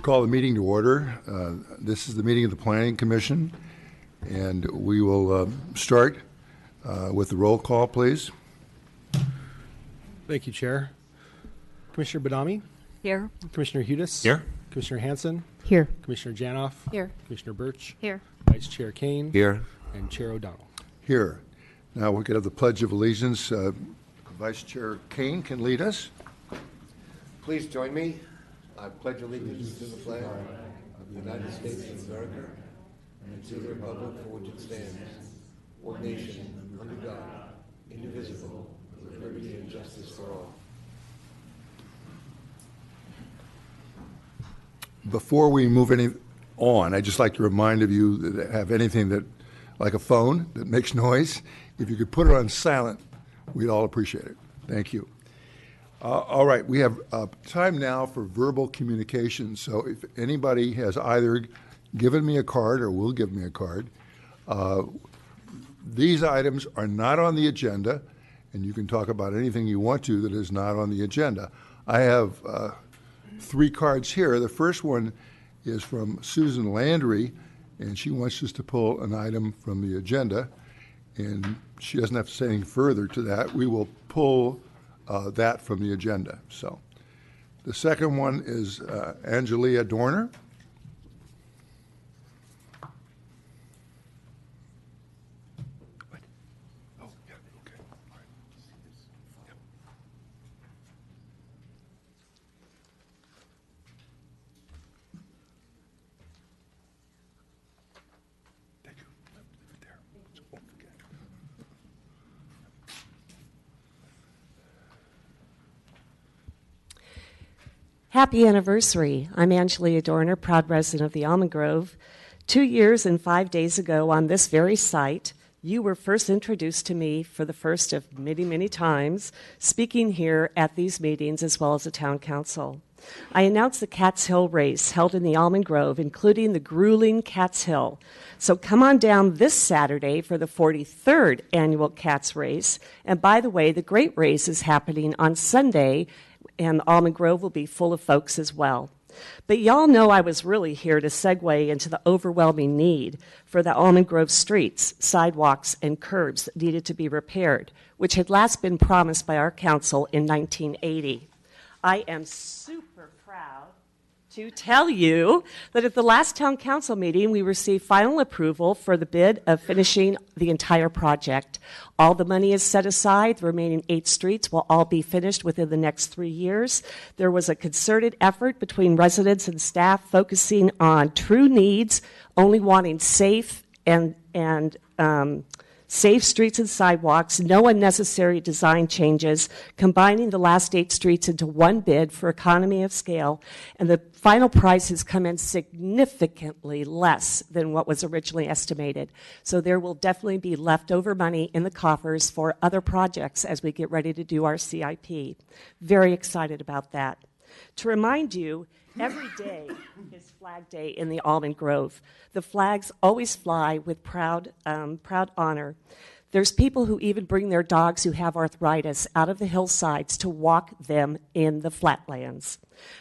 call the meeting to order. This is the meeting of the Planning Commission, and we will start with the roll call, please. Thank you, Chair. Commissioner Badami? Here. Commissioner Hudis? Here. Commissioner Hanson? Here. Commissioner Janoff? Here. Commissioner Birch? Here. Vice Chair Kane? Here. And Chair O'Donnell. Here. Now we could have the Pledge of Allegiance. Vice Chair Kane can lead us. Please join me. I pledge allegiance to the flag of the United States of America and to the republic for which it stands, one nation, under God, indivisible, with liberty and justice for all. Before we move on, I'd just like to remind of you that have anything that, like a phone that makes noise, if you could put it on silent, we'd all appreciate it. Thank you. All right, we have time now for verbal communication. So if anybody has either given me a card or will give me a card, these items are not on the agenda, and you can talk about anything you want to that is not on the agenda. I have 3 cards here. The first one is from Susan Landry, and she wants us to pull an item from the agenda, and she doesn't have to say anything further to that. We will pull that from the agenda. So the second one is Angelia Dorner. Oh, yeah, okay. All right. Yep. Thank you. Leave it there. So won't forget. Happy anniversary. I'm Angelia Dorner, proud resident of the Almond Grove. 2 years and 5 days ago on this very site, you were first introduced to me for the first of many, many times, speaking here at these meetings as well as the town council. I announced the Cats Hill race held in the Almond Grove, including the grueling Cats Hill. So come on down this Saturday for the 43rd annual Cats race. And by the way, the great race is happening on Sunday, and the Almond Grove will be full of folks as well. But y'all know I was really here to segue into the overwhelming need for the Almond Grove streets, sidewalks, and curbs that needed to be repaired, which had last been promised by our council in 1980. I am super proud to tell you that at the last town council meeting, we received final approval for the bid of finishing the entire project. All the money is set aside. The remaining 8 streets will all be finished within the next 3 years. There was a concerted effort between residents and staff focusing on true needs, only wanting safe and safe streets and sidewalks, no unnecessary design changes, combining the last 8 streets into one bid for economy of scale, and the final price has come in significantly less than what was originally estimated. So there will definitely be leftover money in the coffers for other projects as we get ready to do our CIP. Very excited about that. To remind you, every day is Flag Day in the Almond Grove. The flags always fly with proud honor. There's people who even bring their dogs who have arthritis out of the hillsides to walk them in the flatlands.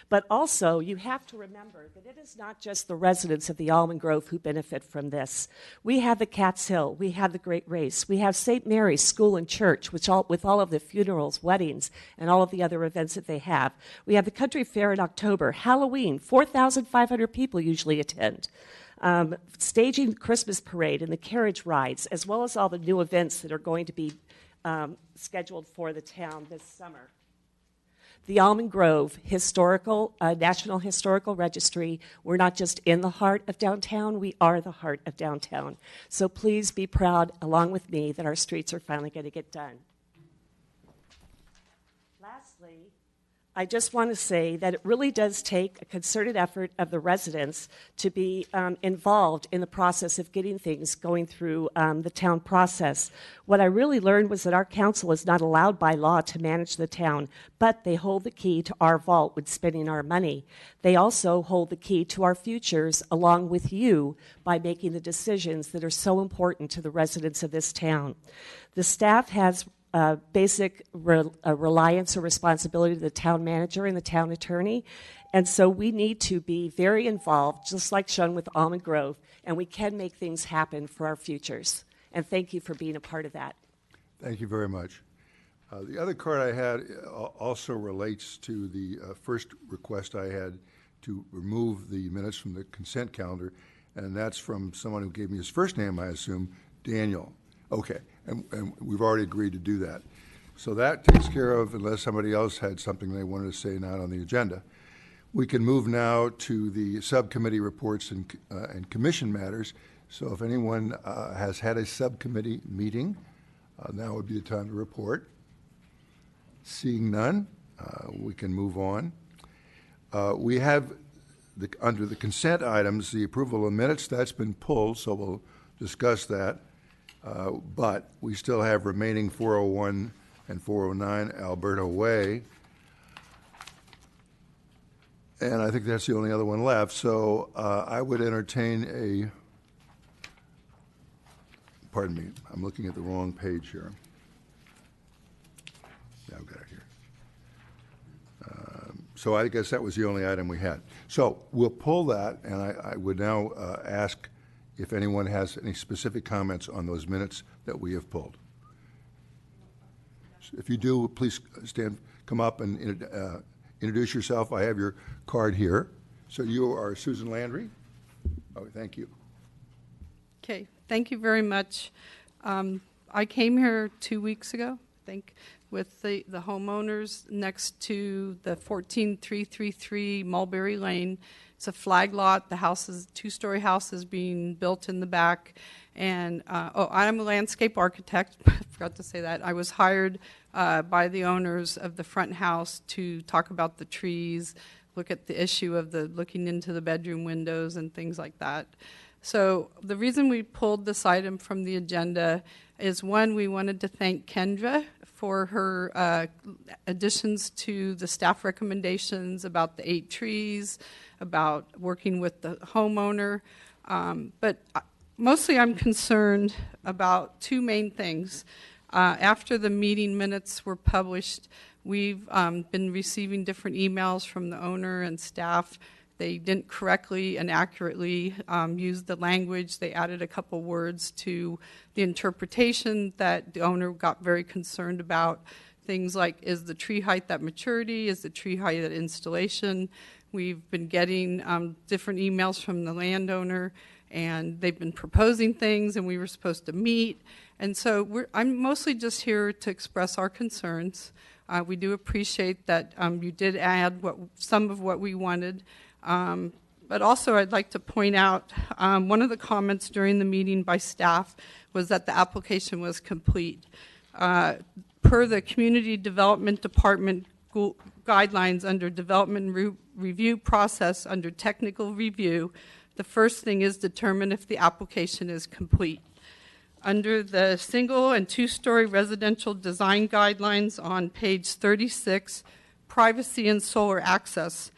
But also, you have to remember that it is not just the residents of the Almond Grove who benefit from this. We have the Cats Hill, we have the Great Race, we have St. Mary's School and Church, with all of the funerals, weddings, and all of the other events that they have. We have the Country Fair in October, Halloween, 4,500 people usually attend. Staging the Christmas parade and the carriage rides, as well as all the new events that are going to be scheduled for the town this summer. The Almond Grove National Historical Registry, we're not just in the heart of downtown, we are the heart of downtown. So please be proud, along with me, that our streets are finally going to get done. Lastly, I just want to say that it really does take a concerted effort of the residents to be involved in the process of getting things going through the town process. What I really learned was that our council is not allowed by law to manage the town, but they hold the key to our vault with spending our money. They also hold the key to our futures along with you by making the decisions that are so important to the residents of this town. The staff has basic reliance or responsibility to the town manager and the town attorney. And so we need to be very involved, just like shown with Almond Grove, and we can make things happen for our futures. And thank you for being a part of that. Thank you very much. The other card I had also relates to the first request I had to remove the minutes from the consent calendar, and that's from someone who gave me his first name, I assume, Daniel. Okay, and we've already agreed to do that. So that takes care of, unless somebody else had something they wanted to say not on the agenda. We can move now to the subcommittee reports and commission matters. So if anyone has had a subcommittee meeting, now would be the time to report. Seeing none, we can move on. We have, under the consent items, the approval of minutes. That's been pulled, so we'll discuss that. But we still have remaining 401 and 409 Alberta Way. And I think that's the only other one left. So I would entertain pardon me, I'm looking at the wrong page here. Yeah, I've got it here. So I guess that was the only item we had. So we'll pull that, and I would now ask if anyone has any specific comments on those minutes that we have pulled. If you do, please come up and introduce yourself. I have your card here. So you are Susan Landry? Oh, thank you. Okay, thank you very much. I came here 2 weeks ago, I think, with the homeowners next to the 14333 Mulberry Lane. It's a flag lot. The house is two-story house is being built in the back. And I'm a landscape architect. I forgot to say that. I was hired by the owners of the front house to talk about the trees, look at the issue of the looking into the bedroom windows and things like that. So the reason we pulled this item from the agenda is, one, we wanted to thank Kendra for her additions to the staff recommendations about the 8 trees, about working with the homeowner. But mostly I'm concerned about 2 main things. After the meeting minutes were published, we've been receiving different emails from the owner and staff. They didn't correctly and accurately use the language. They added a couple words to the interpretation that the owner got very concerned about. Things like, is the tree height at maturity? Is the tree height at installation? We've been getting different emails from the landowner, and they've been proposing things, and we were supposed to meet. And so I'm mostly just here to express our concerns. We do appreciate that you did add some of what we wanted. But also I'd like to point out one of the comments during the meeting by staff was that the application was complete. Per the Community Development Department guidelines under development review process under technical review, the first thing is determine if the application is complete. Under the single and 2-story residential design guidelines on page 36, privacy and solar access,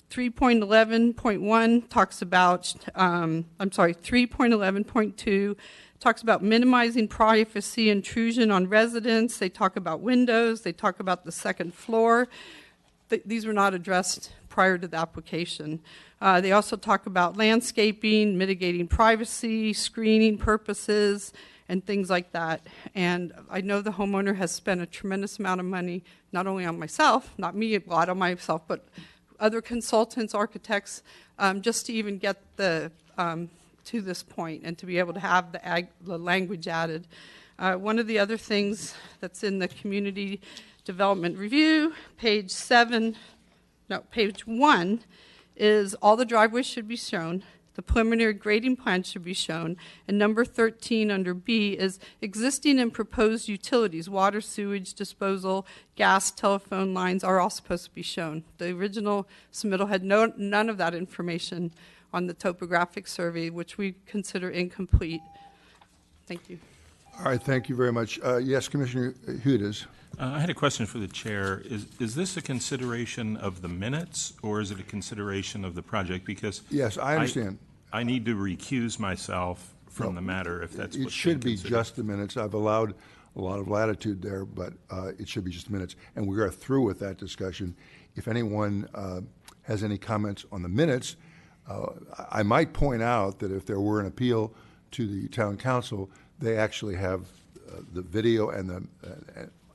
3.11.1 talks about, 3.11.2 talks about minimizing privacy intrusion on residents. They talk about windows. They talk about the second floor. These were not addressed prior to the application. They also talk about landscaping, mitigating privacy, screening purposes, and things like that. And I know the homeowner has spent a tremendous amount of money, not only on myself, not me, a lot on myself, but other consultants, architects, just to even get to this point and to be able to have the language added. One of the other things that's in the Community Development Review, page 1, is all the driveways should be shown. The preliminary grading plan should be shown. And number 13 under B is existing and proposed utilities, water, sewage, disposal, gas, telephone lines are all supposed to be shown. The original submittal had none of that information on the topographic survey, which we consider incomplete. Thank you. All right, thank you very much. Yes, Commissioner Hudes. I had a question for the chair. Is this a consideration of the minutes, or is it a consideration of the project? Because yes, I understand. I need to recuse myself from the matter if that's it what's should be considered. just the minutes. I've allowed a lot of latitude there, but it should be just minutes. And we are through with that discussion. If anyone has any comments on the minutes, I might point out that if there were an appeal to the town council, they actually have the video and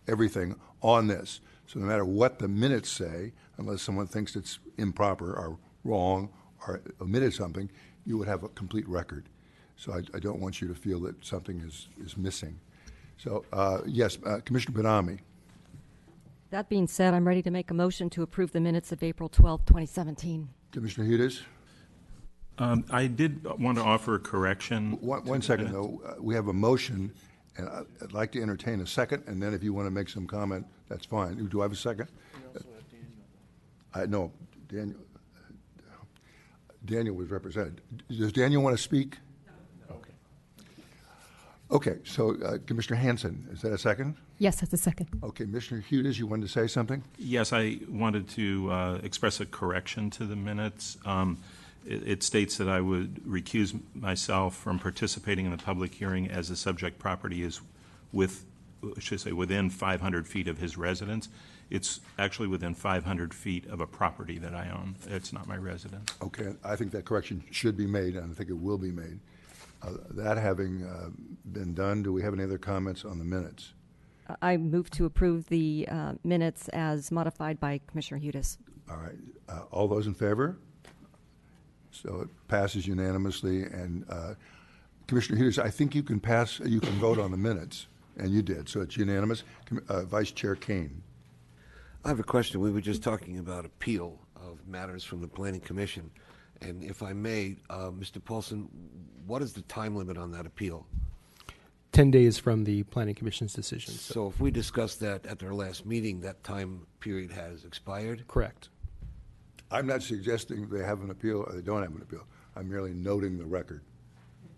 everything on this. So no matter what the minutes say, unless someone thinks it's improper or wrong or omitted something, you would have a complete record. So I don't want you to feel that something is missing. So, yes, Commissioner Benami. That being said, I'm ready to make a motion to approve the minutes of April 12, 2017. Commissioner Hudis. I did want to offer a correction. One second, though. We have a motion, and I'd like to entertain a second, and then if you want to make some comment, that's fine. Do I have a second? No, Daniel was represented. Does Daniel want to speak? No. Okay, so Commissioner Hanson, is that a second? Yes, that's a second. Okay, Commissioner Hudis, you wanted to say something? Yes, I wanted to express a correction to the minutes. It states that I would recuse myself from participating in the public hearing as the subject property is within 500 feet of his residence. It's actually within 500 feet of a property that I own. It's not my residence. Okay, I think that correction should be made, and I think it will be made. That having been done, do we have any other comments on the minutes? I move to approve the minutes as modified by Commissioner Hudis. All right, all those in favor? So it passes unanimously, and Commissioner Hudis, I think you can vote on the minutes, and you did, so it's unanimous. Vice Chair Kane. I have a question. We were just talking about appeal of matters from the Planning Commission. And if I may, Mr. Paulson, what is the time limit on that appeal? 10 days from the Planning Commission's decision. So if we discussed that at our last meeting, that time period has expired? Correct. I'm not suggesting they have an appeal or they don't have an appeal. I'm merely noting the record.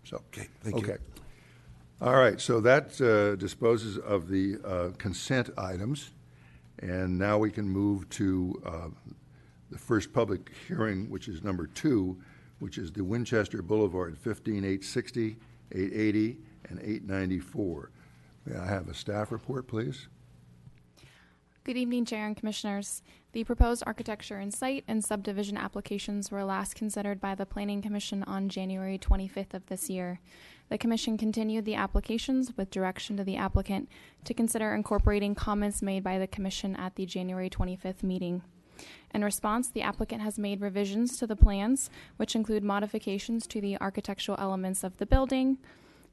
So, Okay, thank you. okay. All right, so that disposes of the consent items. And now we can move to the first public hearing, which is number 2, which is the Winchester Boulevard, 15860, 880, and 894. May I have a staff report, please? Good evening, Chair and Commissioners. The proposed architecture and site and subdivision applications were last considered by the Planning Commission on January 25th of this year. The Commission continued the applications with direction to the applicant to consider incorporating comments made by the Commission at the January 25th meeting. In response, the applicant has made revisions to the plans, which include modifications to the architectural elements of the building,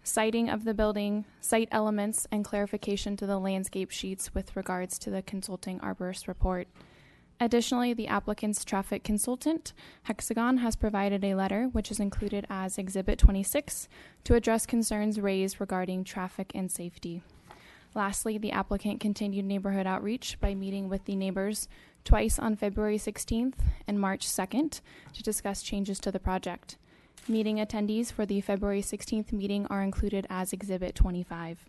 siting of the building, site elements, and clarification to the landscape sheets with regards to the consulting arborist report. Additionally, the applicant's traffic consultant, Hexagon, has provided a letter, which is included as Exhibit 26, to address concerns raised regarding traffic and safety. Lastly, the applicant continued neighborhood outreach by meeting with the neighbors twice on February 16th and March 2nd to discuss changes to the project. Meeting attendees for the February 16th meeting are included as Exhibit 25.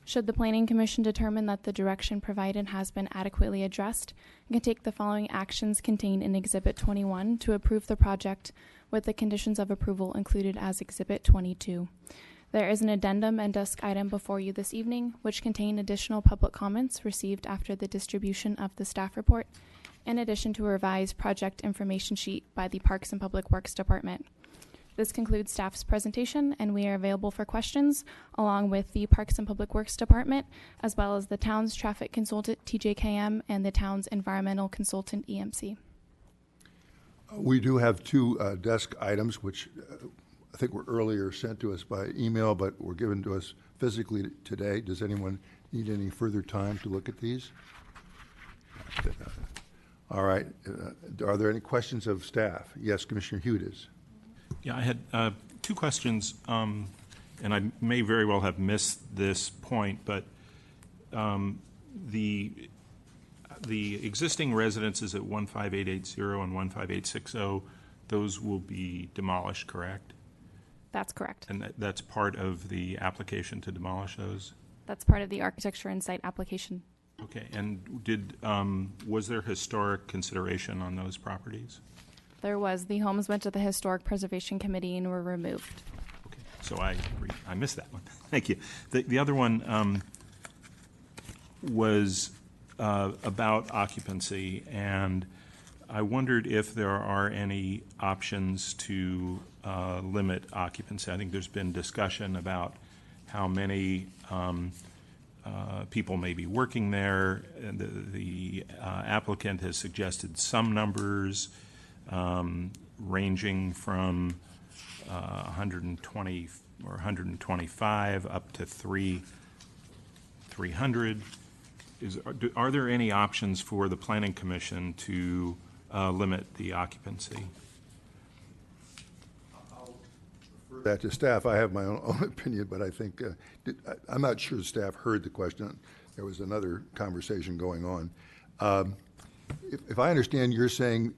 Should the Planning Commission determine that the direction provided has been adequately addressed, it can take the following actions contained in Exhibit 21 to approve the project with the conditions of approval included as Exhibit 22. There is an addendum and desk item before you this evening, which contain additional public comments received after the distribution of the staff report, in addition to a revised project information sheet by the Parks and Public Works Department. This concludes staff's presentation, and we are available for questions, along with the Parks and Public Works Department, as well as the town's traffic consultant, TJKM, and the town's environmental consultant, EMC. We do have 2 desk items, which I think were earlier sent to us by email, but were given to us physically today. Does anyone need any further time to look at these? All right. Are there any questions of staff? Yes, Commissioner Hudis. Yeah, I had 2 questions, and I may very well have missed this point, but the existing residences at 15880 and 15860, those will be demolished, correct? That's correct. And that's part of the application to demolish those? That's part of the architecture and site application. Okay, and was there historic consideration on those properties? There was. The homes went to the Historic Preservation Committee and were removed. Okay, so I missed that one. Thank you. The other one, was about occupancy, and I wondered if there are any options to limit occupancy. I think there's been discussion about how many people may be working there. And the applicant has suggested some numbers ranging from 120 or 125 up to 300. Are there any options for the Planning Commission to limit the occupancy? That to staff. I have my own opinion, but I think I'm not sure the staff heard the question. There was another conversation going on. If I understand, you're saying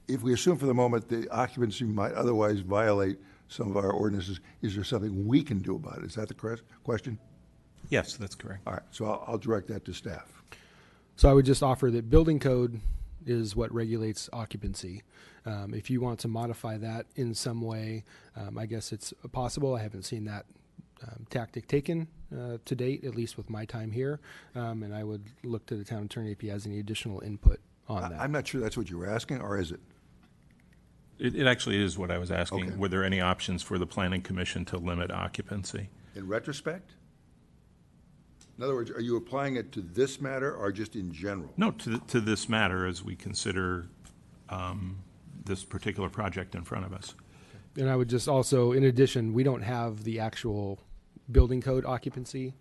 if we assume for the moment the occupancy might otherwise violate some of our ordinances, is there something we can do about it? Is that the correct question? Yes, that's correct. All right, so I'll direct that to staff. So I would just offer that building code is what regulates occupancy. If you want to modify that in some way, I guess it's possible. I haven't seen that tactic taken to date, at least with my time here, and I would look to the town attorney if he has any additional input on that. I'm not sure that's what you were asking, or is it? It actually is what I was asking. Okay. Were there any options for the Planning Commission to limit occupancy? In retrospect? In other words, are you applying it to this matter or just in general? No, to this matter as we consider this particular project in front of us. And I would just also, in addition, we don't have the actual building code occupancy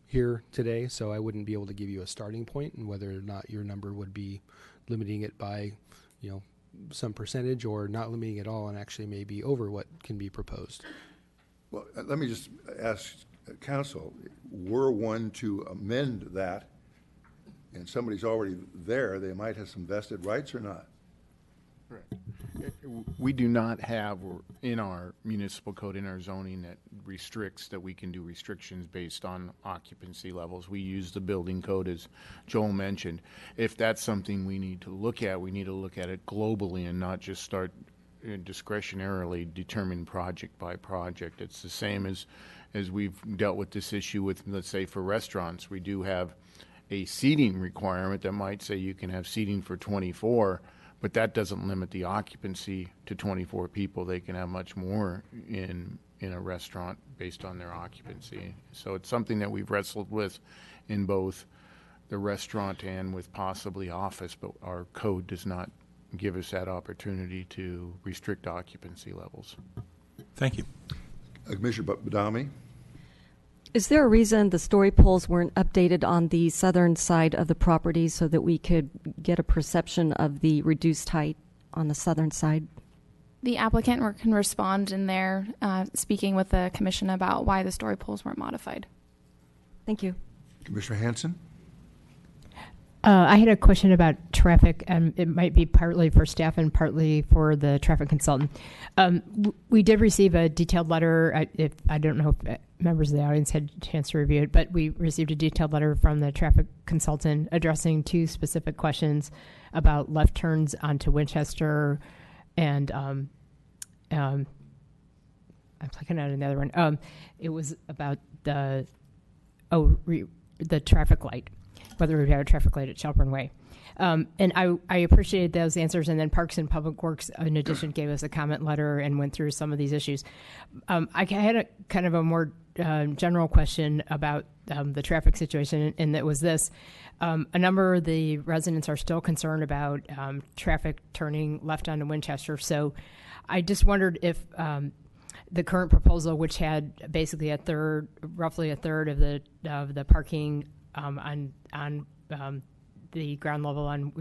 here today, so I wouldn't be able to give you a starting point and whether or not your number would be limiting it by, some percentage or not limiting it all and actually maybe over what can be proposed. Well, let me just ask counsel, were one to amend that and somebody's already there, they might have some vested rights or not? We do not have in our municipal code, in our zoning, that restricts that we can do restrictions based on occupancy levels. We use the building code, as Joel mentioned. If that's something we need to look at, we need to look at it globally and not just start discretionarily determine project by project. It's the same as we've dealt with this issue with, let's say, for restaurants. We do have a seating requirement that might say you can have seating for 24, but that doesn't limit the occupancy to 24 people. They can have much more in a restaurant based on their occupancy. So it's something that we've wrestled with in both the restaurant and with possibly office, but our code does not give us that opportunity to restrict occupancy levels. Thank you. Commissioner Badami? Is there a reason the story poles weren't updated on the southern side of the property so that we could get a perception of the reduced height on the southern side? The applicant can respond in there, speaking with the commission about why the story poles weren't modified. Thank you. Commissioner Hanson? I had a question about traffic, and it might be partly for staff and partly for the traffic consultant. We did receive a detailed letter. I don't know if members of the audience had a chance to review it, but we received a detailed letter from the traffic consultant addressing two specific questions about left turns onto Winchester, and I'm looking at another one. It was about the traffic light, whether we have a traffic light at Shelburne Way. And I appreciated those answers. And then Parks and Public Works, in addition, gave us a comment letter and went through some of these issues. I had a kind of a more general question about the traffic situation, and that was this. A number of the residents are still concerned about traffic turning left onto Winchester. So I just wondered if the current proposal, which had basically roughly a third of the parking on the ground level on,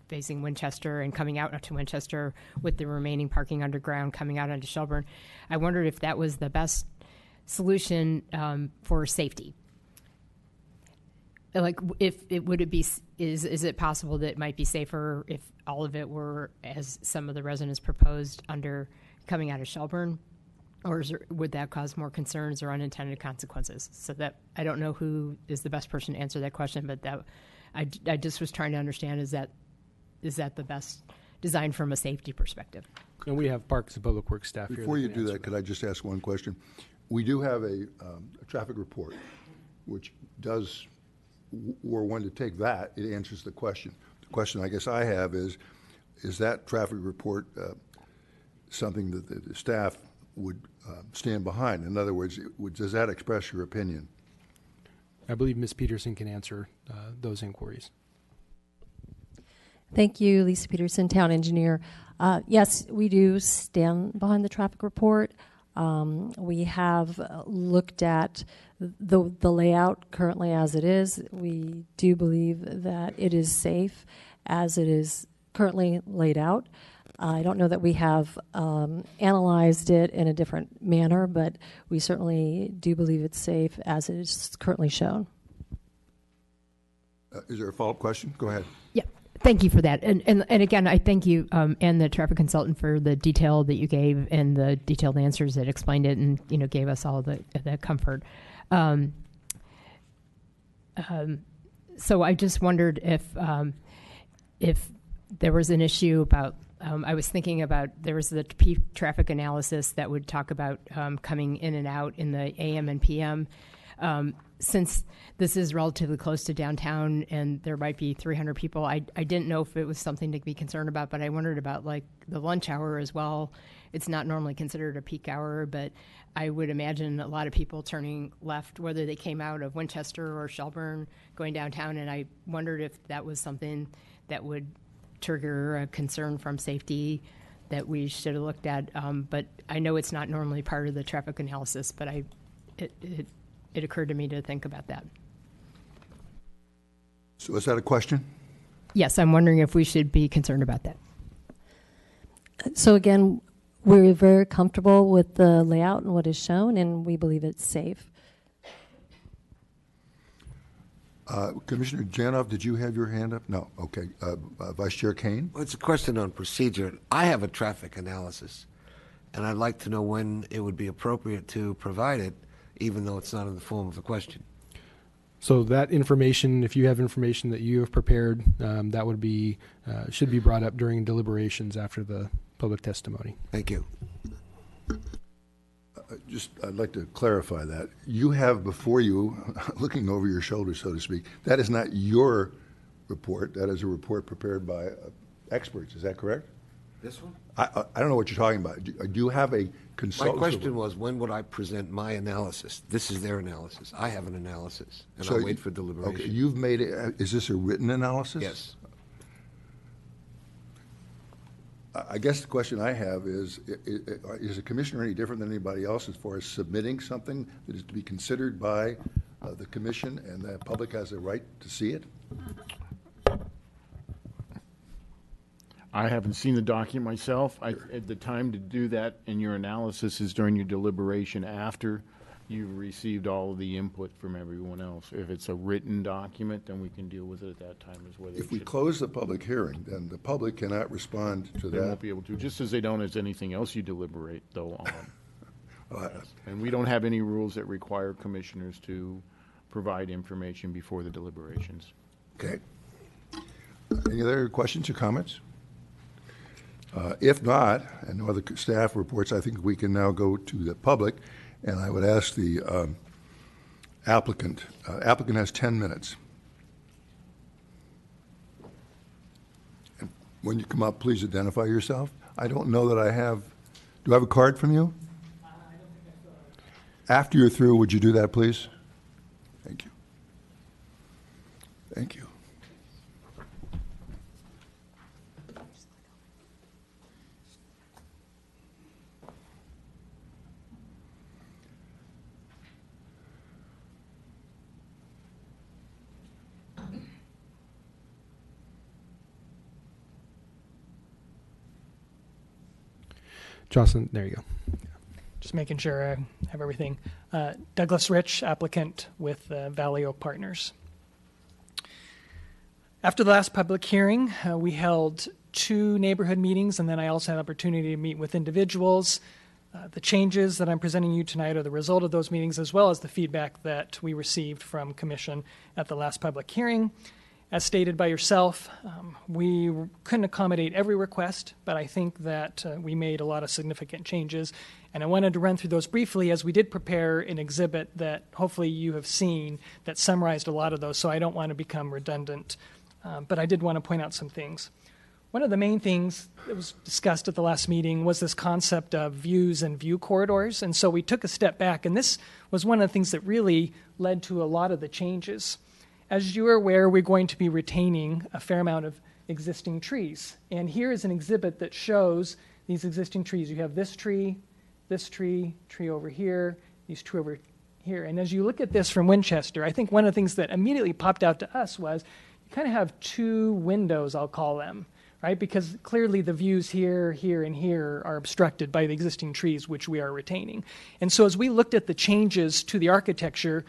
facing Winchester and coming out to Winchester, with the remaining parking underground coming out onto Shelburne. I wondered if that was the best solution for safety. Like, is it possible that it might be safer if all of it were, as some of the residents proposed, under coming out of Shelburne? Or would that cause more concerns or unintended consequences? So that I don't know who is the best person to answer that question, but that I just was trying to understand, is that the best design from a safety perspective? And we have Parks and Public Works staff here. Before you do that, could I just ask one question? We do have a traffic report, which does, were one to take that, it answers the question. The question I guess I have is that traffic report something that the staff would stand behind? In other words, does that express your opinion? I believe Ms. Peterson can answer those inquiries. Thank you, Lisa Peterson, Town Engineer. Yes, we do stand behind the traffic report. We have looked at the layout currently as it is. We do believe that it is safe as it is currently laid out. I don't know that we have analyzed it in a different manner, but we certainly do believe it's safe as it is currently shown. Is there a follow-up question? Go ahead. Yeah. Thank you for that. And again, I thank you and the traffic consultant for the detail that you gave and the detailed answers that explained it and, you know, gave us all the comfort. So I just wondered if there was an issue about, I was thinking about, there was the peak traffic analysis that would talk about coming in and out in the AM and PM. Since this is relatively close to downtown and there might be 300 people, I didn't know if it was something to be concerned about, but I wondered about like the lunch hour as well. It's not normally considered a peak hour, but I would imagine a lot of people turning left, whether they came out of Winchester or Shelburne going downtown, and I wondered if that was something that would trigger a concern from safety that we should have looked at. But I know it's not normally part of the traffic analysis, but it occurred to me to think about that. So is that a question? Yes, I'm wondering if we should be concerned about that. So again, we're very comfortable with the layout and what is shown, and we believe it's safe. Commissioner Janov, did you have your hand up? No. Okay. Vice Chair Kane? Well, it's a question on procedure. I have a traffic analysis, and I'd like to know when it would be appropriate to provide it, even though it's not in the form of a question. So that information, if you have information that you have prepared, that would be should be brought up during deliberations after the public testimony. Thank you. I'd like to clarify that. You have before you, looking over your shoulder, so to speak, that is not your report. That is a report prepared by experts. Is that correct? This one? I don't know what you're talking about. Do you have a consultant? My question was, when would I present my analysis? This is their analysis. I have an analysis, and So I'll wait for deliberation. Okay, you've made it. Is this a written analysis? Yes. I guess the question I have is a commissioner any different than anybody else as far as submitting something that is to be considered by the commission and the public has a right to see it? I haven't seen the document myself. At the time to do that in your analysis is during your deliberation after you've received all of the input from everyone else. If it's a written document, then we can deal with it at that time as whether If we close the public hearing, then the public cannot respond to they that. won't be able to, just as they don't as anything else you deliberate, though, on. And we don't have any rules that require commissioners to provide information before the deliberations. Okay. Any other questions or comments? If not, and no other staff reports, I think we can now go to the public, and I would ask the applicant. Applicant has 10 minutes. And when you come up, please identify yourself. I don't know that I have. Do I have a card from you? I don't think I saw. After you're through, would you do that, please? Thank you. Thank you. Jocelyn, there you go. Just making sure I have everything. Douglas Rich, applicant with Valley Oak Partners. After the last public hearing, we held 2 neighborhood meetings, and then I also had an opportunity to meet with individuals. The changes that I'm presenting you tonight are the result of those meetings, as well as the feedback that we received from Commission at the last public hearing. As stated by yourself, we couldn't accommodate every request, but I think that we made a lot of significant changes. And I wanted to run through those briefly, as we did prepare an exhibit that hopefully you have seen that summarized a lot of those, so I don't want to become redundant. But I did want to point out some things. One of the main things that was discussed at the last meeting was this concept of views and view corridors. And so we took a step back, and this was one of the things that really led to a lot of the changes. As you are aware, we're going to be retaining a fair amount of existing trees. And here is an exhibit that shows these existing trees. You have this tree over here, these two over here. And as you look at this from Winchester, I think one of the things that immediately popped out to us was you kind of have two windows, I'll call them, right? Because clearly the views here, here, and here are obstructed by the existing trees, which we are retaining. And so as we looked at the changes to the architecture,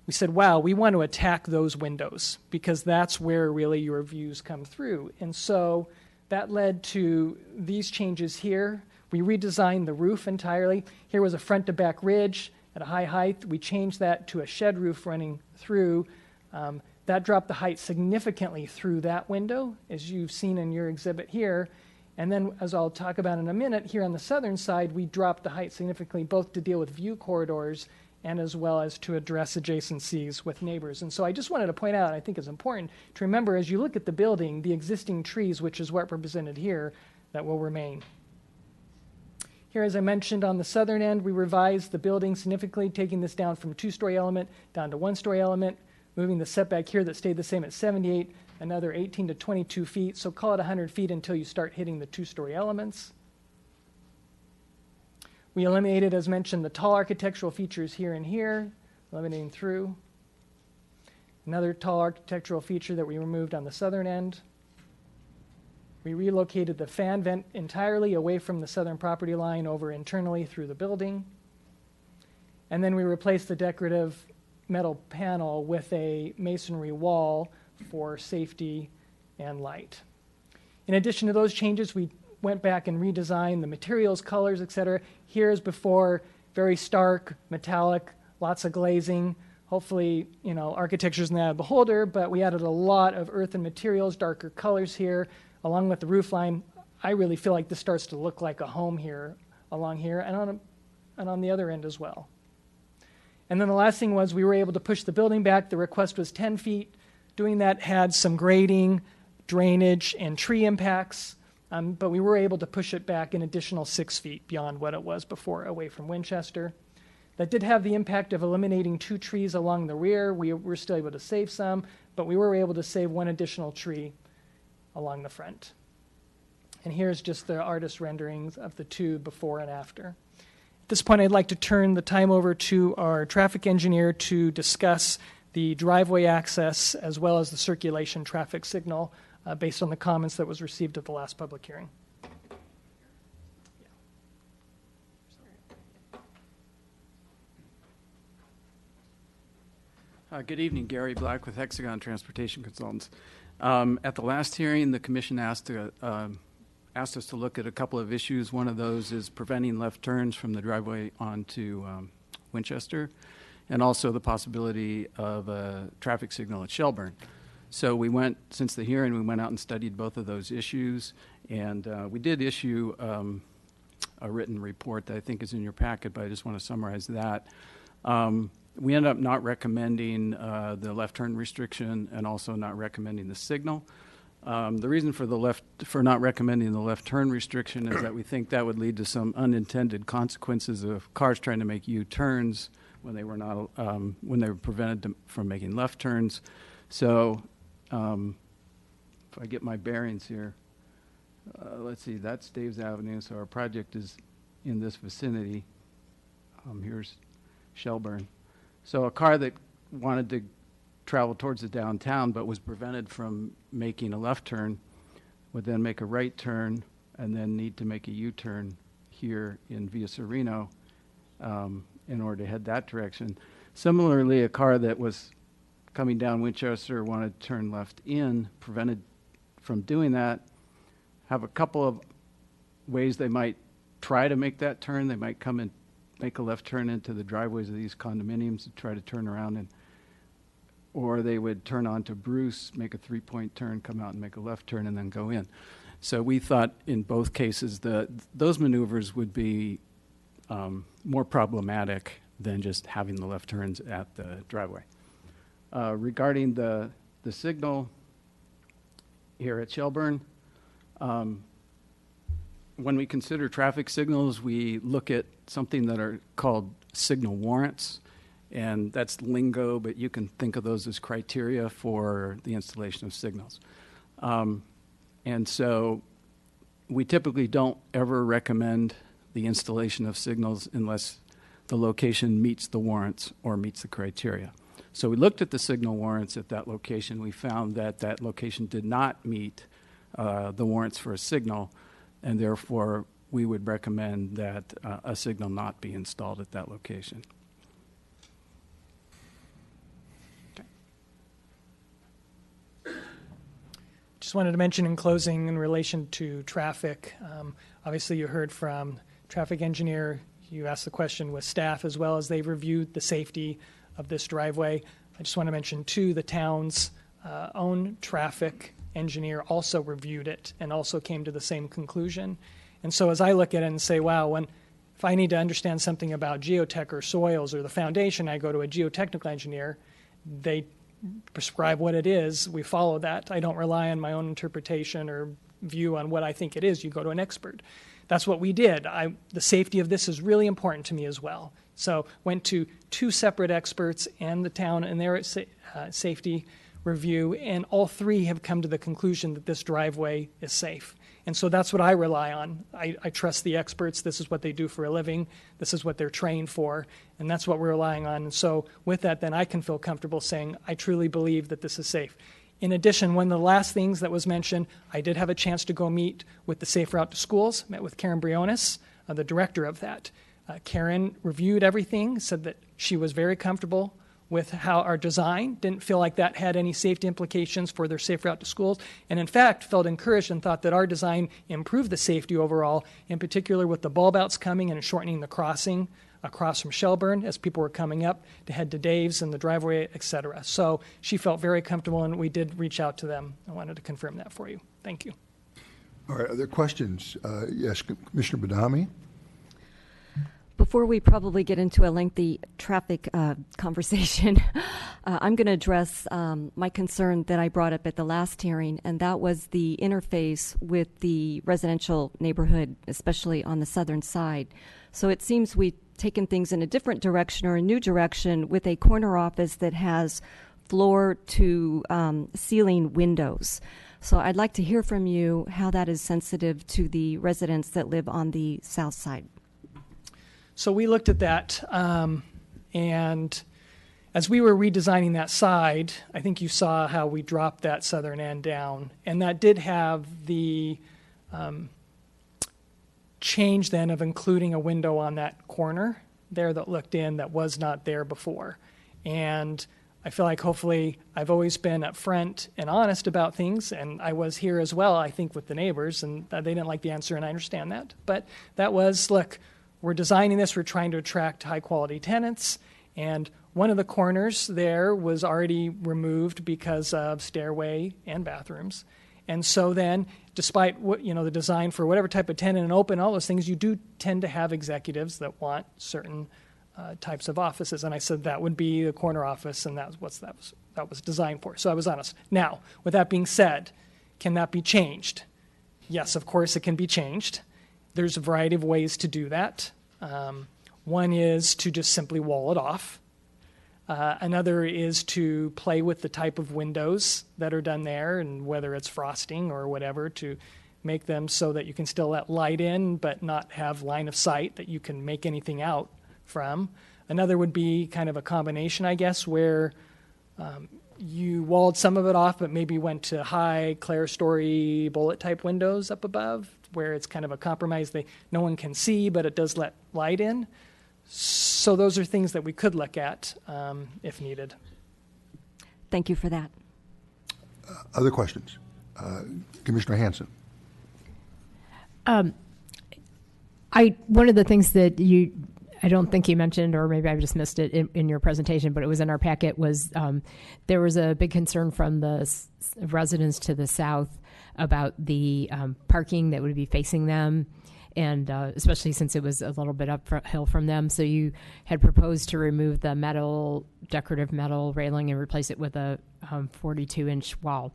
we said, wow, we want to attack those windows because that's where really your views come through. And so that led to these changes here. We redesigned the roof entirely. Here was a front to back ridge at a high height. We changed that to a shed roof running through. That dropped the height significantly through that window, as you've seen in your exhibit here. And then, as I'll talk about in a minute, here on the southern side, we dropped the height significantly, both to deal with view corridors and as well as to address adjacencies with neighbors. And so I just wanted to point out, I think it's important to remember as you look at the building, the existing trees, which is what represented here, that will remain. Here, as I mentioned, on the southern end, we revised the building significantly, taking this down from a two-story element down to one-story element, moving the setback here that stayed the same at 78, another 18 to 22 feet, so call it 100 feet until you start hitting the two-story elements. We eliminated, as mentioned, the tall architectural features here and here, eliminating through. Another tall architectural feature that we removed on the southern end. We relocated the fan vent entirely away from the southern property line over internally through the building. And then we replaced the decorative metal panel with a masonry wall for safety and light. In addition to those changes, we went back and redesigned the materials, colors, etc. Here as before, very stark, metallic, lots of glazing. Hopefully, architecture's in the eye of the beholder, but we added a lot of earthen materials, darker colors here, along with the roof line. I really feel like this starts to look like a home here, along here, and on the other end as well. And then the last thing was we were able to push the building back. The request was 10 feet. Doing that had some grading, drainage, and tree impacts. But we were able to push it back an additional 6 feet beyond what it was before, away from Winchester. That did have the impact of eliminating 2 trees along the rear. We were still able to save some, but we were able to save 1 additional tree along the front. And here's just the artist renderings of the 2 before and after. At this point, I'd like to turn the time over to our traffic engineer to discuss the driveway access as well as the circulation traffic signal based on the comments that was received at the last public hearing. Good evening, Gary Black with Hexagon Transportation Consultants. At the last hearing, the commission asked us to look at a couple of issues. One of those is preventing left turns from the driveway onto Winchester, and also the possibility of a traffic signal at Shelburne. So since the hearing, we went out and studied both of those issues, and we did issue a written report that I think is in your packet, but I just want to summarize that. We ended up not recommending the left turn restriction and also not recommending the signal. The reason for not recommending the left turn restriction is that we think that would lead to some unintended consequences of cars trying to make U-turns when they were prevented from making left turns. So if I get my bearings here, let's see, that's Dave's Avenue, so our project is in this vicinity. Here's Shelburne. So a car that wanted to travel towards the downtown but was prevented from making a left turn would then make a right turn and then need to make a U-turn here in Via Sereno in order to head that direction. Similarly, a car that was coming down Winchester wanted to turn left in, prevented from doing that, have a couple of ways they might try to make that turn. They might come and make a left turn into the driveways of these condominiums to try to turn around and or they would turn onto Bruce, make a 3-point turn, come out and make a left turn, and then go in. So we thought in both cases that those maneuvers would be more problematic than just having the left turns at the driveway. Regarding the signal here at Shelburne, when we consider traffic signals, we look at something that are called signal warrants, and that's lingo, but you can think of those as criteria for the installation of signals. And so we typically don't ever recommend the installation of signals unless the location meets the warrants or meets the criteria. So we looked at the signal warrants at that location. We found that that location did not meet the warrants for a signal, and therefore we would recommend that a signal not be installed at that location. Just wanted to mention in closing in relation to traffic, obviously you heard from traffic engineer, you asked the question with staff as well as they've reviewed the safety of this driveway. I just want to mention too, the town's own traffic engineer also reviewed it and also came to the same conclusion. And so as I look at it and say, wow, if I need to understand something about geotech or soils or the foundation, I go to a geotechnical engineer. They prescribe what it is. We follow that. I don't rely on my own interpretation or view on what I think it is. You go to an expert. That's what we did. The safety of this is really important to me as well. So went to 2 separate experts and the town and their safety review, and all 3 have come to the conclusion that this driveway is safe. And so that's what I rely on. I trust the experts. This is what they do for a living. This is what they're trained for. And that's what we're relying on. And so with that, then I can feel comfortable saying, I truly believe that this is safe. In addition, one of the last things that was mentioned, I did have a chance to go meet with the Safe Route to Schools, met with Karen Briones, the director of that. Karen reviewed everything, said that she was very comfortable with how our design, didn't feel like that had any safety implications for their Safe Route to Schools, and in fact felt encouraged and thought that our design improved the safety overall, in particular with the bulb outs coming and shortening the crossing across from Shelburne as people were coming up to head to Dave's and the driveway, etc. So she felt very comfortable, and we did reach out to them. I wanted to confirm that for you. Thank you. All right, other questions? Yes, Commissioner Badami? Before we probably get into a lengthy traffic conversation, I'm going to address my concern that I brought up at the last hearing, and that was the interface with the residential neighborhood, especially on the southern side. So it seems we've taken things in a different direction or a new direction with a corner office that has floor to ceiling windows. So I'd like to hear from you how that is sensitive to the residents that live on the south side. So we looked at that, and as we were redesigning that side, I think you saw how we dropped that southern end down, and that did have the change then of including a window on that corner there that looked in that was not there before. And I feel like hopefully I've always been upfront and honest about things, and I was here as well, I think, with the neighbors, and they didn't like the answer, and I understand that. But that was, look, we're designing this, we're trying to attract high-quality tenants, and one of the corners there was already removed because of stairway and bathrooms. And so then, despite what, the design for whatever type of tenant and open, all those things, you do tend to have executives that want certain types of offices. And I said that would be the corner office, and that was designed for. So I was honest. Now, with that being said, can that be changed? Yes, of course it can be changed. There's a variety of ways to do that. One is to just simply wall it off. Another is to play with the type of windows that are done there, and whether it's frosting or whatever, to make them so that you can still let light in but not have line of sight that you can make anything out from. Another would be kind of a combination, I guess, where you walled some of it off but maybe went to high clerestory bullet type windows up above, where it's kind of a compromise. No one can see, but it does let light in. So those are things that we could look at if needed. Thank you for that. Other questions? Commissioner Hanson. One of the things that I don't think you mentioned, or maybe I just missed it in your presentation, but it was in our packet, was there was a big concern from the residents to the south about the parking that would be facing them, and especially since it was a little bit uphill from them. So you had proposed to remove the decorative metal railing and replace it with a 42-inch wall.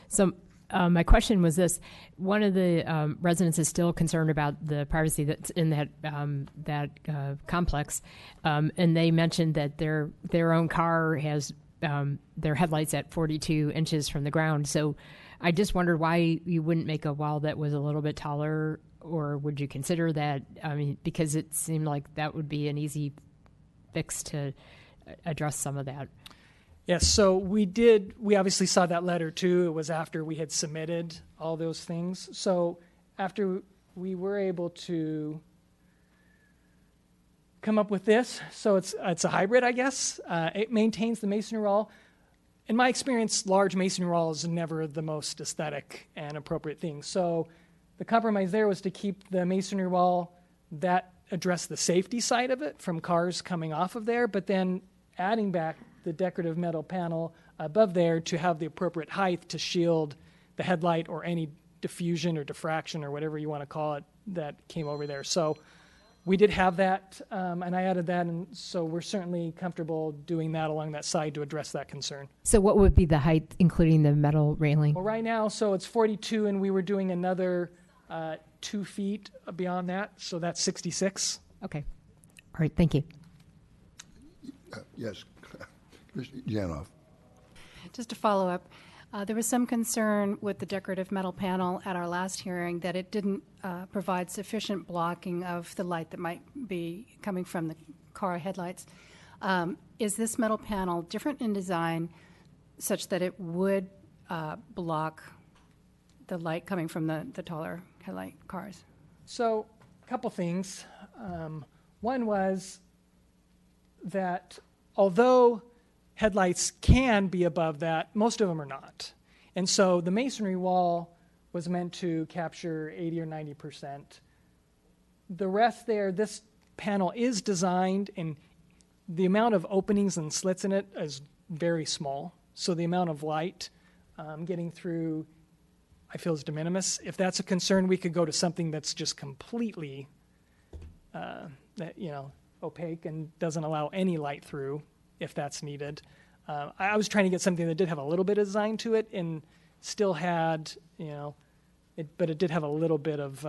So my question was this: one of the residents is still concerned about the privacy that's in that complex, and they mentioned that their own car has their headlights at 42 inches from the ground. So I just wondered why you wouldn't make a wall that was a little bit taller, or would you consider that? I mean, because it seemed like that would be an easy fix to address some of that. Yes, so we obviously saw that letter too. It was after we had submitted all those things. So after we were able to come up with this, so it's a hybrid, I guess. It maintains the masonry wall. In my experience, large masonry wall is never the most aesthetic and appropriate thing. So the compromise there was to keep the masonry wall that addressed the safety side of it from cars coming off of there, but then adding back the decorative metal panel above there to have the appropriate height to shield the headlight or any diffusion or diffraction or whatever you want to call it that came over there. So we did have that, and I added that, and so we're certainly comfortable doing that along that side to address that concern. So what would be the height, including the metal railing? Well, right now, so it's 42, and we were doing another 2 feet beyond that, so that's 66. Okay. All right, thank you. Yes. Janoff. Just to follow up, there was some concern with the decorative metal panel at our last hearing that it didn't provide sufficient blocking of the light that might be coming from the car headlights. Is this metal panel different in design such that it would block the light coming from the taller headlight cars? So a couple things. One was that although headlights can be above that, most of them are not. And so the masonry wall was meant to capture 80 or 90%. The rest there, this panel is designed, and the amount of openings and slits in it is very small. So the amount of light getting through, I feel, is de minimis. If that's a concern, we could go to something that's just completely opaque and doesn't allow any light through, if that's needed. I was trying to get something that did have a little bit of design to it and still had, but it did have a little bit of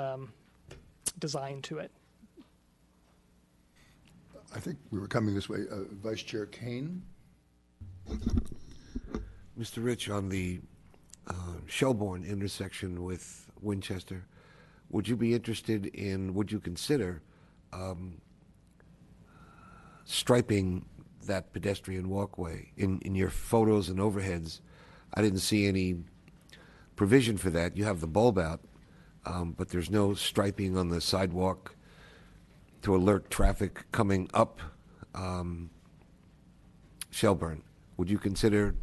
design to it. I think we were coming this way. Vice Chair Kane. Mr. Rich, on the Shelbourne intersection with Winchester, would you consider striping that pedestrian walkway? In your photos and overheads, I didn't see any provision for that. You have the bulb out, but there's no striping on the sidewalk to alert traffic coming up Shelbourne. Would you consider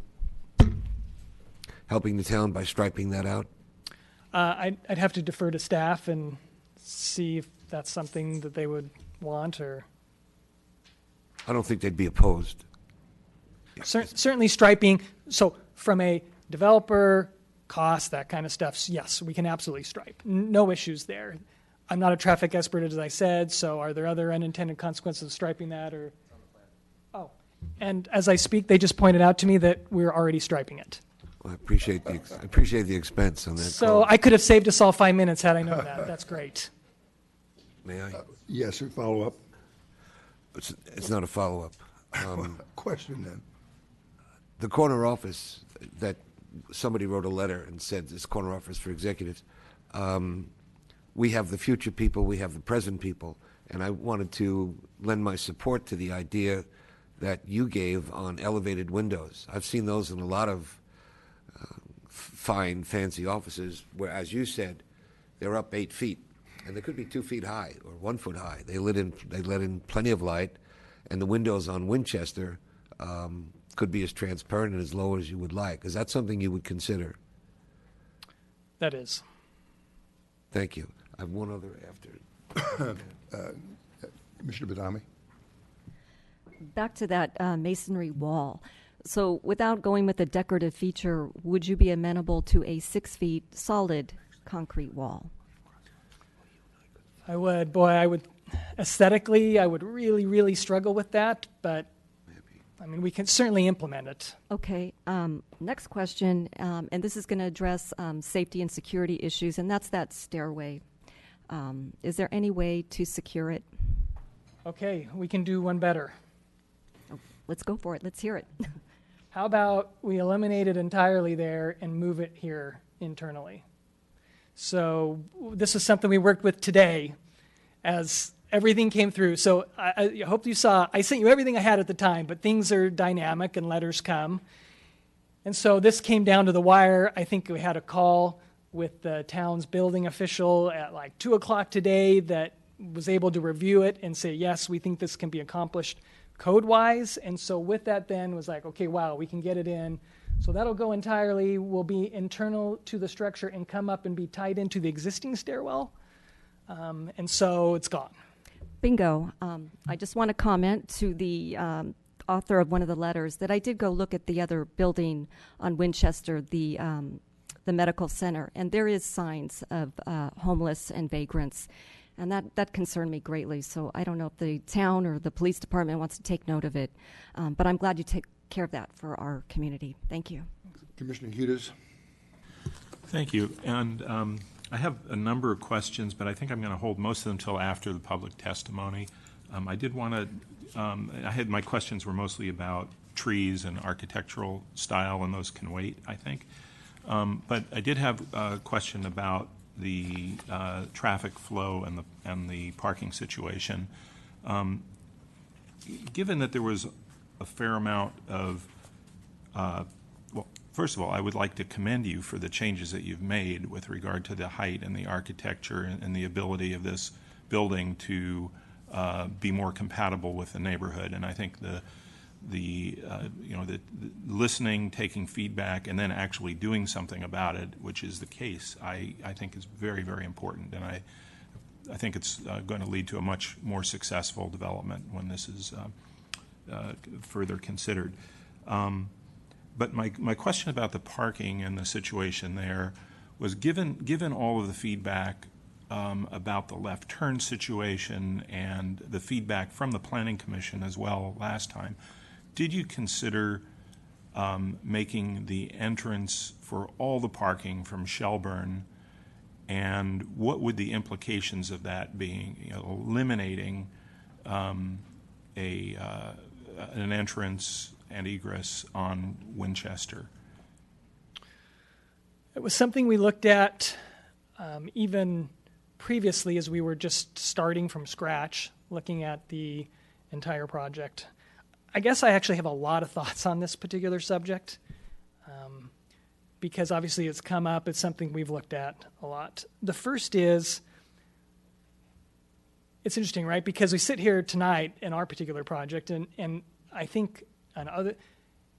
helping the town by striping that out? I'd have to defer to staff and see if that's something that they would want, or I don't think they'd be opposed. certainly striping. So from a developer, cost, that kind of stuff, yes, we can absolutely stripe. No issues there. I'm not a traffic expert, as I said, so are there other unintended consequences of striping that? Or and as I speak, they just pointed out to me that we're already striping it. Well, I appreciate the expense on that. So call. I could have saved us all 5 minutes had I known that. That's great. May I? Yes, sir. Follow up. It's not a follow-up. Question then. The corner office that somebody wrote a letter and said this corner office for executives. We have the future people, we have the present people, and I wanted to lend my support to the idea that you gave on elevated windows. I've seen those in a lot of fine, fancy offices where, as you said, they're up 8 feet, and they could be 2 feet high or 1 foot high. They let in plenty of light, and the windows on Winchester could be as transparent and as low as you would like. Is that something you would consider? That is. Thank you. I have one other after. Commissioner Badami. Back to that masonry wall. So without going with a decorative feature, would you be amenable to a 6 feet solid concrete wall? I would. Boy, I would. Aesthetically, I would really, really struggle with that, but I mean, we can certainly implement it. Okay. Next question, and this is going to address safety and security issues, and that's that stairway. Is there any way to secure it? Okay, we can do one better. Oh, let's go for it. Let's hear it. How about we eliminate it entirely there and move it here internally? So this is something we worked with today as everything came through. So I hope you saw, I sent you everything I had at the time, but things are dynamic and letters come. And so this came down to the wire. I think we had a call with the town's building official at like 2 o'clock today that was able to review it and say, yes, we think this can be accomplished code-wise. And so with that then was like, okay, wow, we can get it in. So that'll go entirely, will be internal to the structure and come up and be tied into the existing stairwell. And so it's gone. Bingo. I just want to comment to the author of one of the letters that I did go look at the other building on Winchester, the medical center, and there is signs of homeless and vagrants. And that concerned me greatly. So I don't know if the town or the police department wants to take note of it. But I'm glad you take care of that for our community. Thank you. Commissioner Hughes. Thank you. And I have a number of questions, but I think I'm going to hold most of them until after the public testimony. I did want to, my questions were mostly about trees and architectural style, and those can wait, I think. But I did have a question about the traffic flow and the parking situation. Given that there was a fair amount of, well, first of all, I would like to commend you for the changes that you've made with regard to the height and the architecture and the ability of this building to be more compatible with the neighborhood. And I think the listening, taking feedback, and then actually doing something about it, which is the case, I think is very, very important. And I think it's going to lead to a much more successful development when this is further considered. But my question about the parking and the situation there was given all of the feedback about the left turn situation and the feedback from the Planning Commission as well last time, did you consider making the entrance for all the parking from Shelburne, and what would the implications of that being, eliminating an entrance and egress on Winchester? It was something we looked at even previously as we were just starting from scratch, looking at the entire project. I guess I actually have a lot of thoughts on this particular subject because obviously it's come up. It's something we've looked at a lot. The first is, it's interesting, right? Because we sit here tonight in our particular project, and I think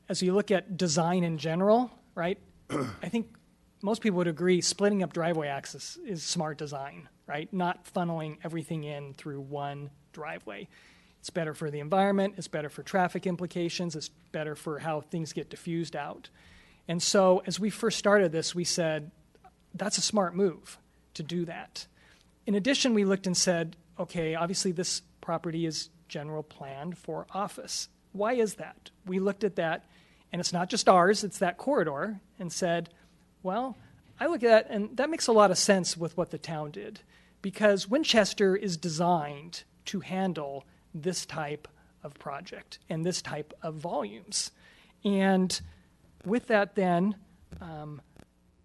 as you look at design in general, right, I think most people would agree splitting up driveway access is smart design, right? Not funneling everything in through one driveway. It's better for the environment, it's better for traffic implications, it's better for how things get diffused out. And so as we first started this, we said, that's a smart move to do that. In addition, we looked and said, okay, obviously this property is general planned for office. Why is that? We looked at that, and it's not just ours, it's that corridor, and said, well, I look at that, and that makes a lot of sense with what the town did, because Winchester is designed to handle this type of project and this type of volumes. And with that then,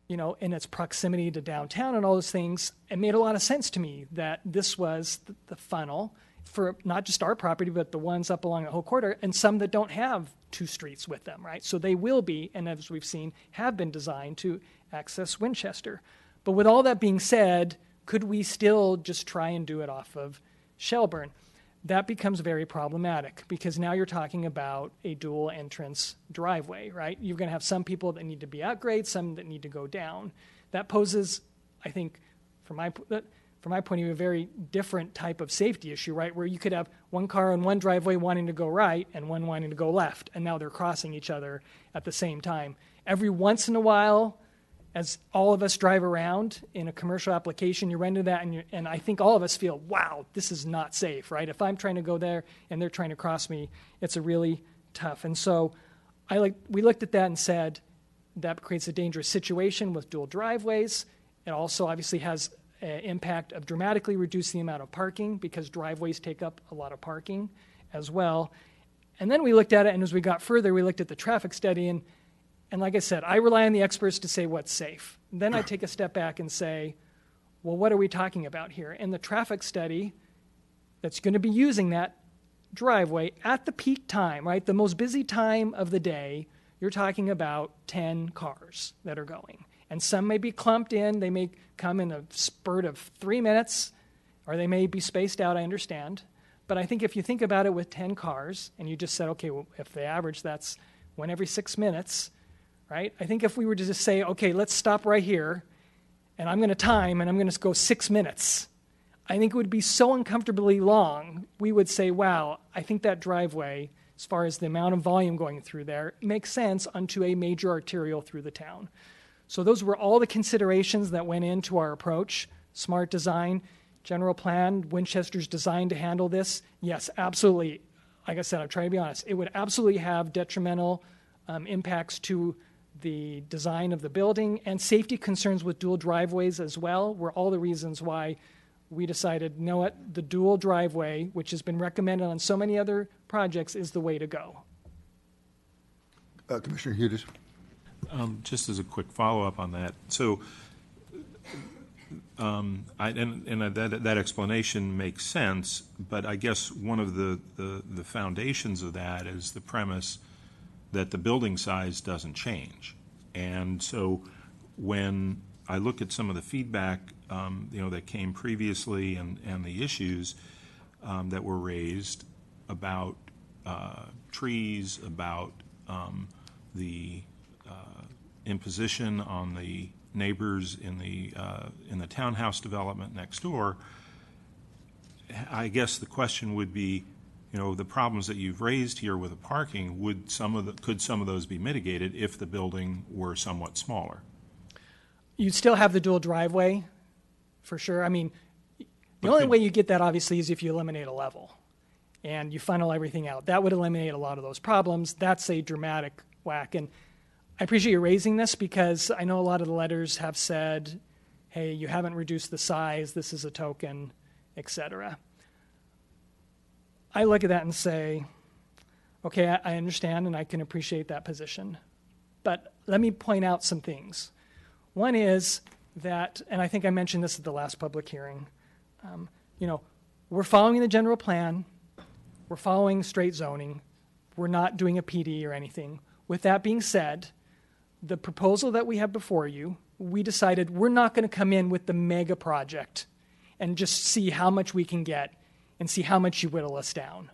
in its proximity to downtown and all those things, it made a lot of sense to me that this was the funnel for not just our property, but the ones up along the whole corridor, and some that don't have two streets with them, right? So they will be, and as we've seen, have been designed to access Winchester. But with all that being said, could we still just try and do it off of Shelburne? That becomes very problematic because now you're talking about a dual entrance driveway, right? You're going to have some people that need to be at grade, some that need to go down. That poses, I think, from from my point of view, a very different type of safety issue, right? Where you could have one car on one driveway wanting to go right and one wanting to go left, and now they're crossing each other at the same time. Every once in a while, as all of us drive around in a commercial application, you run into that, and I think all of us feel, wow, this is not safe, right? If I'm trying to go there and they're trying to cross me, it's a really tough. And so we looked at that and said that creates a dangerous situation with dual driveways. It also obviously has an impact of dramatically reducing the amount of parking because driveways take up a lot of parking as well. And then we looked at it, and as we got further, we looked at the traffic study, and like I said, I rely on the experts to say what's safe. Then I take a step back and say, well, what are we talking about here? And the traffic study that's going to be using that driveway at the peak time, right, the most busy time of the day, you're talking about 10 cars that are going. And some may be clumped in. They may come in a spurt of 3 minutes, or they may be spaced out, I understand. But I think if you think about it with 10 cars, and you just said, okay, well, if the average, that's one every 6 minutes, right? I think if we were to just say, okay, let's stop right here, and I'm going to time, and I'm going to go 6 minutes, I think it would be so uncomfortably long, we would say, wow, I think that driveway, as far as the amount of volume going through there, makes sense onto a major arterial through the town. So those were all the considerations that went into our approach. Smart design, general plan, Winchester's designed to handle this. Yes, absolutely. Like I said, I'm trying to be honest. It would absolutely have detrimental impacts to the design of the building, and safety concerns with dual driveways as well were all the reasons why we decided, you know what, the dual driveway, which has been recommended on so many other projects, is the way to go. Commissioner Hughes. Just as a quick follow-up on that, so that explanation makes sense, but I guess one of the foundations of that is the premise that the building size doesn't change. And so when I look at some of the feedback that came previously and the issues that were raised about trees, about the imposition on the neighbors in the townhouse development next door, I guess the question would be, the problems that you've raised here with the parking, could some of those be mitigated if the building were somewhat smaller? You'd still have the dual driveway, for sure. I mean, the only way you get that, obviously, is if you eliminate a level and you funnel everything out. That would eliminate a lot of those problems. That's a dramatic whack. And I appreciate you raising this because I know a lot of the letters have said, hey, you haven't reduced the size, this is a token, etc. I look at that and say, okay, I understand and I can appreciate that position. But let me point out some things. One is that, and I think I mentioned this at the last public hearing, we're following the general plan, we're following straight zoning, we're not doing a PD or anything. With that being said, the proposal that we have before you, we decided we're not going to come in with the mega project and just see how much we can get and see how much you whittle us down.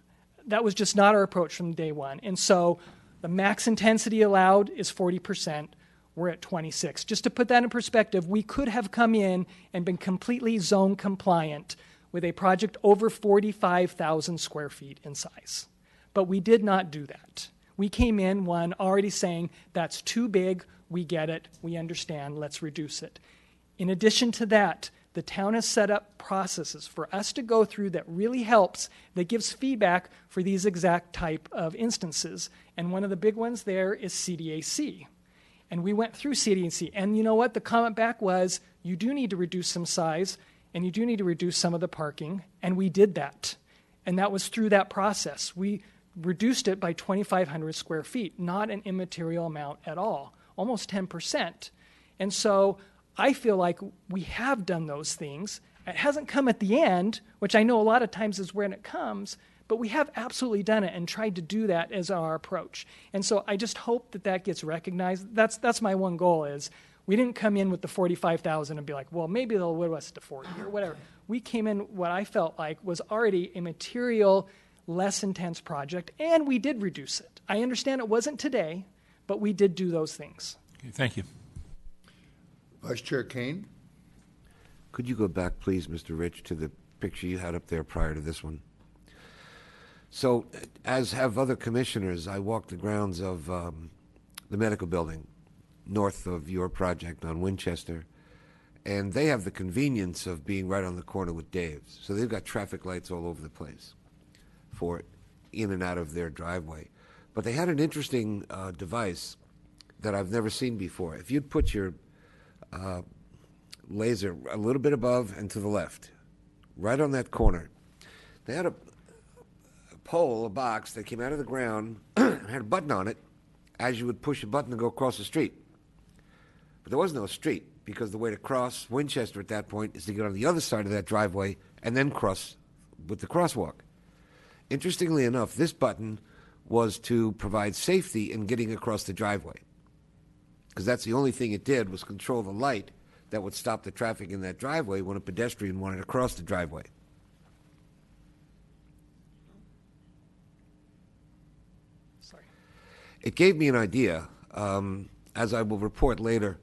That was just not our approach from day one. And so the max intensity allowed is 40%. We're at 26. Just to put that in perspective, we could have come in and been completely zone compliant with a project over 45,000 square feet in size. But we did not do that. We came in, already saying, that's too big, we get it, we understand, let's reduce it. In addition to that, the town has set up processes for us to go through that really helps, that gives feedback for these exact type of instances. And one of the big ones there is CDAC. And we went through CDAC. And you know what? The comment back was, you do need to reduce some size, and you do need to reduce some of the parking. And we did that. And that was through that process. We reduced it by 2,500 square feet, not an immaterial amount at all, almost 10%. And so I feel like we have done those things. It hasn't come at the end, which I know a lot of times is when it comes, but we have absolutely done it and tried to do that as our approach. And so I just hope that that gets recognized. That's my one goal is we didn't come in with the 45,000 and be like, well, maybe they'll whittle us to 40 or whatever. We came in what I felt like was already a material, less intense project, and we did reduce it. I understand it wasn't today, but we did do those things. Okay, thank you. Vice Chair Kane. Could you go back, please, Mr. Rich, to the picture you had up there prior to this one? So, as have other commissioners, I walked the grounds of the medical building north of your project on Winchester, and they have the convenience of being right on the corner with Dave's. So they've got traffic lights all over the place for in and out of their driveway. But they had an interesting device that I've never seen before. If you'd put your laser a little bit above and to the left, right on that corner, they had a pole, a box that came out of the ground and had a button on it as you would push a button to go across the street. But there was no street, because the way to cross Winchester at that point is to get on the other side of that driveway and then cross with the crosswalk. Interestingly enough, this button was to provide safety in getting across the driveway, because that's the only thing it did was control the light that would stop the traffic in that driveway when a pedestrian wanted to cross the driveway. Sorry. It gave me an idea, as I will report later.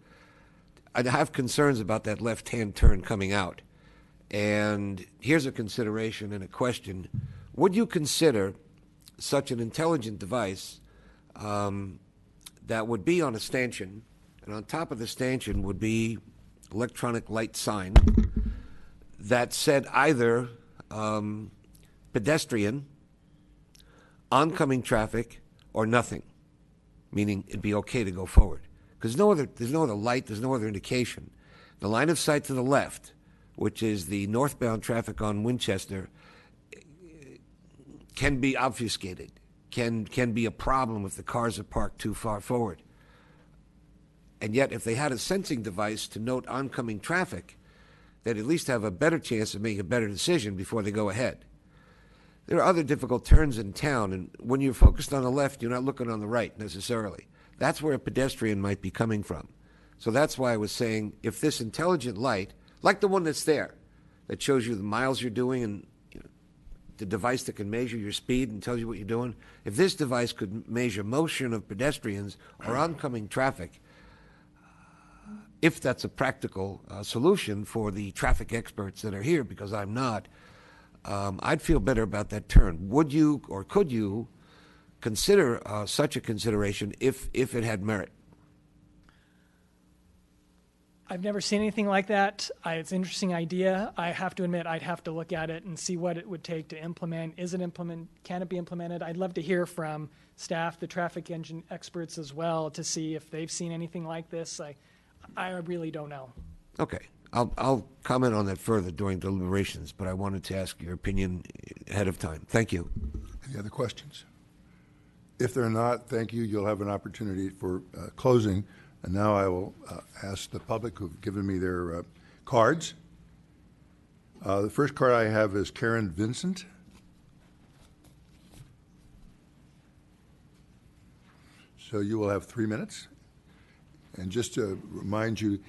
I have concerns about that left-hand turn coming out. And here's a consideration and a question. Would you consider such an intelligent device that would be on a stanchion, and on top of the stanchion would be electronic light sign that said either pedestrian, oncoming traffic, or nothing, meaning it'd be okay to go forward? Because there's no other light, there's no other indication. The line of sight to the left, which is the northbound traffic on Winchester, can be obfuscated, can be a problem if the cars are parked too far forward. And yet, if they had a sensing device to note oncoming traffic, they'd at least have a better chance of making a better decision before they go ahead. There are other difficult turns in town, and when you're focused on the left, you're not looking on the right necessarily. That's where a pedestrian might be coming from. So that's why I was saying, if this intelligent light, like the one that's there, that shows you the miles you're doing and the device that can measure your speed and tells you what you're doing, if this device could measure motion of pedestrians or oncoming traffic, if that's a practical solution for the traffic experts that are here, because I'm not, I'd feel better about that turn. Would you or could you consider such a consideration if it had merit? I've never seen anything like that. It's an interesting idea. I have to admit, I'd have to look at it and see what it would take to implement. Can it be implemented? I'd love to hear from staff, the traffic engine experts as well, to see if they've seen anything like this. I really don't know. Okay. I'll comment on that further during deliberations, but I wanted to ask your opinion ahead of time. Thank you. Any other questions? If there are not, thank you. You'll have an opportunity for closing. And now I will ask the public who've given me their cards. The first card I have is Karen Vincent. So you will have 3 minutes. And just to remind you,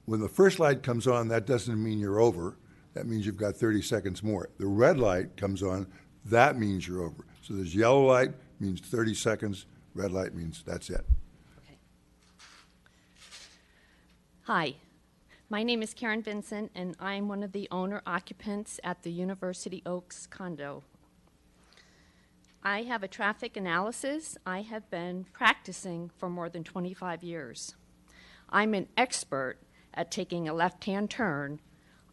when the first light comes on, that doesn't mean you're over. That means you've got 30 seconds more. The red light comes on, that means you're over. So there's yellow light, means 30 seconds. Red light means that's it. Okay. Hi, my name is Karen Vincent, and I'm one of the owner-occupants at the University Oaks condo. I have a traffic analysis. I have been practicing for more than 25 years. I'm an expert at taking a left-hand turn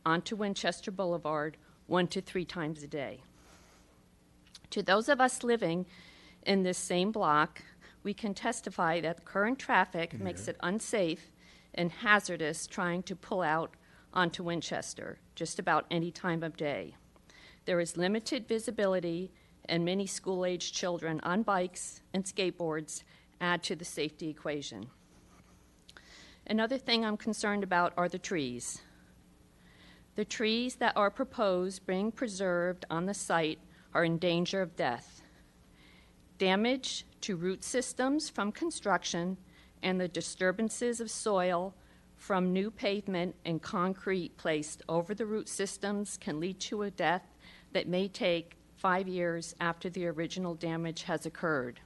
onto Winchester Boulevard 1 to 3 times a day. To those of us living in this same block, we can testify that current traffic makes it unsafe and hazardous trying to pull out onto Winchester just about any time of day. There is limited visibility, and many school-aged children on bikes and skateboards add to the safety equation. Another thing I'm concerned about are the trees. The trees that are proposed being preserved on the site are in danger of death. Damage to root systems from construction and the disturbances of soil from new pavement and concrete placed over the root systems can lead to a death that may take 5 years after the original damage has occurred.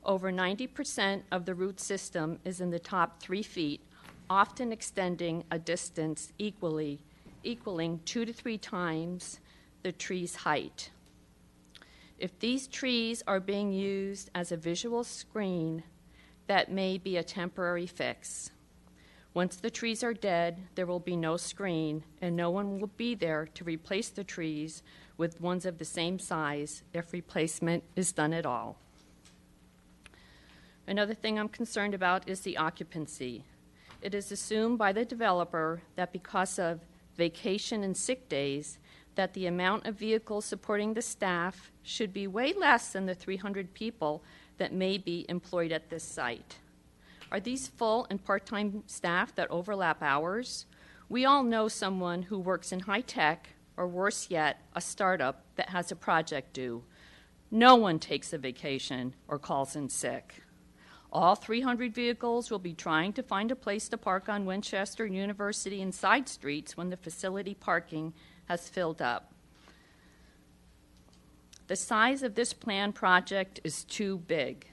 Over 90% of the root system is in the top 3 feet often extending a distance equaling 2 to 3 times the tree's height. If these trees are being used as a visual screen, that may be a temporary fix. Once the trees are dead, there will be no screen, and no one will be there to replace the trees with ones of the same size if replacement is done at all. Another thing I'm concerned about is the occupancy. It is assumed by the developer that because of vacation and sick days, that the amount of vehicles supporting the staff should be way less than the 300 people that may be employed at this site. Are these full and part-time staff that overlap hours? We all know someone who works in high tech, or worse yet, a startup that has a project due. No one takes a vacation or calls in sick. All 300 vehicles will be trying to find a place to park on Winchester University and side streets when the facility parking has filled up. The size of this planned project is too big.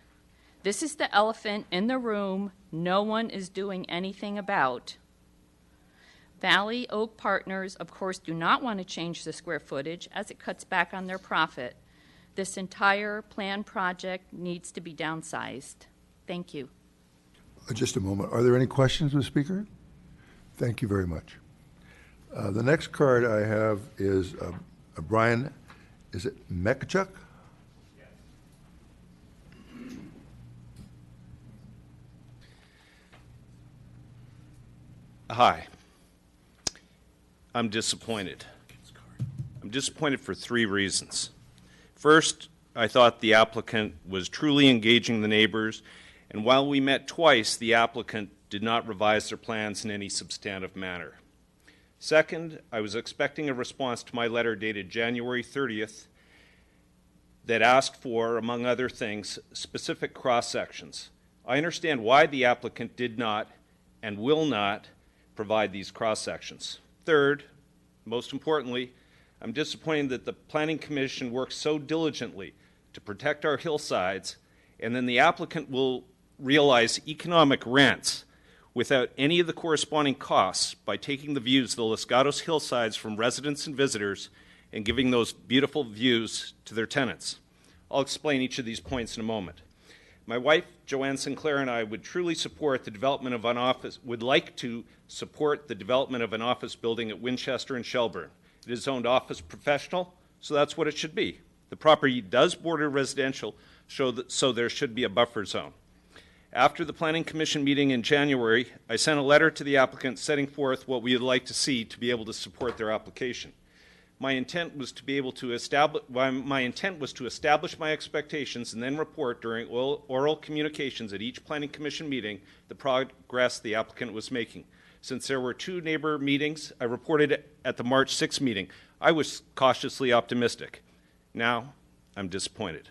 This is the elephant in the room no one is doing anything about. Valley Oak Partners, of course, do not want to change the square footage as it cuts back on their profit. This entire planned project needs to be downsized. Thank you. Just a moment. Are there any questions with the speaker? Thank you very much. The next card I have is Brian, is it Mekchuk? Hi. I'm disappointed. I'm disappointed for 3 reasons. First, I thought the applicant was truly engaging the neighbors, and while we met twice, the applicant did not revise their plans in any substantive manner. Second, I was expecting a response to my letter dated January 30th that asked for, among other things, specific cross-sections. I understand why the applicant did not and will not provide these cross-sections. Third, most importantly, I'm disappointed that the Planning Commission worked so diligently to protect our hillsides, and then the applicant will realize economic rents without any of the corresponding costs by taking the views of the Los Gatos hillsides from residents and visitors and giving those beautiful views to their tenants. I'll explain each of these points in a moment. My wife, Joanne Sinclair, and I would truly support the development of an office, would like to support the development of an office building at Winchester and Shelburne. It is zoned office professional, so that's what it should be. The property does border residential, so there should be a buffer zone. After the Planning Commission meeting in January, I sent a letter to the applicant setting forth what we would like to see to be able to support their application. My intent was to establish my expectations and then report during oral communications at each Planning Commission meeting the progress the applicant was making. Since there were 2 neighbor meetings, I reported at the March 6th meeting. I was cautiously optimistic. Now, I'm disappointed.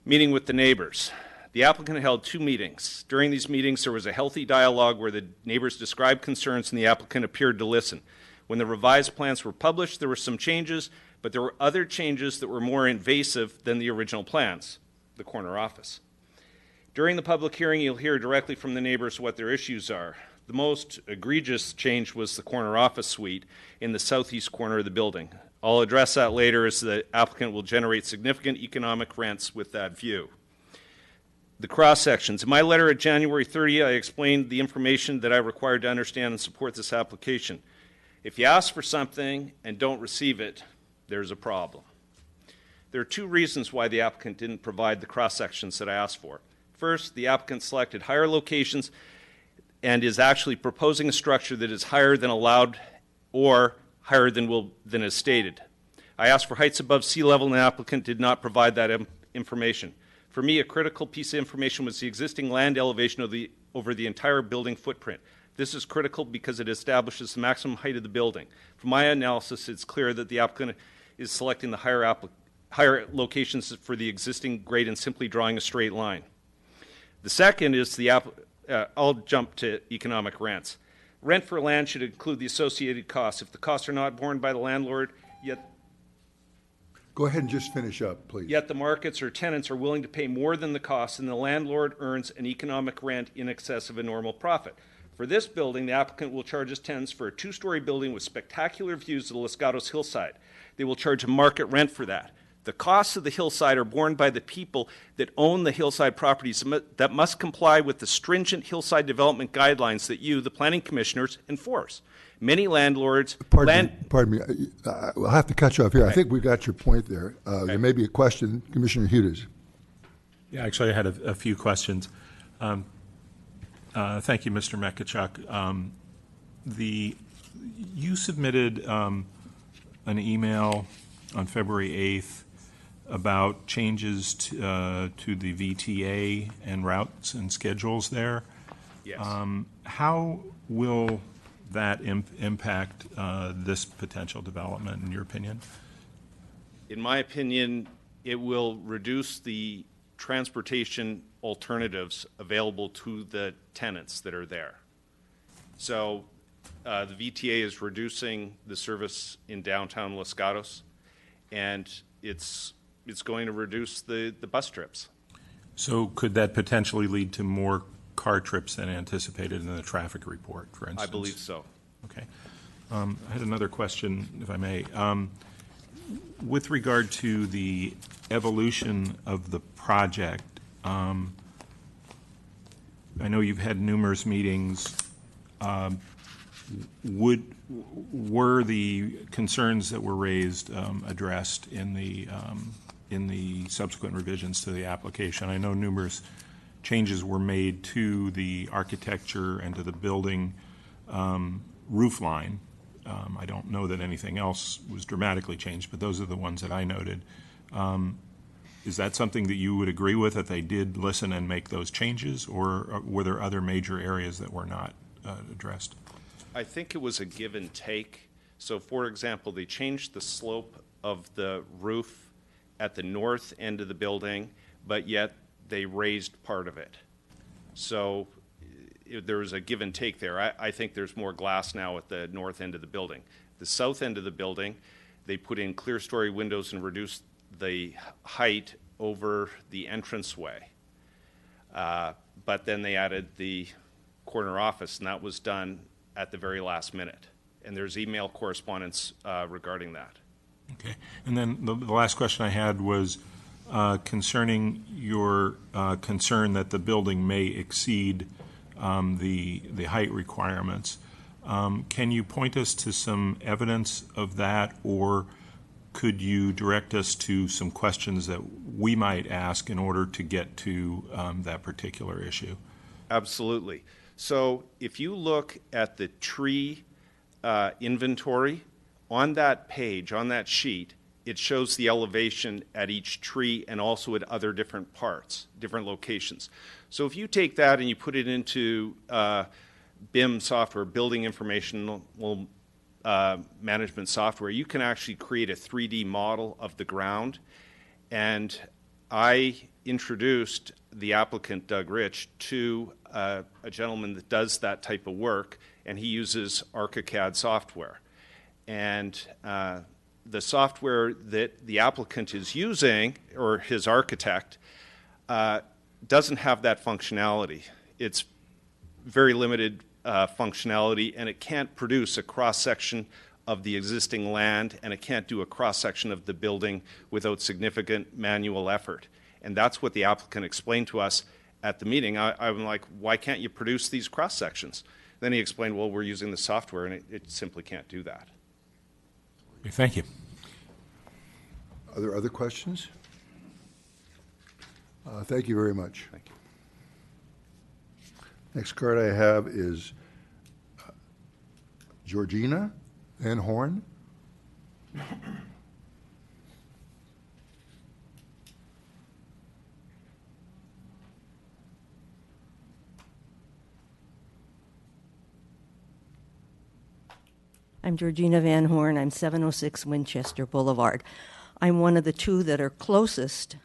Meeting with the neighbors. The applicant held 2 meetings. During these meetings, there was a healthy dialogue where the neighbors described concerns and the applicant appeared to listen. When the revised plans were published, there were some changes, but there were other changes that were more invasive than the original plans, the corner office. During the public hearing, you'll hear directly from the neighbors what their issues are. The most egregious change was the corner office suite in the southeast corner of the building. I'll address that later, as the applicant will generate significant economic rents with that view. The cross-sections. In my letter at January 30, I explained the information that I required to understand and support this application. If you ask for something and don't receive it, there's a problem. There are 2 reasons why the applicant didn't provide the cross-sections that I asked for. First, the applicant selected higher locations and is actually proposing a structure that is higher than allowed or higher than is stated. I asked for heights above sea level, and the applicant did not provide that information. For me, a critical piece of information was the existing land elevation over the entire building footprint. This is critical because it establishes the maximum height of the building. From my analysis, it's clear that the applicant is selecting the higher locations for the existing grade and simply drawing a straight line. The second is I'll jump to economic rents. Rent for land should include the associated costs. If the costs are not borne by the landlord, yet Go ahead and just finish up, please. Yet the markets or tenants are willing to pay more than the cost, and the landlord earns an economic rent in excess of a normal profit. For this building, the applicant will charge its tenants for a 2-story building with spectacular views of the Los Gatos hillside. They will charge a market rent for that. The costs of the hillside are borne by the people that own the hillside properties that must comply with the stringent hillside development guidelines that you, the planning commissioners, enforce. Many landlords... Pardon me. I'll have to cut you off here. I think we got your point there. There may be a question. Commissioner Hudis. Yeah, actually, I had a few questions. Thank you, Mr. Mekachuk. You submitted an email on February 8th about changes to the VTA and routes and schedules there. Yes. How will that impact this potential development, in your opinion? In my opinion, it will reduce the transportation alternatives available to the tenants that are there. So the VTA is reducing the service in downtown Los Gatos, and it's going to reduce the bus trips. So could that potentially lead to more car trips than anticipated in the traffic report, for instance? I believe so. Okay. I had another question, if I may. With regard to the evolution of the project, I know you've had numerous meetings. Were the concerns that were raised addressed in the subsequent revisions to the application? I know numerous changes were made to the architecture and to the building roof line. I don't know that anything else was dramatically changed, but those are the ones that I noted. Is that something that you would agree with, that they did listen and make those changes, or were there other major areas that were not addressed? I think it was a give and take. So, for example, they changed the slope of the roof at the north end of the building, but yet they raised part of it. So there was a give and take there. I think there's more glass now at the north end of the building. The south end of the building, they put in clear story windows and reduced the height over the entranceway. But then they added the corner office, and that was done at the very last minute. And there's email correspondence regarding that. Okay. And then the last question I had was concerning your concern that the building may exceed the height requirements. Can you point us to some evidence of that, or could you direct us to some questions that we might ask in order to get to that particular issue? Absolutely. So if you look at the tree inventory, on that page, on that sheet, it shows the elevation at each tree and also at other different parts, different locations. So if you take that and you put it into BIM software, Building Informational Management Software, you can actually create a 3D model of the ground. And I introduced the applicant, Doug Rich, to a gentleman that does that type of work, and he uses ArchiCAD software. And the software that the applicant is using, or his architect, doesn't have that functionality. It's very limited functionality, and it can't produce a cross-section of the existing land, and it can't do a cross-section of the building without significant manual effort. And that's what the applicant explained to us at the meeting. I'm like, why can't you produce these cross-sections? Then he explained, well, we're using the software, and it simply can't do that. Thank you. Are there other questions? Thank you very much. Thank you. Next card I have is Georgina Van Horn. I'm Georgina Van Horn. I'm 706 Winchester Boulevard. I'm one of the two that are closest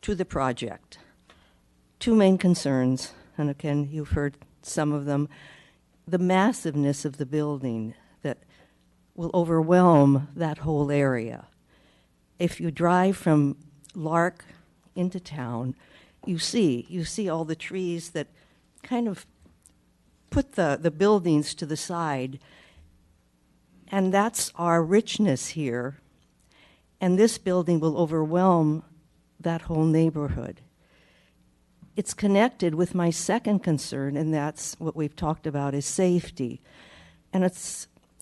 to the project. Two main concerns, and again, you've heard some of them. The massiveness of the building that will overwhelm that whole area. If you drive from Lark into town, you see all the trees that kind of put the buildings to the side. And that's our richness here. And this building will overwhelm that whole neighborhood. It's connected with my second concern, and that's what we've talked about, is safety. And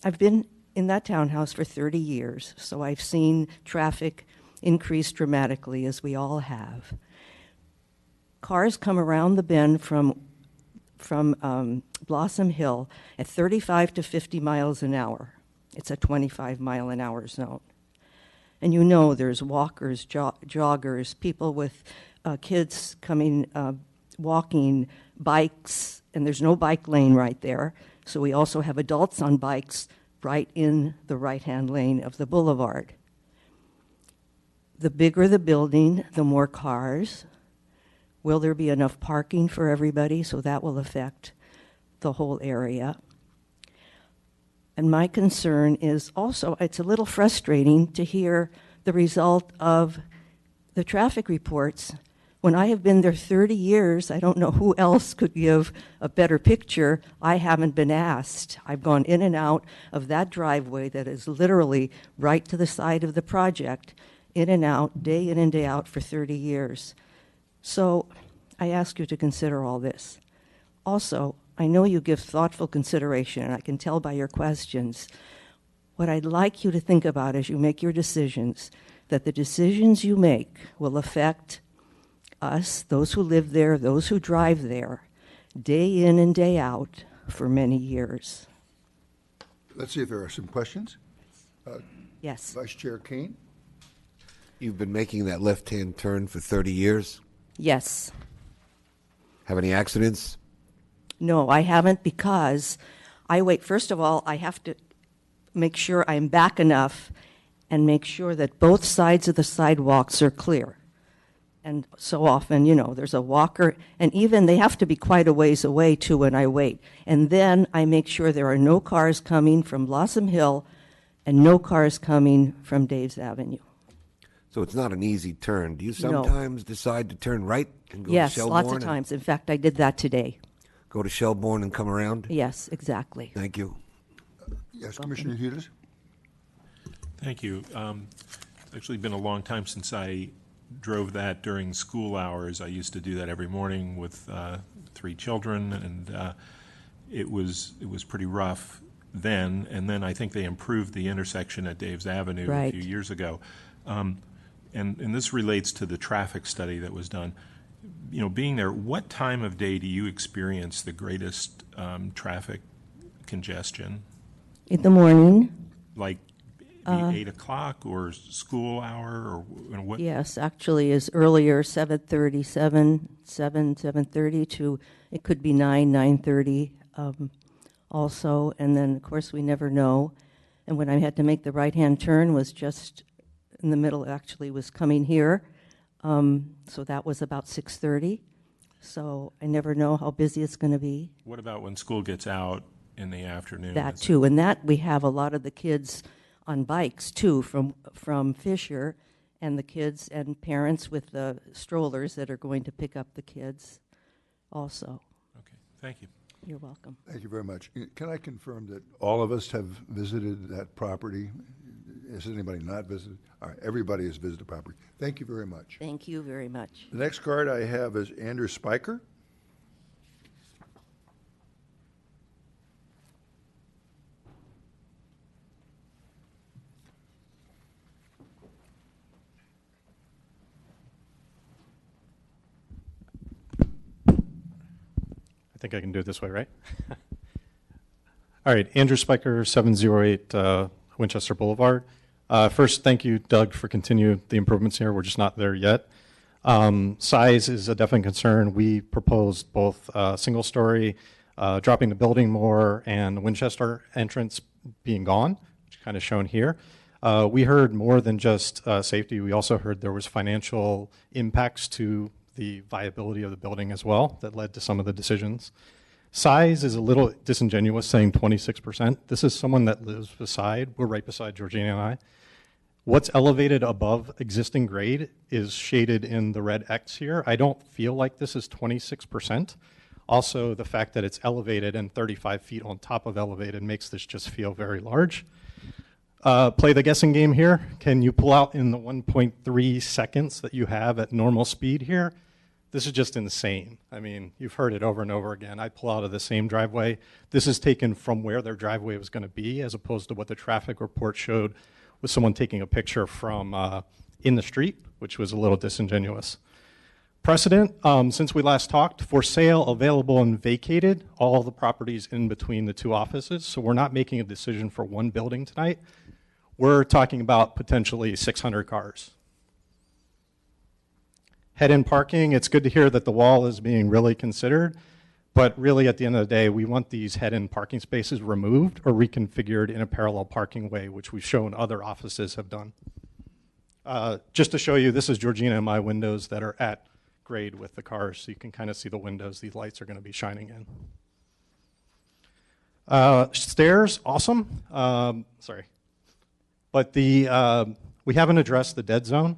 I've been in that townhouse for 30 years, so I've seen traffic increase dramatically, as we all have. Cars come around the bend from Blossom Hill at 35 to 50 miles an hour. It's a 25-mile-an-hour zone. And you know there's walkers, joggers, people with kids coming, walking, bikes, and there's no bike lane right there. So we also have adults on bikes right in the right-hand lane of the boulevard. The bigger the building, the more cars. Will there be enough parking for everybody? So that will affect the whole area. And my concern is also, it's a little frustrating to hear the result of the traffic reports. When I have been there 30 years, I don't know who else could give a better picture. I haven't been asked. I've gone in and out of that driveway that is literally right to the side of the project, in and out, day in and day out for 30 years. So I ask you to consider all this. Also, I know you give thoughtful consideration, and I can tell by your questions. What I'd like you to think about as you make your decisions, that the decisions you make will affect us, those who live there, those who drive there, day in and day out for many years. Let's see if there are some questions. Yes. Vice Chair Kane? You've been making that left-hand turn for 30 years? Yes. Have any accidents? No, I haven't, because I wait. First of all, I have to make sure I'm back enough and make sure that both sides of the sidewalks are clear. And so often, you know, there's a walker, and even they have to be quite a ways away, too, when I wait. And then I make sure there are no cars coming from Blossom Hill and no cars coming from Dave's Avenue. So it's not an easy turn. Do you No. sometimes decide to turn right and go Yes, to Shelbourne? lots of times. In fact, I did that today. Go to Shelbourne and come around? Yes, exactly. Thank you. Yes, Commissioner Hughes? Thank you. It's actually been a long time since I drove that during school hours. I used to do that every morning with 3 children, and it was pretty rough then. And then I think they improved the intersection at Dave's Avenue Right. a few years ago. And this relates to the traffic study that was done. You know, being there, what time of day do you experience the greatest traffic congestion? In the morning. Like 8 o'clock or school hour, or what? Yes, actually is earlier, 7:30, 7:30 to, it could be 9:30 also. And then, of course, we never know. And when I had to make the right-hand turn was just in the middle, actually was coming here. So that was about 6:30. So I never know how busy it's going to be. What about when school gets out in the afternoon? That too, and that we have a lot of the kids on bikes too from Fisher, and the kids and parents with the strollers that are going to pick up the kids also. Okay, thank you. You're welcome. Thank you very much. Can I confirm that all of us have visited that property? Has anybody not visited? All right, everybody has visited the property. Thank you very much. Thank you very much. The next card I have is Andrew Spiker. I think I can do it this way, right? All right, Andrew Spiker, 708 Winchester Boulevard. First, thank you, Doug, for continuing the improvements here. We're just not there yet. Size is a definite concern. We proposed both single-story, dropping the building more, and the Winchester entrance being gone, which is kind of shown here. We heard more than just safety. We also heard there was financial impacts to the viability of the building as well that led to some of the decisions. Size is a little disingenuous saying 26%. This is someone that lives beside, we're right beside Georgina and I. What's elevated above existing grade is shaded in the red X here. I don't feel like this is 26%. Also, the fact that it's elevated and 35 feet on top of elevated makes this just feel very large. Play the guessing game here. Can you pull out in the 1.3 seconds that you have at normal speed here? This is just insane. I mean, you've heard it over and over again. I pull out of the same driveway. This is taken from where their driveway was going to be, as opposed to what the traffic report showed with someone taking a picture from in the street, which was a little disingenuous. Precedent, since we last talked, for sale, available, and vacated, all the properties in between the two offices. So we're not making a decision for one building tonight. We're talking about potentially 600 cars. Head-in parking, it's good to hear that the wall is being really considered, but really at the end of the day, we want these head-in parking spaces removed or reconfigured in a parallel parking way, which we've shown other offices have done. Just to show you, this is Georgina and my windows that are at grade with the cars, so you can kind of see the windows these lights are going to be shining in. Stairs, awesome. Sorry. But we haven't addressed the dead zone.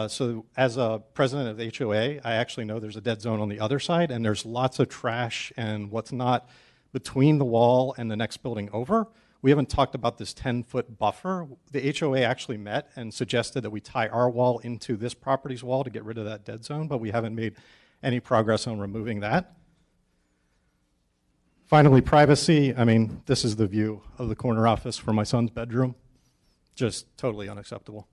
So as a president of the HOA, I actually know there's a dead zone on the other side, and there's lots of trash and what's not between the wall and the next building over. We haven't talked about this 10-foot buffer. The HOA actually met and suggested that we tie our wall into this property's wall to get rid of that dead zone, but we haven't made any progress on removing that. Finally, privacy. I mean, this is the view of the corner office for my son's bedroom. Just totally unacceptable.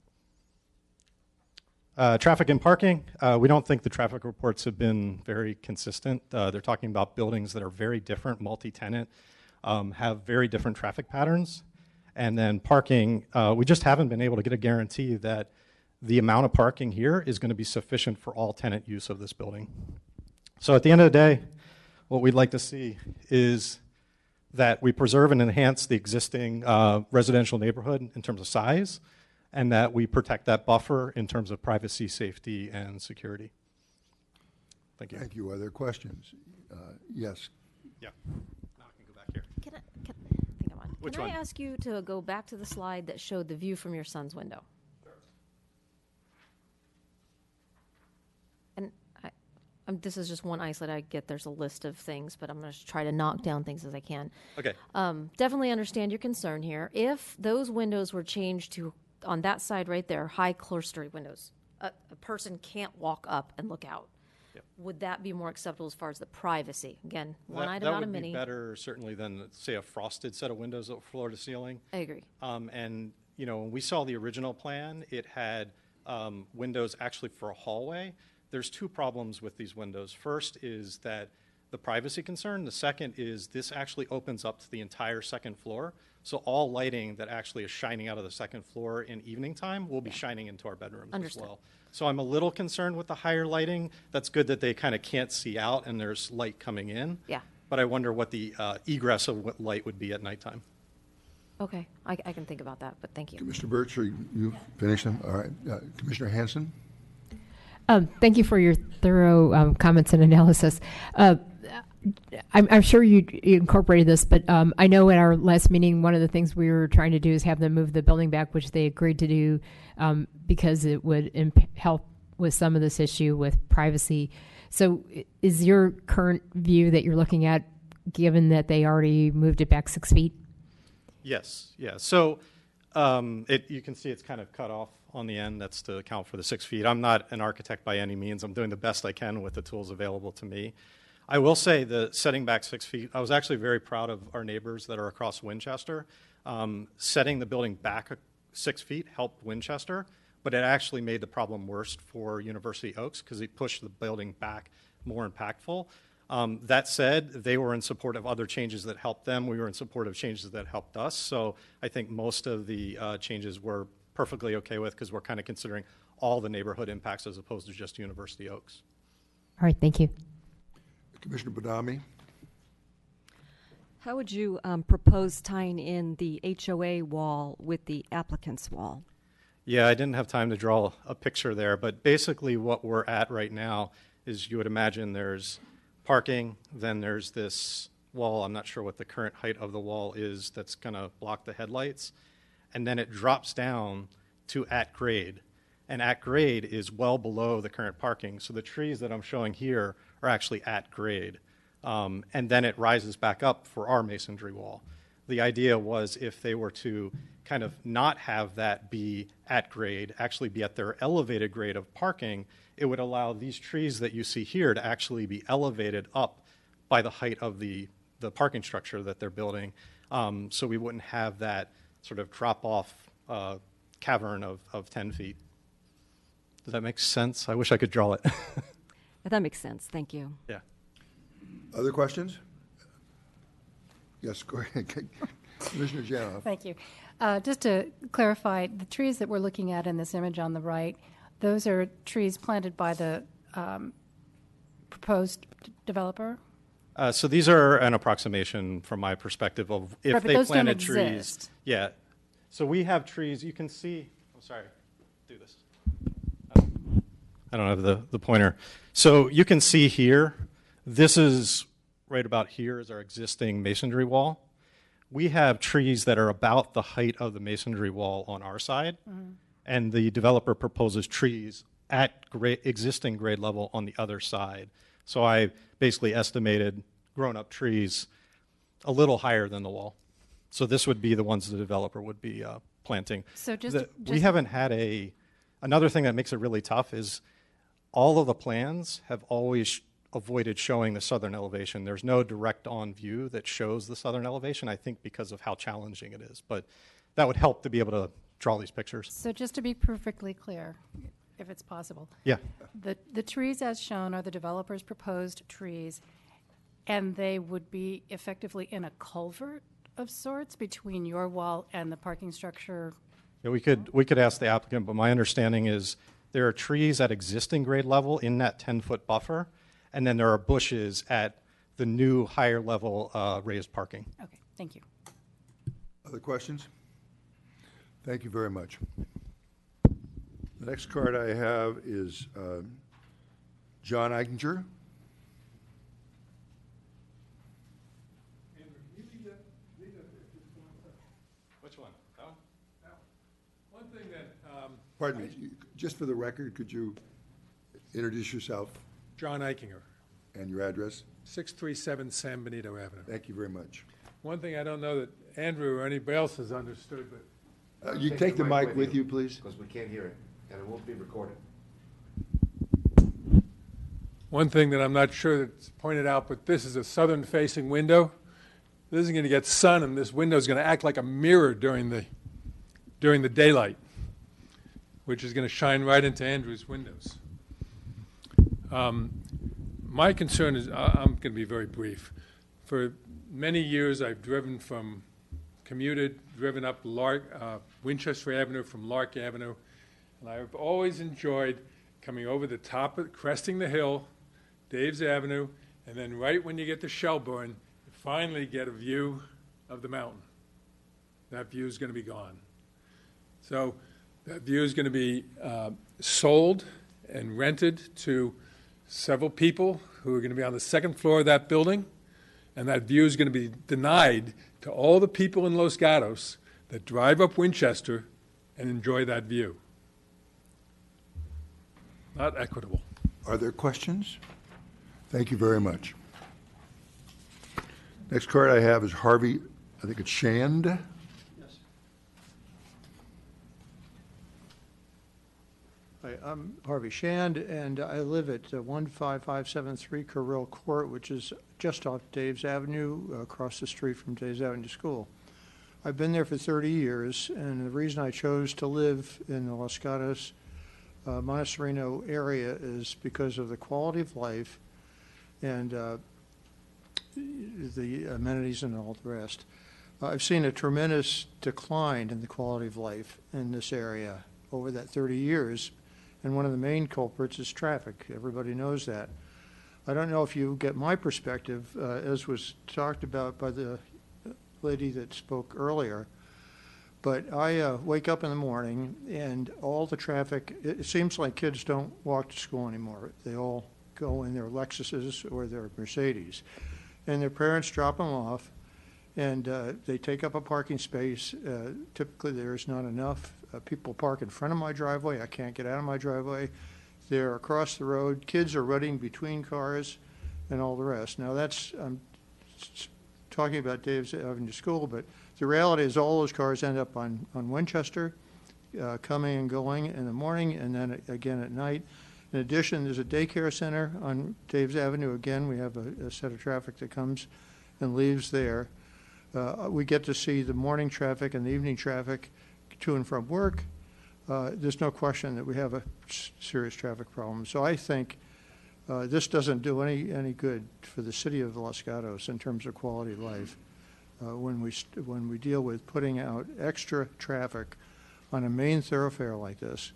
Traffic and parking. We don't think the traffic reports have been very consistent. They're talking about buildings that are very different, multi-tenant, have very different traffic patterns. And then parking, we just haven't been able to get a guarantee that the amount of parking here is going to be sufficient for all tenant use of this building. So at the end of the day, what we'd like to see is that we preserve and enhance the existing residential neighborhood in terms of size, and that we protect that buffer in terms of privacy, safety, and security. Thank you. Thank you. Other questions? Yes. Yeah. Now I can go back here. Can I ask you to go back to the slide that showed the view from your son's window? And this is just one isolate. I get there's a list of things, but I'm going to try to knock down things as I can. Okay. Definitely understand your concern here. If those windows were changed to, on that side right there, high clerestory windows, a person can't walk up and look out. Yep. Would that be more acceptable as far as the privacy? Again, one item, not a many. That would be better, certainly, than, say, a frosted set of windows floor to ceiling. I agree. And, you know, when we saw the original plan, it had windows actually for a hallway. There's two problems with these windows. First is that the privacy concern. The second is this actually opens up to the entire second floor. So all lighting that actually is shining out of the second floor in evening time will be shining into our bedrooms as well. So I'm a little concerned with the higher lighting. That's good that they kind of can't see out and there's light coming in. Yeah. But I wonder what the egress of what light would be at nighttime. Okay, I can think about that, but thank you. Mr. Birch, are you finished them? All right. Commissioner Hanson? Thank you for your thorough comments and analysis. I'm sure you incorporated this, but I know at our last meeting, one of the things we were trying to do is have them move the building back, which they agreed to do because it would help with some of this issue with privacy. So is your current view that you're looking at, given that they already moved it back 6 feet? Yes, yeah. So you can see it's kind of cut off on the end. That's to account for the 6 feet. I'm not an architect by any means. I'm doing the best I can with the tools available to me. I will say the setting back 6 feet, I was actually very proud of our neighbors that are across Winchester. Setting the building back 6 feet helped Winchester, but it actually made the problem worse for University Oaks because it pushed the building back more impactful. That said, they were in support of other changes that helped them. We were in support of changes that helped us. So I think most of the changes we're perfectly okay with because we're kind of considering all the neighborhood impacts as opposed to just University Oaks. All right, thank you. Commissioner Badami? How would you propose tying in the HOA wall with the applicant's wall? Yeah, I didn't have time to draw a picture there, but basically what we're at right now is you would imagine there's parking, then there's this wall. I'm not sure what the current height of the wall is that's going to block the headlights. And then it drops down to at grade. And at grade is well below the current parking. So the trees that I'm showing here are actually at grade. and then it rises back up for our masonry wall. The idea was if they were to kind of not have that be at grade, actually be at their elevated grade of parking, it would allow these trees that you see here to actually be elevated up by the height of the parking structure that they're building, so we wouldn't have that sort of drop-off cavern of 10 feet. Does that make sense? I wish I could draw it. That makes sense. Thank you. Yeah. Other questions? Yes, go ahead. Commissioner Janoff. Thank you. Just to clarify, the trees that we're looking at in this image on the right, those are trees planted by the proposed developer? So these are an approximation from my perspective of if Right, but they those don't planted trees. exist. Yeah. So we have trees. You can see. I'm sorry. Do this. I don't have the pointer. So you can see here. This is right about here is our existing masonry wall. We have trees that are about the height of the masonry wall on our side, and the developer proposes trees at existing grade level on the other side. So I basically estimated grown-up trees a little higher than the wall. So this would be the ones the developer would be planting. So we haven't had another thing that makes it really tough is all of the plans have always avoided showing the southern elevation. There's no direct on view that shows the southern elevation, I think because of how challenging it is. But that would help to be able to draw these pictures. So just to be perfectly clear, if it's possible. Yeah. The trees as shown are the developer's proposed trees, and they would be effectively in a culvert of sorts between your wall and the parking structure. Yeah, we could ask the applicant, but my understanding is there are trees at existing grade level in that 10-foot buffer, and then there are bushes at the new higher level raised parking. Okay, thank you. Other questions? Thank you very much. The next card I have is John Eichinger. Which one? One thing that Pardon me, just for the record, could you introduce yourself John Eichinger, and your address? 637 San Benito Avenue. Thank you very much. One thing I don't know that Andrew or anybody else has understood, but You take the mic with you, please. Because we can't hear it, and it won't be recorded. one thing that I'm not sure that's pointed out, but this is a southern-facing window. This is going to get sun, and this window is going to act like a mirror during the daylight, which is going to shine right into Andrew's windows. My concern is, I'm going to be very brief. For many years, I've driven up Winchester Avenue from Lark Avenue, and I've always enjoyed coming over the top of, cresting the hill, Dave's Avenue, and then right when you get to Shelburne, you finally get a view of the mountain. That view is going to be gone. So that view is going to be sold and rented to several people who are going to be on the second floor of that building, and that view is going to be denied to all the people in Los Gatos that drive up Winchester and enjoy that view. Not equitable. Are there questions? Thank you very much. Next card I have is Harvey, I think it's Shand. Hi, I'm Harvey Shand, and I live at 15573 Carrill Court, which is just off Dave's Avenue, across the street from Dave's Avenue School. I've been there for 30 years, and the reason I chose to live in the Los Gatos, Montessorino area is because of the quality of life and the amenities and all the rest. I've seen a tremendous decline in the quality of life in this area over that 30 years. And one of the main culprits is traffic. Everybody knows that. I don't know if you get my perspective, as was talked about by the lady that spoke earlier, but I wake up in the morning and all the traffic, it seems like kids don't walk to school anymore. They all go in their Lexuses or their Mercedes. And their parents drop them off, and they take up a parking space. Typically there's not enough. People park in front of my driveway. I can't get out of my driveway. They're across the road. Kids are running between cars. and all the rest. Now, I'm talking about Dave's Avenue School, but the reality is all those cars end up on Winchester, coming and going in the morning and then again at night. In addition, there's a daycare center on Dave's Avenue. Again, we have a set of traffic that comes and leaves there. We get to see the morning traffic and the evening traffic to and from work. There's no question that we have a serious traffic problem. So I think this doesn't do any good for the city of Los Gatos in terms of quality of life when we deal with putting out extra traffic on a main thoroughfare like this.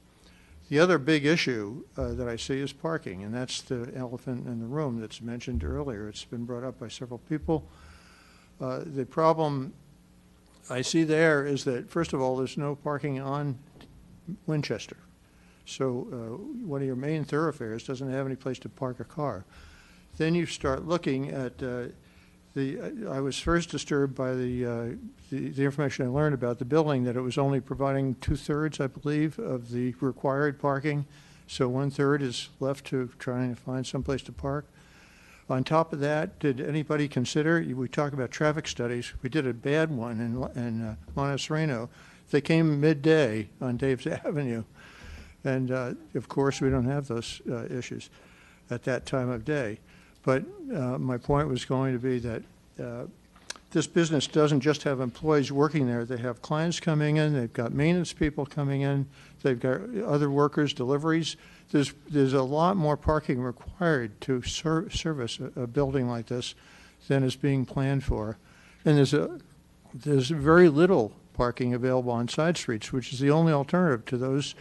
The other big issue that I see is parking, and that's the elephant in the room that's mentioned earlier. It's been brought up by several people. The problem I see there is that, first of all, there's no parking on Winchester. So one of your main thoroughfares doesn't have any place to park a car. Then you start looking at I was first disturbed by the information I learned about the building, that it was only providing 2/3, I believe, of the required parking. So 1/3 is left to trying to find someplace to park. On top of that, did anybody consider, we talk about traffic studies, we did a bad one in Montesreno. They came midday on Dave's Avenue. And of course, we don't have those issues at that time of day. But my point was going to be that this business doesn't just have employees working there. They have clients coming in. They've got maintenance people coming in. They've got other workers, deliveries. There's a lot more parking required to service a building like this than is being planned for. And there's very little parking available on side streets, which is the only alternative to those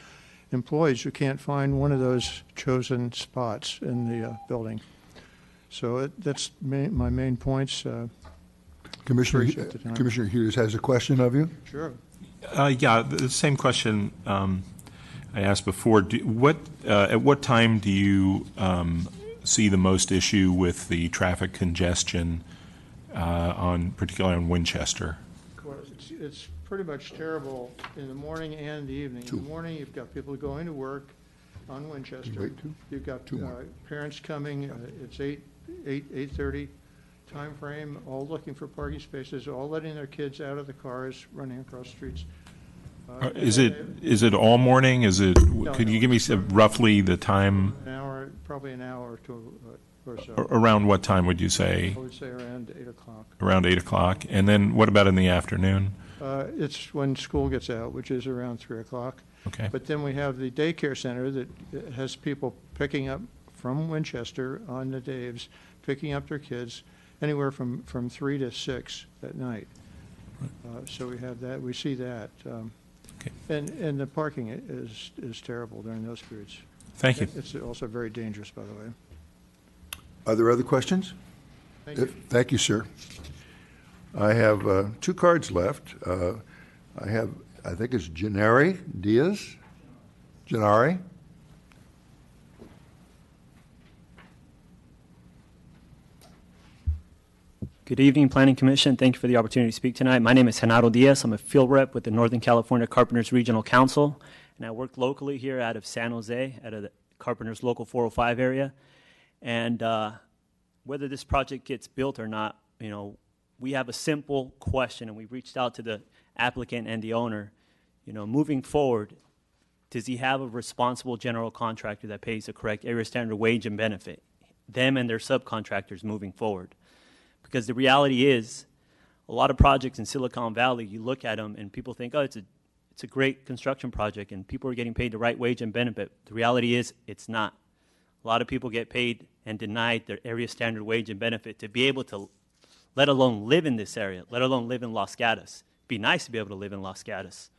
employees who can't find one of those chosen spots in the building. So that's my main points. Commissioner Hughes has a question of you. Sure. Yeah, the same question I asked before. At what time do you see the most issue with the traffic congestion, particularly on Winchester? It's pretty much terrible in the morning and the evening. In the morning, you've got people going to work on Winchester. You've got parents coming. It's 8:30 time frame, all looking for parking spaces, all letting their kids out of the cars, running across streets. Is it all morning? Could you give me roughly the time? Probably an hour or two or so. Around what time would you say? I would say around 8 o'clock. Around 8 o'clock. And then what about in the afternoon? It's when school gets out, which is around 3 o'clock. Okay. But then we have the daycare center that has people picking up from Winchester on the Daves, picking up their kids anywhere from 3 to 6 at night. So we have that. We see that. Okay. And the parking is terrible during those periods. Thank you. It's also very dangerous, by the way. Are there other questions? Thank you. Thank you, sir. I have 2 cards left. I think it's Janari Diaz. Janari? Good evening, Planning Commission. Thank you for the opportunity to speak tonight. My name is Genaro Diaz. I'm a field rep with the Northern California Carpenters Regional Council, and I work locally here out of San Jose, out of the Carpenters Local 405 area. And whether this project gets built or not, we have a simple question, and we reached out to the applicant and the owner. Moving forward, does he have a responsible general contractor that pays the correct area standard wage and benefit, them and their subcontractors moving forward? Because the reality is, a lot of projects in Silicon Valley, you look at them and people think, oh, it's a great construction project and people are getting paid the right wage and benefit. The reality is, it's not. A lot of people get paid and denied their area standard wage and benefit to be able to, let alone live in this area, let alone live in Los Gatos. It'd be nice to be able to live in Los Gatos.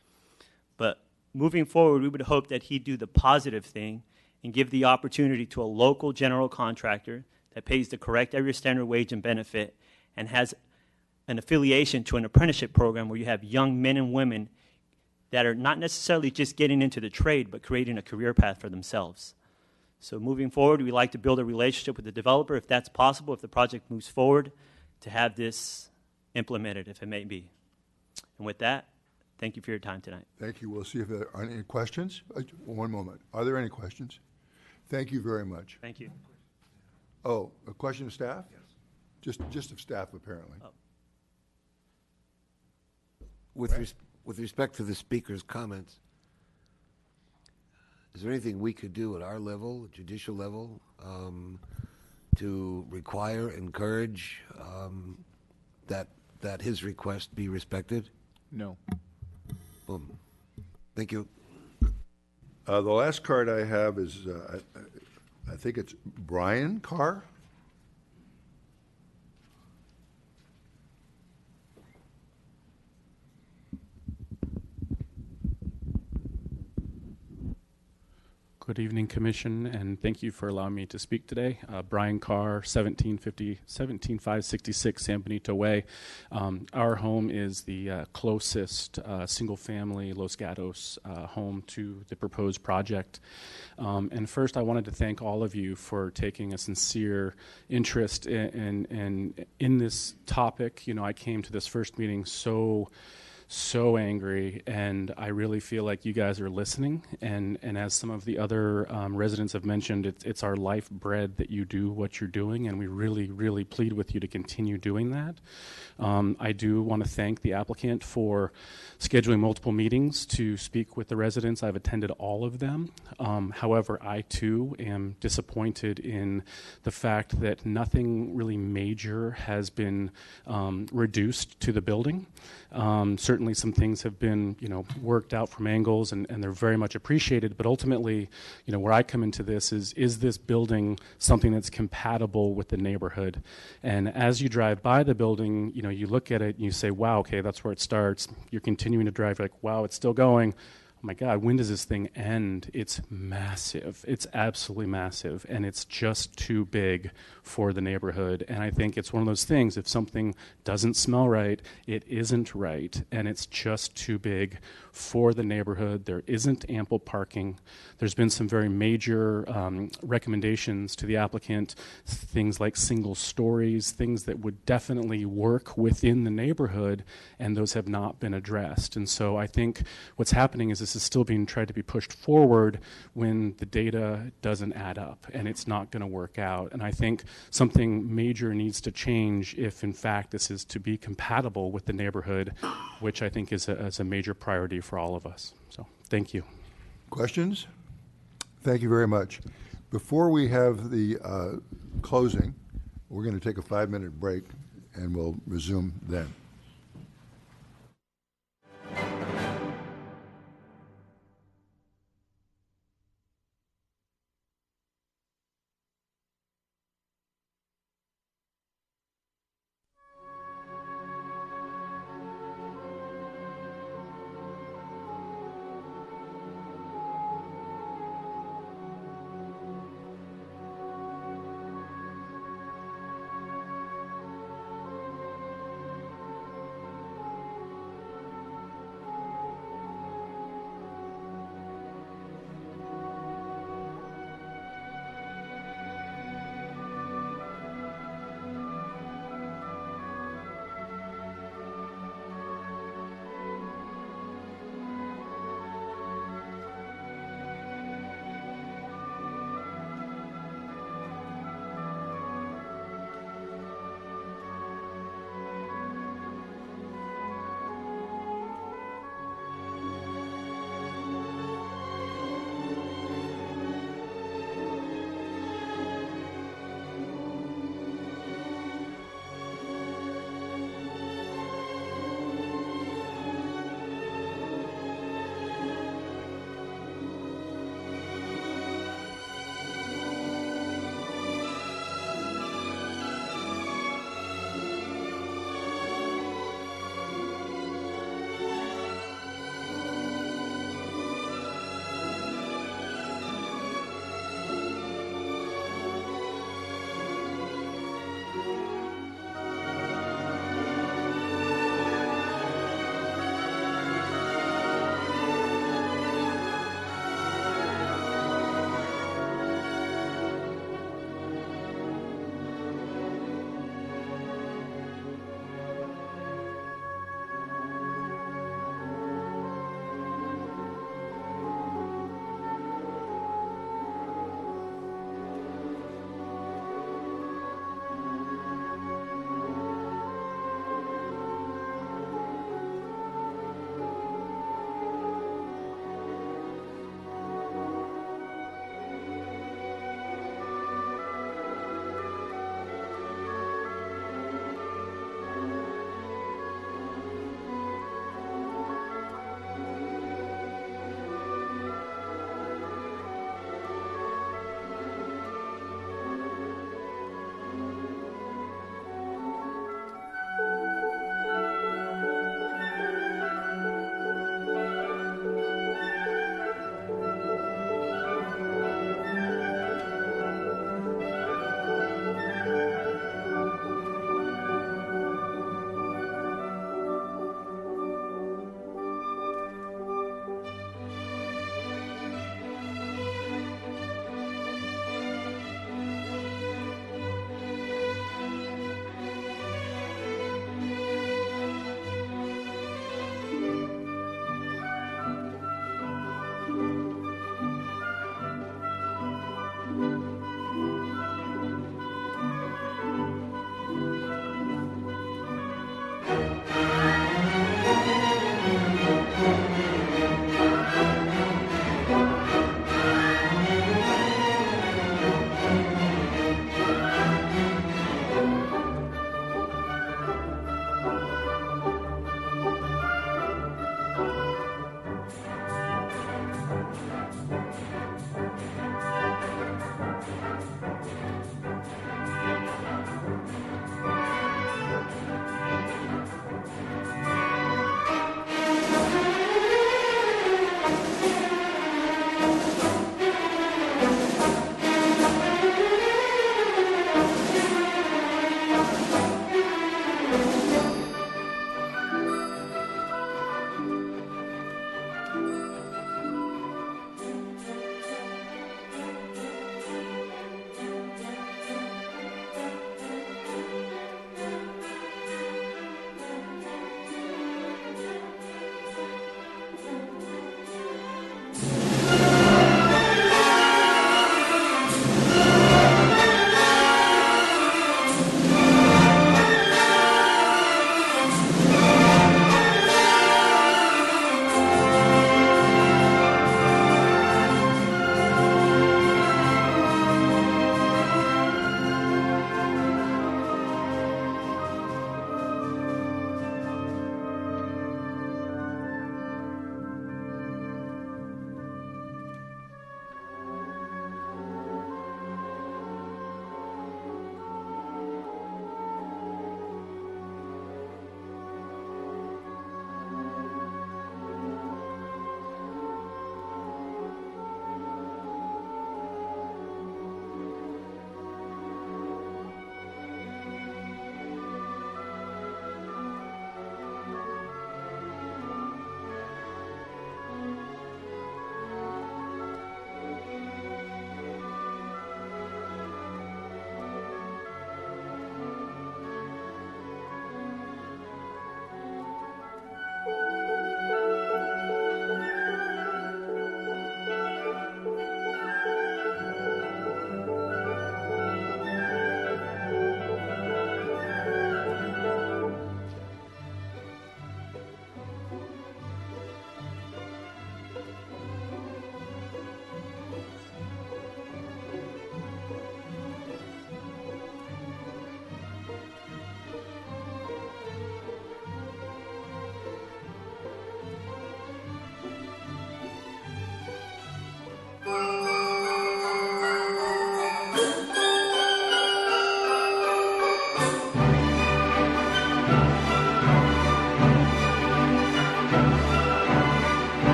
But moving forward, we would hope that he'd do the positive thing and give the opportunity to a local general contractor that pays the correct area standard wage and benefit and has an affiliation to an apprenticeship program where you have young men and women that are not necessarily just getting into the trade, but creating a career path for themselves. So moving forward, we like to build a relationship with the developer, if that's possible, if the project moves forward, to have this implemented, if it may be. And with that, thank you for your time tonight. Thank you. We'll see if there are any questions. One moment. Are there any questions? Thank you very much. Thank you. Oh, a question of staff? Yes. Just of staff, apparently. With respect to the speaker's comments, is there anything we could do at our level, judicial level, to require, encourage that his request be respected? No. Boom. Thank you. The last card I have is, I think it's Brian Carr. Good evening, Commission, and thank you for allowing me to speak today. Brian Carr, 17566 San Benito Way. Our home is the closest single-family Los Gatos home to the proposed project. And first, I wanted to thank all of you for taking a sincere interest in this topic. You know, I came to this first meeting so angry, and I really feel like you guys are listening, and as some of the other residents have mentioned, it's our life bread that you do what you're doing, and we really plead with you to continue doing that. I do want to thank the applicant for scheduling multiple meetings to speak with the residents. I've attended all of them. However, I too am disappointed in the fact that nothing really major has been reduced to the building. Certainly some things have been, worked out from angles, and they're very much appreciated, but ultimately, where I come into this is this building something that's compatible with the neighborhood? And as you drive by the building, you look at it and you say, wow, okay, that's where it starts. You're continuing to drive, like, wow, it's still going. Oh my God, when does this thing end? It's massive. It's absolutely massive, and it's just too big for the neighborhood. And I think it's one of those things, if something doesn't smell right, it isn't right, and it's just too big for the neighborhood. There isn't ample parking. There's been some very major recommendations to the applicant, things like single stories, things that would definitely work within the neighborhood, and those have not been addressed. And so I think what's happening is this is still being tried to be pushed forward when the data doesn't add up, and it's not going to work out. And I think something major needs to change if, in fact, this is to be compatible with the neighborhood, which I think is a major priority for all of us. So thank you. Questions? Thank you very much. Before we have the closing, we're going to take a 5-minute break, and we'll resume then.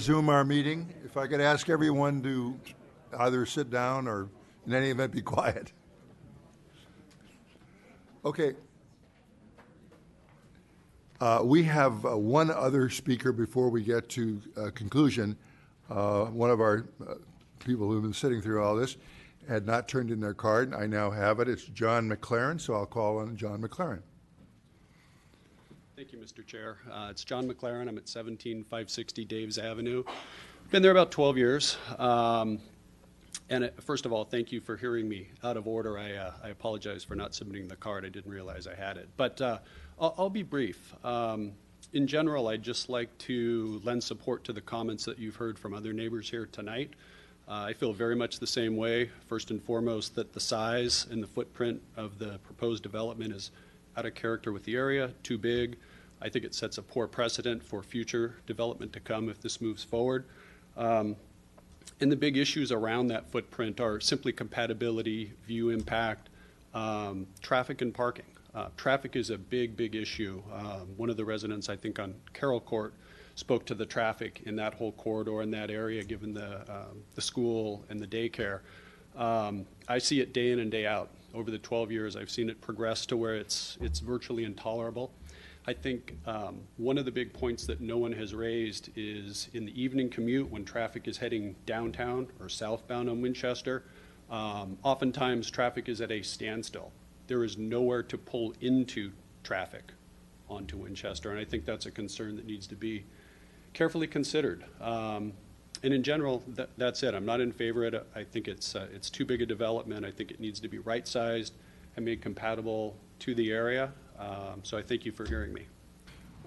resume our meeting. If I could ask everyone to either sit down or in any event be quiet. Okay. We have one other speaker before we get to conclusion. One of our people who've been sitting through all this had not turned in their card. I now have it. It's John McLaren, so I'll call on John McLaren. Thank you, Mr. Chair. It's John McLaren. I'm at 17560 Daves Avenue. Been there about 12 years. First of all, thank you for hearing me out of order. I apologize for not submitting the card. I didn't realize I had it. But I'll be brief. In general, I'd just like to lend support to the comments that you've heard from other neighbors here tonight. I feel very much the same way. First and foremost, that the size and the footprint of the proposed development is out of character with the area, too big. I think it sets a poor precedent for future development to come if this moves forward. And the big issues around that footprint are simply compatibility, view impact, traffic and parking. Traffic is a big, big issue. One of the residents, I think, on Carroll Court spoke to the traffic in that whole corridor in that area, given the school and the daycare. I see it day in and day out. Over the 12 years, I've seen it progress to where it's virtually intolerable. I think one of the big points that no one has raised is in the evening commute when traffic is heading downtown or southbound on Winchester, oftentimes traffic is at a standstill. There is nowhere to pull into traffic onto Winchester, and I think that's a concern that needs to be carefully considered. And in general, that's it. I'm not in favor of it. I think it's too big a development. I think it needs to be right-sized and made compatible to the area. So I thank you for hearing me.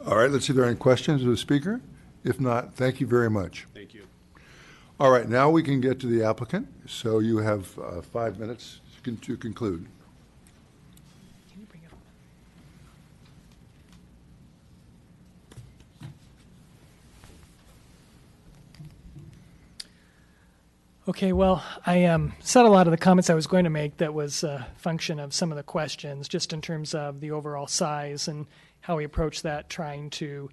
All right, let's see if there are any questions of the speaker. If not, thank you very much. Thank you. All right, now we can get to the applicant. So you have 5 minutes to conclude. Okay, well, I said a lot of the comments I was going to make that was a function of some of the questions, just in terms of the overall size and how we approach that, trying to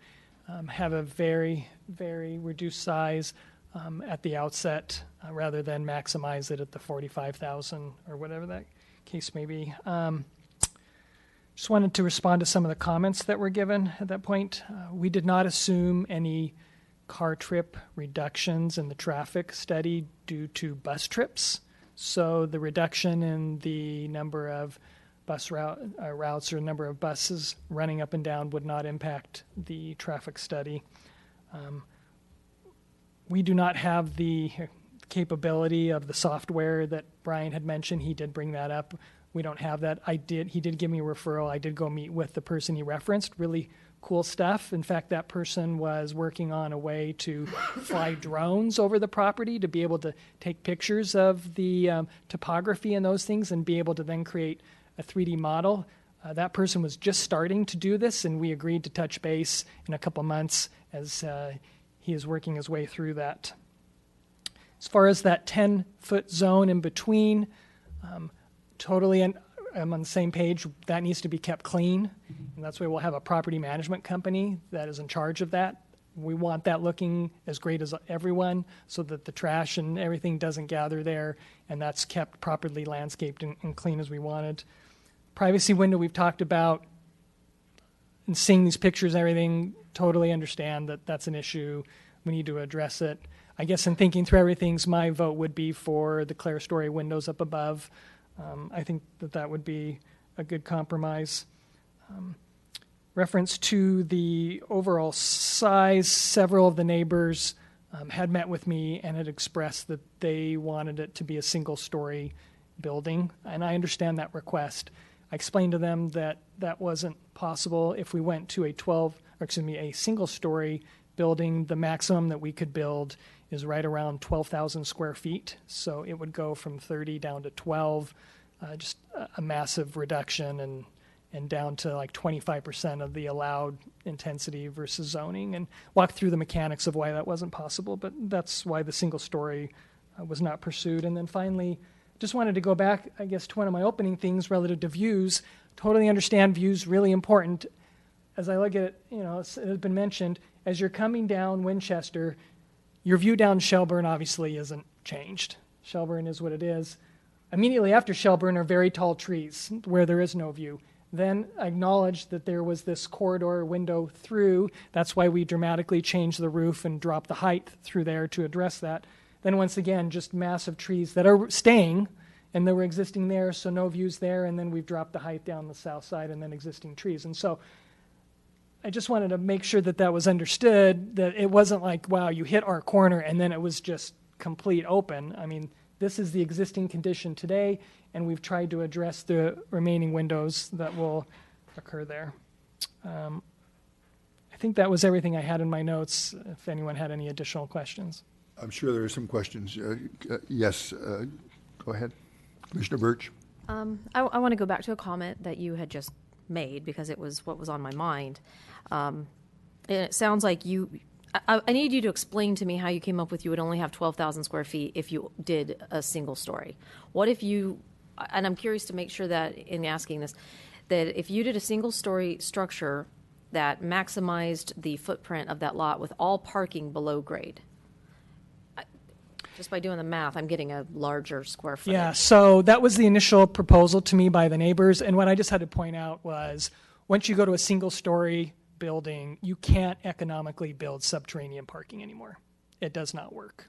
have a very, very reduced size at the outset rather than maximize it at the 45,000 or whatever that case may be. Just wanted to respond to some of the comments that were given at that point. We did not assume any car trip reductions in the traffic study due to bus trips. So the reduction in the number of bus routes or number of buses running up and down would not impact the traffic study. We do not have the capability of the software that Brian had mentioned. He did bring that up. We don't have that. He did give me a referral. I did go meet with the person he referenced. Really cool stuff. In fact, that person was working on a way to fly drones over the property to be able to take pictures of the topography and those things and be able to then create a 3D model. That person was just starting to do this, and we agreed to touch base in a couple months as he is working his way through that. As far as that 10-foot zone in between, totally I'm on the same page. That needs to be kept clean, and that's why we'll have a property management company that is in charge of that. We want that looking as great as everyone so that the trash and everything doesn't gather there, and that's kept properly landscaped and clean as we wanted. Privacy window we've talked about, and seeing these pictures and everything, totally understand that that's an issue. We need to address it. I guess in thinking through everything, my vote would be for the clerestory windows up above. I think that would be a good compromise. Reference to the overall size, several of the neighbors had met with me and had expressed that they wanted it to be a single-story building, and I understand that request. I explained to them that that wasn't possible. If we went to a single-story building, the maximum that we could build is right around 12,000 square feet. So it would go from 30 down to 12, just a massive reduction and down to like 25% of the allowed intensity versus zoning, and walk through the mechanics of why that wasn't possible. But that's why the single story was not pursued. And then finally, just wanted to go back, I guess, to one of my opening things relative to views. Totally understand views, really important. As I look at it, it has been mentioned, as you're coming down Winchester, Your view down Shelburne obviously isn't changed. Shelburne is what it is. Immediately after Shelburne are very tall trees where there is no view. Then acknowledge that there was this corridor window through. That's why we dramatically changed the roof and dropped the height through there to address that. Then once again, just massive trees that are staying, and they were existing there, so no views there, and then we've dropped the height down the south side and then existing trees. And so I just wanted to make sure that that was understood, that it wasn't like, wow, you hit our corner and then it was just complete open. I mean, this is the existing condition today, and we've tried to address the remaining windows that will occur there. I think that was everything I had in my notes, if anyone had any additional questions. I'm sure there are some questions. Yes, go ahead. Commissioner Birch. I want to go back to a comment that you had just made because it was what was on my mind. It sounds like I need you to explain to me how you came up with you would only have 12,000 square feet if you did a single story. What if you, and I'm curious to make sure that in asking this, that if you did a single story structure that maximized the footprint of that lot with all parking below grade, just by doing the math, I'm getting a larger square footage. Yeah, so that was the initial proposal to me by the neighbors, and what I just had to point out was once you go to a single story building, you can't economically build subterranean parking anymore. It does not work.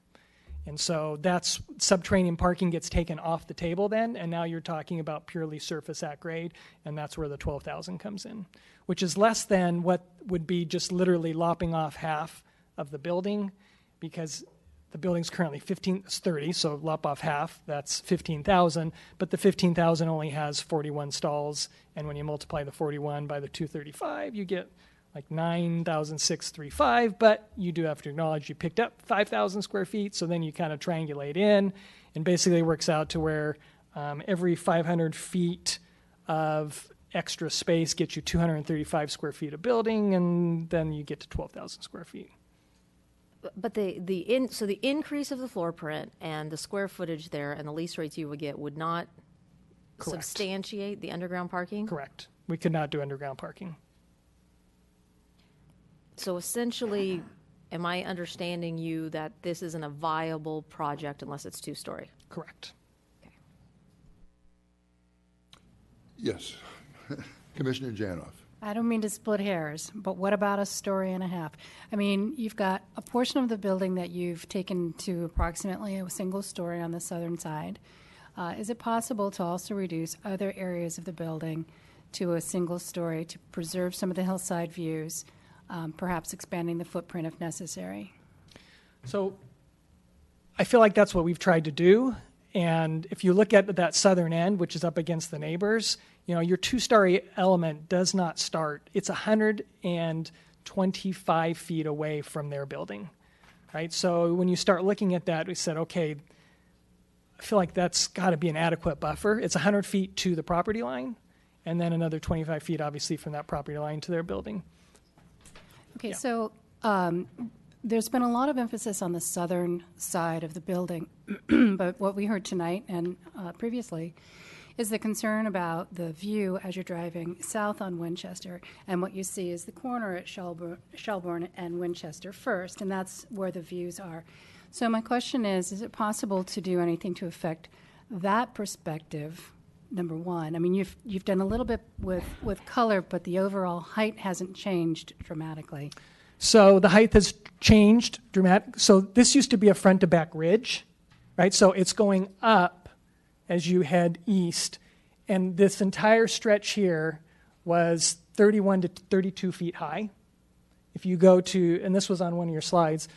And so that's subterranean parking gets taken off the table then, and now you're talking about purely surface at grade, and that's where the 12,000 comes in, which is less than what would be just literally lopping off half of the building, because the building's currently 30, so lop off half, that's 15,000, but the 15,000 only has 41 stalls, and when you multiply the 41 by the 235, you get like 9,635, but you do have to acknowledge you picked up 5,000 square feet, so then you kind of triangulate in, and basically it works out to where every 500 feet of extra space gets you 235 square feet of building, and then you get to 12,000 square feet. But so the increase of the floor print and the square footage there and the lease rates you would get would not substantiate the underground parking? Correct. We could not do underground parking. So essentially, am I understanding you that this isn't a viable project unless it's two-story? Correct. Okay. Yes. Commissioner Janoff. I don't mean to split hairs, but what about a story and a half? I mean, you've got a portion of the building that you've taken to approximately a single story on the southern side. Is it possible to also reduce other areas of the building to a single story to preserve some of the hillside views, perhaps expanding the footprint if necessary? So I feel like that's what we've tried to do. And if you look at that southern end, which is up against the neighbors, you know, your two-story element does not start. It's 125 feet away from their building, right? So when you start looking at that, we said, okay, I feel like that's got to be an adequate buffer. It's 100 feet to the property line, and then another 25 feet, obviously, from that property line to their building. Okay, Yeah. so there's been a lot of emphasis on the southern side of the building, but what we heard tonight and previously is the concern about the view as you're driving south on Winchester, and what you see is the corner at Shelburne and Winchester first, and that's where the views are. So my question is it possible to do anything to affect that perspective, number one? I mean, you've done a little bit with color, but the overall height hasn't changed dramatically. So the height has changed dramatically. So this used to be a front-to-back ridge, right? So it's going up as you head east, and this entire stretch here was 31 to 32 feet high. If you go to, and this was on one of your slides,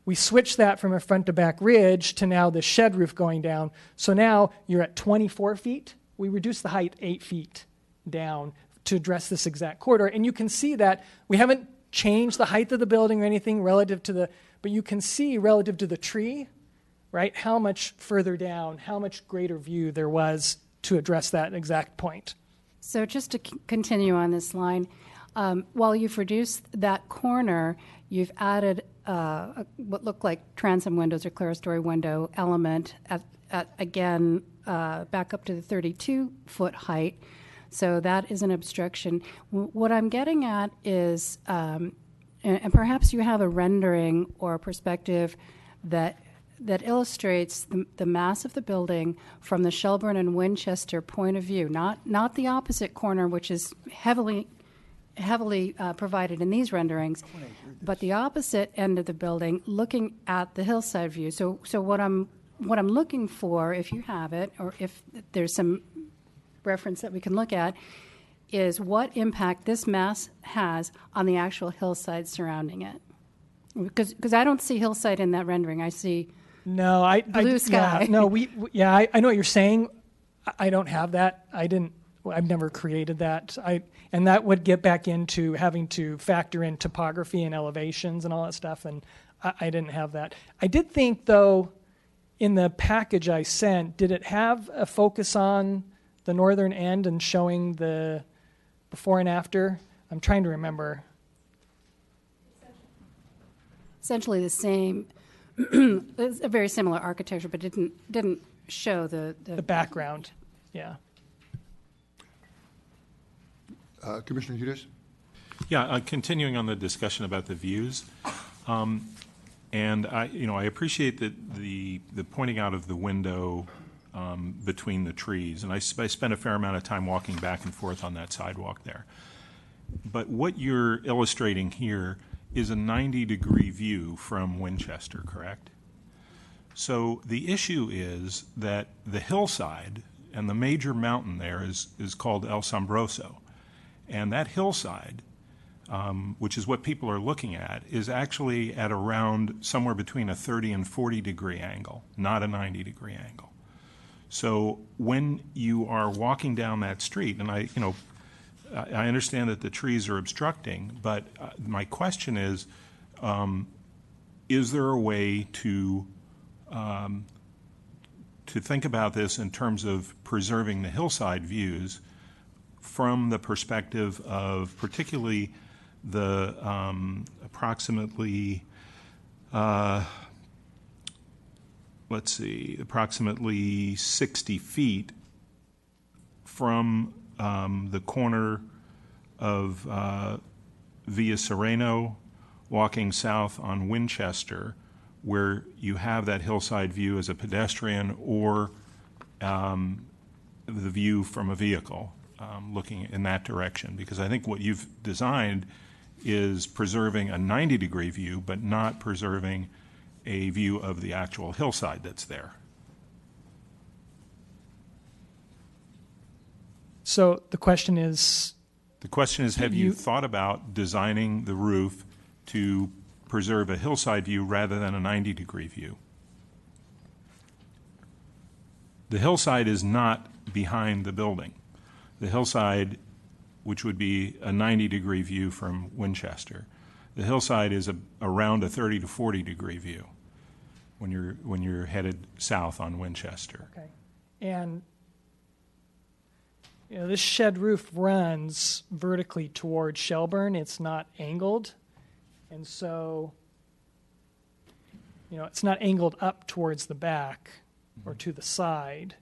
we switched that from a front-to-back ridge to now the shed roof going down. So now you're at 24 feet. We reduced the height 8 feet down to address this exact corridor, and you can see that we haven't changed the height of the building or anything relative to but you can see relative to the tree, right, how much further down, how much greater view there was to address that exact point. So just to continue on this line, while you've reduced that corner, you've added what look like transom windows or clerestory window element again, back up to the 32-foot height. So that is an obstruction. What I'm getting at is, and perhaps you have a rendering or a perspective that illustrates the mass of the building from the Shelburne and Winchester point of view, not the opposite corner, which is heavily provided in these renderings, but the opposite end of the building, looking at the hillside view. So what I'm looking for, if you have it, or if there's some reference that we can look at, is what impact this mass has on the actual hillside surrounding it. Because I don't see hillside in that rendering. I see blue sky. Yeah, no, I know what you're saying. I don't have that. I've never created that. And that would get back into having to factor in topography and elevations and all that stuff, and I didn't have that. I did think, though, in the package I sent, did it have a focus on the northern end and showing the before and after? I'm trying to remember. Essentially the same, it's a very similar architecture, but didn't show the background. Yeah. Commissioner Hudis? Yeah, continuing on the discussion about the views, and I appreciate that the pointing out of the window between the trees, and I spent a fair amount of time walking back and forth on that sidewalk there. But what you're illustrating here is a 90-degree view from Winchester, correct? So the issue is that the hillside and the major mountain there is called El Sombroso. And that hillside, which is what people are looking at, is actually at around somewhere between a 30 and 40-degree angle, not a 90-degree angle. So when you are walking down that street, and I understand that the trees are obstructing, but my question is there a way to think about this in terms of preserving the hillside views from the perspective of particularly the approximately 60 feet from the corner of Via Sereno, walking south on Winchester, where you have that hillside view as a pedestrian or the view from a vehicle looking in that direction. Because I think what you've designed is preserving a 90-degree view, but not preserving a view of the actual hillside that's there. So the question is... have you thought about designing the roof to preserve a hillside view rather than a 90-degree view? The hillside is not behind the building. The hillside, which would be a 90-degree view from Winchester, the hillside is around a 30 to 40-degree view when you're headed south on Winchester. Okay. And this shed roof runs vertically toward Shelburne. It's not angled. And so, it's not angled up towards the back or to the side.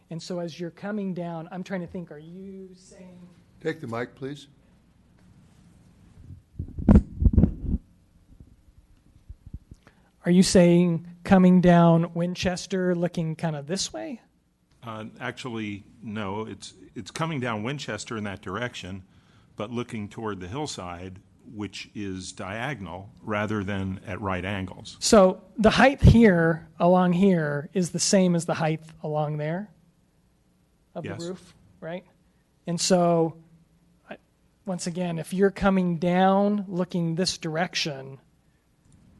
And so as you're coming down, I'm trying to think, are you saying... Take the mic, please. Are you saying coming down Winchester looking kind of this way? Actually, no. It's coming down Winchester in that direction, but looking toward the hillside, which is diagonal rather than at right angles. So the height here, along here, is the same as the height along there of Yes. the roof, right? And so, once again, if you're coming down looking this direction,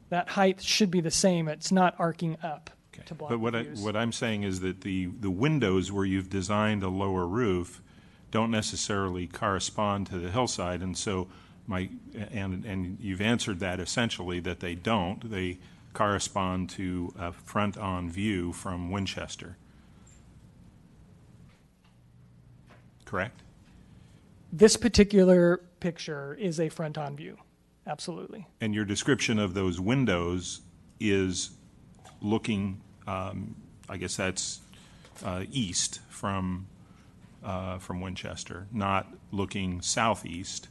that height should be the same. It's not arcing up to block But the views. what I'm saying is that the windows where you've designed a lower roof don't necessarily correspond to the hillside, and so and you've answered that essentially that they don't. They correspond to a front-on view from Winchester. Correct? This particular picture is a front-on view, absolutely. And your description of those windows is looking, I guess that's east from Winchester, not looking southeast.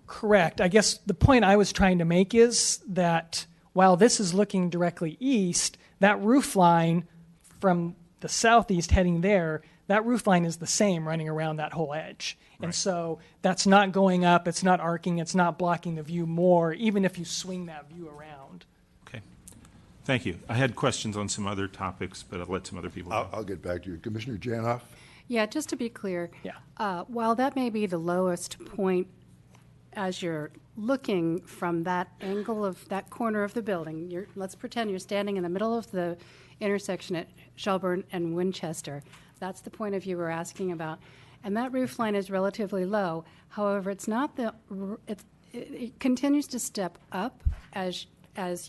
Correct. I guess the point I was trying to make is that while this is looking directly east, that roof line from the southeast heading there, that roof line is the same running around that whole edge. And so that's not going up, it's not arcing, it's not blocking the view more, even if you swing that view around. Okay. Thank you. I had questions on some other topics, but I'll let some other people go. I'll get back to you. Commissioner Janoff? Yeah, just to be clear, yeah. While that may be the lowest point as you're looking from that angle of that corner of the building, let's pretend you're standing in the middle of the intersection at Shelburne and Winchester. That's the point of view we're asking about. And that roof line is relatively low. However, it's not it continues to step up as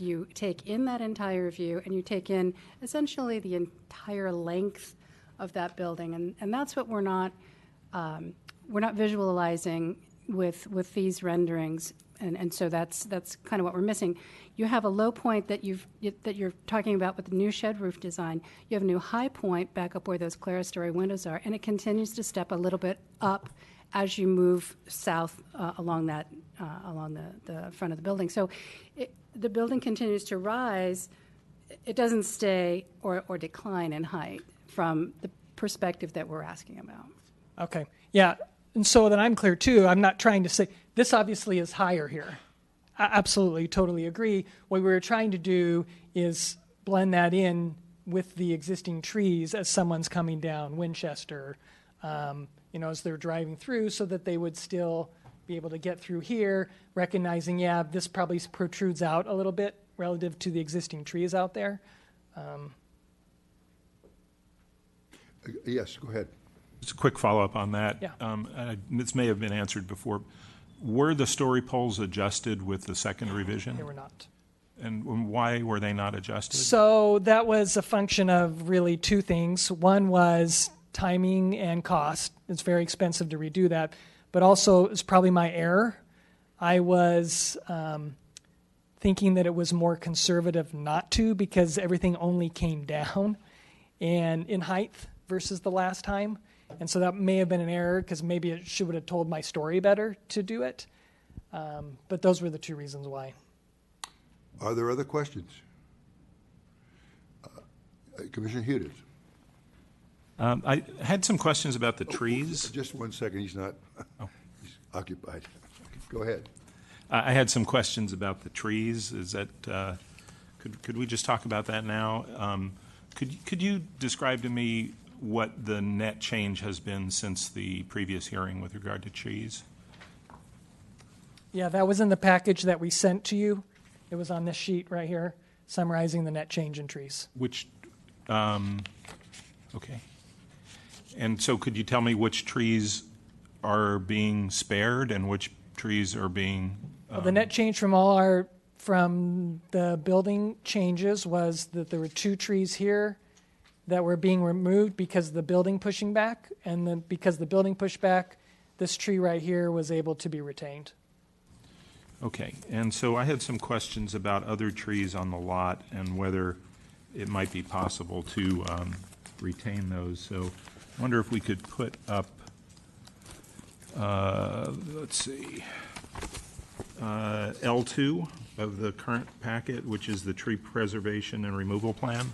you take in that entire view and you take in essentially the entire length of that building. And that's what we're not visualizing with these renderings. And so that's kind of what we're missing. You have a low point that you're talking about with the new shed roof design. You have a new high point back up where those clerestory windows are, and it continues to step a little bit up as you move south along the front of the building. So the building continues to rise. It doesn't stay or decline in height from the perspective that we're asking about. Okay. Yeah. And so that I'm clear too, I'm not trying to say this obviously is higher here. I absolutely, totally agree. What we were trying to do is blend that in with the existing trees as someone's coming down Winchester, as they're driving through, so that they would still be able to get through here, recognizing, this probably protrudes out a little bit relative to the existing trees out there. Yes, go ahead. Just a quick follow-up on that. Yeah. This may have been answered before. Were the story poles adjusted with the second revision? They were not. And why were they not adjusted? So that was a function of really two things. One was timing and cost. It's very expensive to redo that. But also, it's probably my error. I was thinking that it was more conservative not to, because everything only came down and in height versus the last time. And so that may have been an error, because maybe it would have told my story better to do it. But those were the two reasons why. Are there other questions? Commissioner Hudis. I had some questions about the trees. Just 1 second. He's not. He's occupied. Go ahead. I had some questions about the trees. Is that could we just talk about that now? Could you describe to me what the net change has been since the previous hearing with regard to trees? Yeah, that was in the package that we sent to you. It was on this sheet right here, summarizing the net change in trees. Which, okay. And so could you tell me which trees are being spared and which trees are being... Well, the net change from from the building changes was that there were 2 trees here that were being removed because of the building pushing back, and then because the building pushed back, this tree right here was able to be retained. Okay, and so I had some questions about other trees on the lot and whether it might be possible to retain those. So I wonder if we could put up, let's see, L2 of the current packet, which is the tree preservation and removal plan.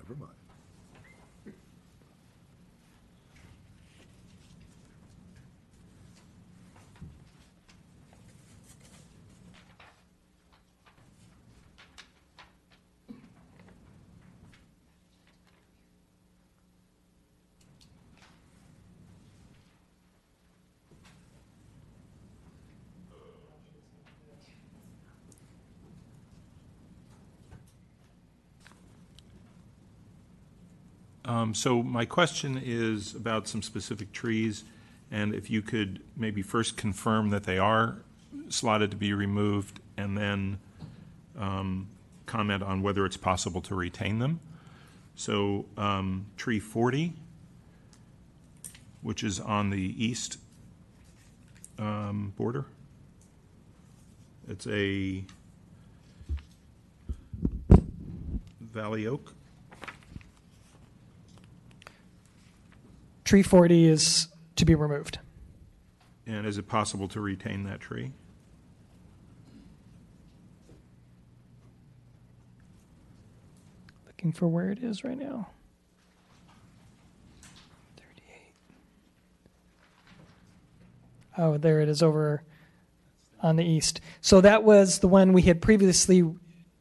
Never mind. So my question is about some specific trees, and if you could maybe first confirm that they are slotted to be removed, and then comment on whether it's possible to retain them. So tree 40 which is on the east border. It's a Valley Oak. Tree 40 is to be removed. And is it possible to retain that tree? Looking for where it is right now. 38. Oh, there it is over on the east. So that was the one we had previously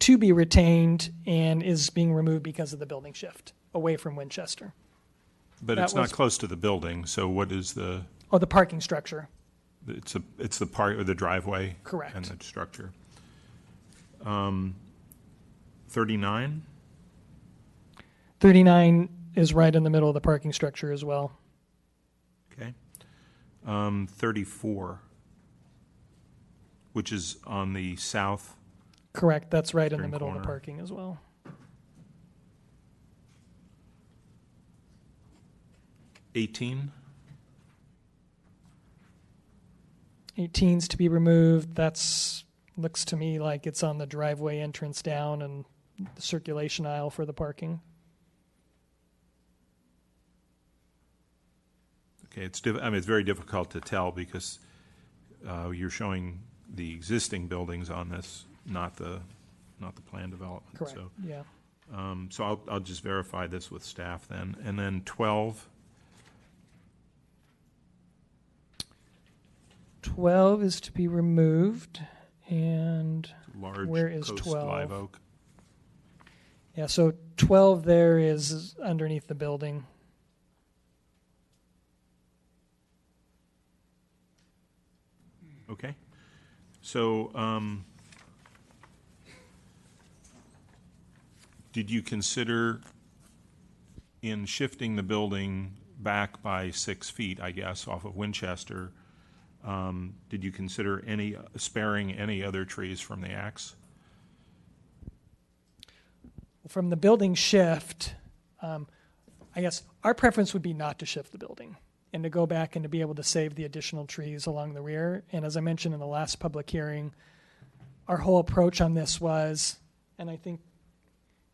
to be retained and is being removed because of the building shift away from Winchester. But That it's not was- close to the building, so what is the, Oh, the parking structure. it's the part of the driveway? Correct. And the structure. 39? 39 is right in the middle of the parking structure as well. Okay. 34, which is on the south. Correct. That's right in the Eastern middle of the corner. parking as well. 18? 18's to be removed. That's looks to me like it's on the driveway entrance down and the circulation aisle for the parking. Okay, I mean, it's very difficult to tell because you're showing the existing buildings on this, not the planned development. Correct, So, yeah. So I'll just verify this with staff then. And then 12, 12 is to be removed, and large where is Coast 12? live oak. Yeah, so 12 there is underneath the building. Okay. So, did you consider in shifting the building back by 6 feet, I guess, off of Winchester, did you consider sparing any other trees from the axe? From the building shift, I guess our preference would be not to shift the building and to go back and to be able to save the additional trees along the rear. And as I mentioned in the last public hearing, our whole approach on this was, and I think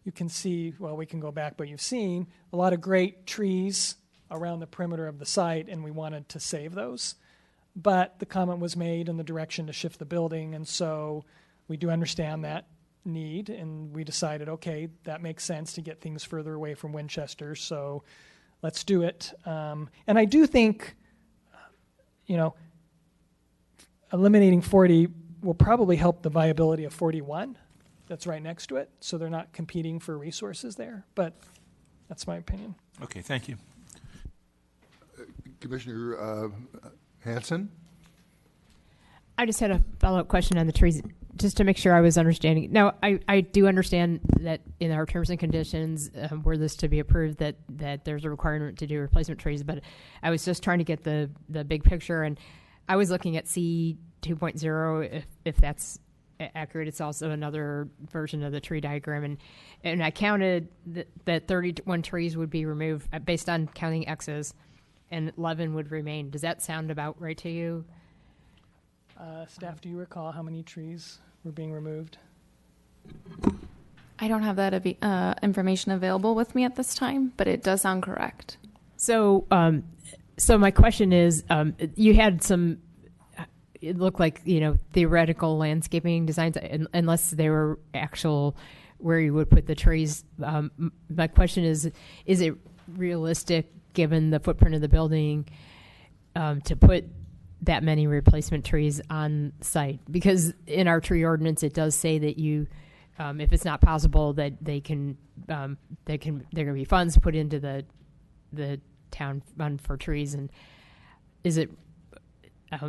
you can see, well, we can go back, but you've seen a lot of great trees around the perimeter of the site, and we wanted to save those. But the comment was made in the direction to shift the building, and so we do understand that need, and we decided, okay, that makes sense to get things further away from Winchester, so let's do it. And I do think, eliminating 40 will probably help the viability of 41 that's right next to it, so they're not competing for resources there, but that's my opinion. Okay, thank you. Commissioner Hanson? I just had a follow-up question on the trees, just to make sure I was understanding. Now, I do understand that in our terms and conditions, were this to be approved, that there's a requirement to do replacement trees, but I was just trying to get the big picture, and I was looking at C 2.0, if that's accurate. It's also another version of the tree diagram, and I counted that 31 trees would be removed based on counting X's, and 11 would remain. Does that sound about right to you? Staff, do you recall how many trees were being removed? I don't have that information available with me at this time, but it does sound correct. So, so my question is, you had some, it looked like, theoretical landscaping designs, unless they were actual where you would put the trees. My question is it realistic, given the footprint of the building, to put that many replacement trees on site? Because in our tree ordinance, it does say that you, if it's not possible, that there can be funds put into the town fund for trees. And is it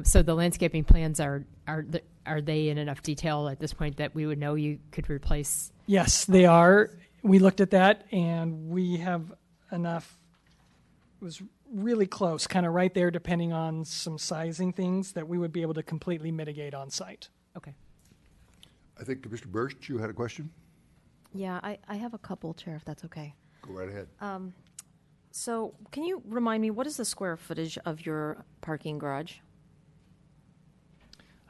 so the landscaping plans are they in enough detail at this point that we would know you could replace? Yes, they are. We looked at that, and we have enough. It was really close, kind of right there, depending on some sizing things that we would be able to completely mitigate on site. Okay. I think Commissioner Birch, you had a question? Yeah, I have a couple, Chair, if that's okay. Go right ahead. So, can you remind me, what is the square footage of your parking garage?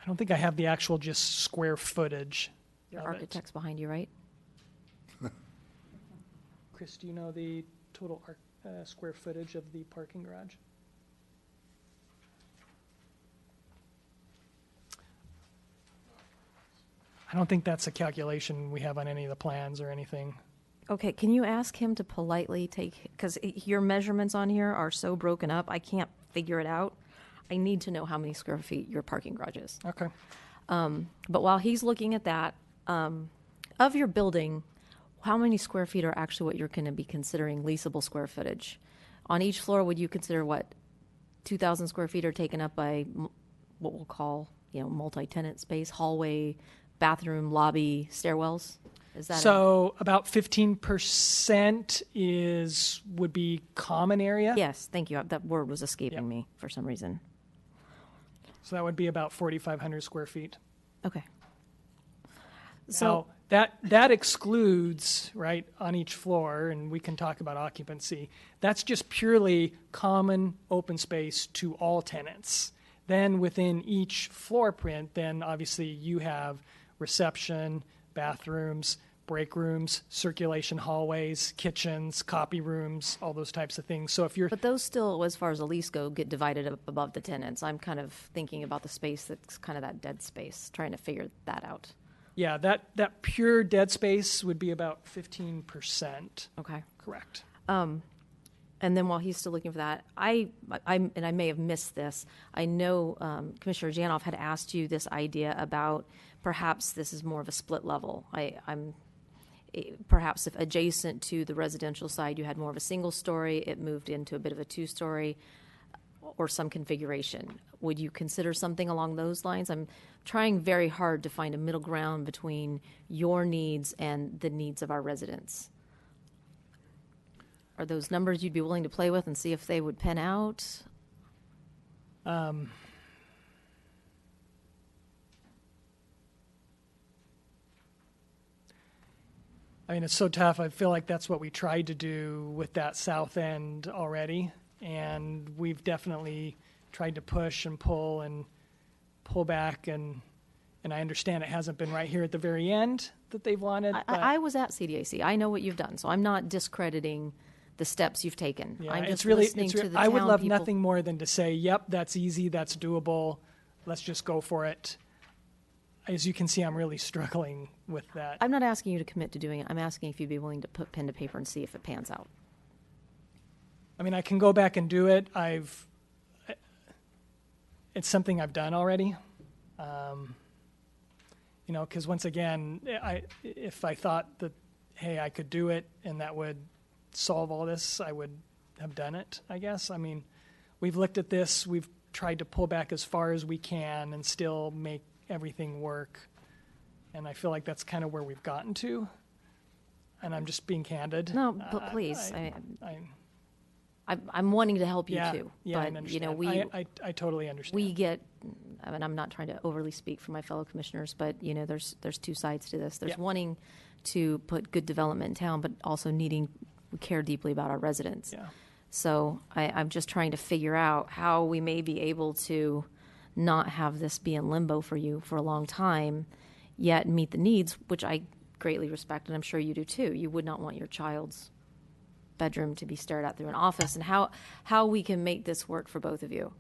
I don't think I have the actual just square footage. Your of it. architect's behind you, right? Chris, do you know the total square footage of the parking garage? I don't think that's a calculation we have on any of the plans or anything. Okay, can you ask him to politely take, because your measurements on here are so broken up, I can't figure it out. I need to know how many square feet your parking garage is. Okay. But while he's looking at that, of your building, how many square feet are actually what you're going to be considering leasable square footage? On each floor, would you consider what, 2,000 square feet are taken up by what we'll call, multi-tenant space, hallway, bathroom, lobby, stairwells? Is that So about 15% would be common area? Yes, thank you. That word was escaping me for some reason. So that would be about 4,500 square feet. Okay. So that excludes, right, on each floor, and we can talk about occupancy. That's just purely common open space to all tenants. Then within each floor print, then obviously you have reception, bathrooms, break rooms, circulation hallways, kitchens, copy rooms, all those types of things. So if you're But those still, as far as the lease go, get divided up above the tenants. I'm kind of thinking about the space that's kind of that dead space, trying to figure that out. yeah, that pure dead space would be about 15%. Okay. Correct. And then while he's still looking for that, I may have missed this. I know Commissioner Janoff had asked you this idea about perhaps this is more of a split level. Perhaps if adjacent to the residential side you had more of a single story, it moved into a bit of a two-story or some configuration. Would you consider something along those lines? I'm trying very hard to find a middle ground between your needs and the needs of our residents. Are those numbers you'd be willing to play with and see if they would pen out? I mean, it's so tough. I feel like that's what we tried to do with that south end already. And we've definitely tried to push and pull back. And I understand it hasn't been right here at the very end that they've wanted. I was at CDAC. I know what you've done. So I'm not discrediting the steps you've taken. Yeah, I'm just it's really, listening to the I would town love people. nothing more than to say, yep, that's easy, that's doable. Let's just go for it. As you can see, I'm really struggling with that. I'm not asking you to commit to doing it. I'm asking if you'd be willing to put pen to paper and see if it pans out. I mean, I can go back and do it. It's something I've done already. Because once again, if I thought that, hey, I could do it and that would solve all this, I would have done it, I guess. I mean, we've looked at this. We've tried to pull back as far as we can and still make everything work. And I feel like that's kind of where we've gotten to. And I'm just being candid. No, but please. I'm wanting to help you too. Yeah, I but understand. I totally understand. We get, I mean, I'm not trying to overly speak for my fellow commissioners, but there's two sides to this. There's wanting to put good development in town, but also we care deeply about our residents. Yeah. So I'm just trying to figure out how we may be able to not have this be in limbo for you for a long time, yet meet the needs, which I greatly respect, and I'm sure you do too. You would not want your child's bedroom to be stared at through an office, and how we can make this work for both of you.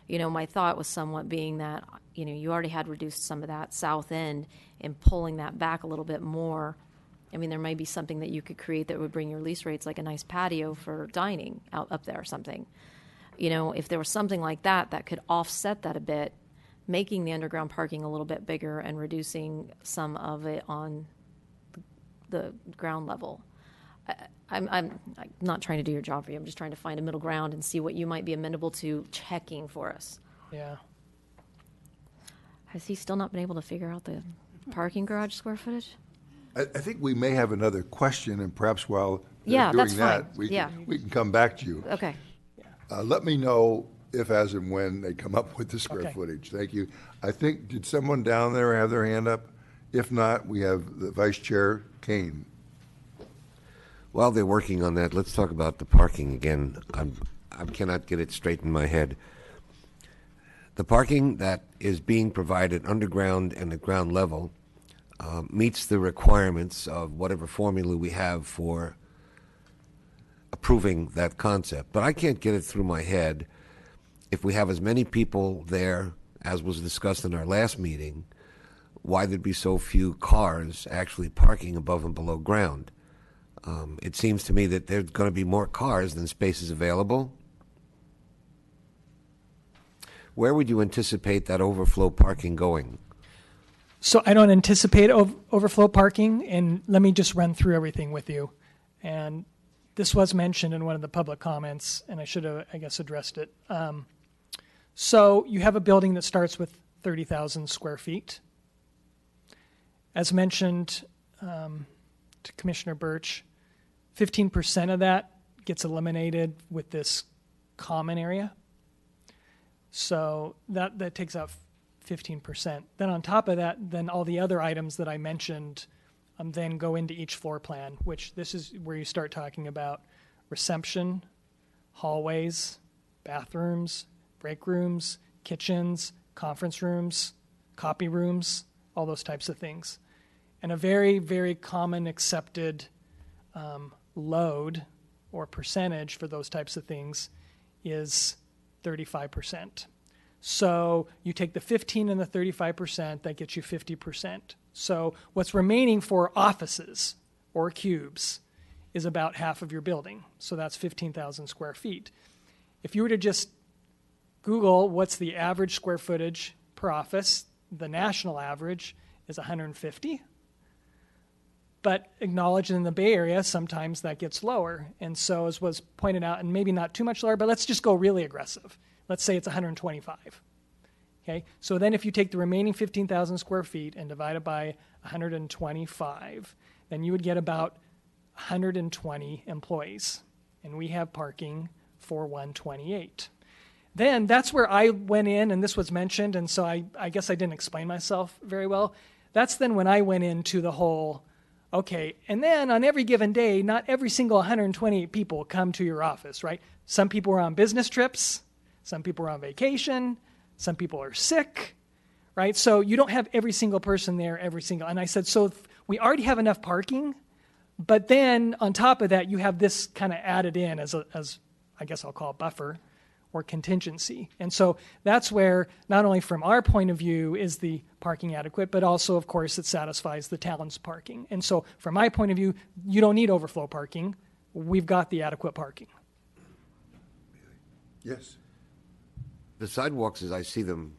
My thought was somewhat being that, you already had reduced some of that south end and pulling that back a little bit more. I mean, there may be something that you could create that would bring your lease rates, like a nice patio for dining out up there or something. If there was something like that could offset that a bit, making the underground parking a little bit bigger and reducing some of it on the ground level. I'm not trying to do your job for you. I'm just trying to find a middle ground and see what you might be amenable to checking for us. Yeah. Has he still not been able to figure out the parking garage square footage? I think we may have another question, and perhaps while Yeah, they're that's doing that, fine. we can come back to you. Okay. Let me know if, as and when, they come up with the square Okay. footage. Thank you. I think, did someone down there have their hand up? If not, we have the Vice Chair Kane. While they're working on that, let's talk about the parking again. I cannot get it straight in my head. The parking that is being provided underground and at ground level meets the requirements of whatever formula we have for approving that concept. But I can't get it through my head, if we have as many people there as was discussed in our last meeting, why there'd be so few cars actually parking above and below ground. It seems to me that there's going to be more cars than spaces available. Where would you anticipate that overflow parking going? So I don't anticipate overflow parking, and let me just run through everything with you. And this was mentioned in one of the public comments, and I should have, I guess, addressed it. So you have a building that starts with 30,000 square feet. As mentioned to Commissioner Birch, 15% of that gets eliminated with this common area. So that takes out 15%. Then on top of that, then all the other items that I mentioned then go into each floor plan, which this is where you start talking about reception, hallways, bathrooms, break rooms, kitchens, conference rooms, copy rooms, all those types of things. And a very, very common accepted load or percentage for those types of things is 35%. So you take the 15 and the 35%, that gets you 50%. So what's remaining for offices or cubes is about half of your building. So that's 15,000 square feet. If you were to just Google what's the average square footage per office, the national average is 150. But acknowledged in the Bay Area, sometimes that gets lower. And so as was pointed out, and maybe not too much lower, but let's just go really aggressive. Let's say it's 125. Okay, so then if you take the remaining 15,000 square feet and divide it by 125, then you would get about 120 employees. And we have parking for 128. Then that's where I went in, and this was mentioned, and so I guess I didn't explain myself very well. That's then when I went into the whole, okay, and then on every given day, not every single 128 people come to your office, right? Some people are on business trips, some people are on vacation, some people are sick, right? So you don't have every single person there, and I said, so we already have enough parking, but then on top of that, you have this kind of added in as I guess I'll call it buffer or contingency. And so that's where not only from our point of view is the parking adequate, but also, of course, it satisfies the town's parking. And so from my point of view, you don't need overflow parking. We've got the adequate parking. Yes. The sidewalks, as I see them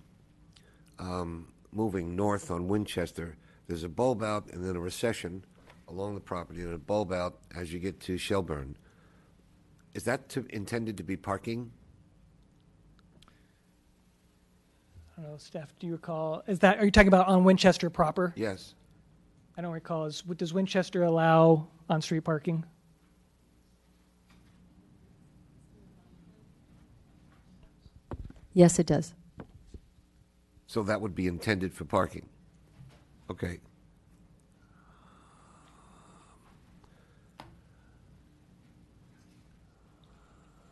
moving north on Winchester, there's a bulb out and then a recession along the property and a bulb out as you get to Shelburne. Is that intended to be parking? I don't know, Steph, do you recall? Are you talking about on Winchester proper? Yes. I don't recall. Does Winchester allow on-street parking? Yes, it does. So that would be intended for parking. Okay.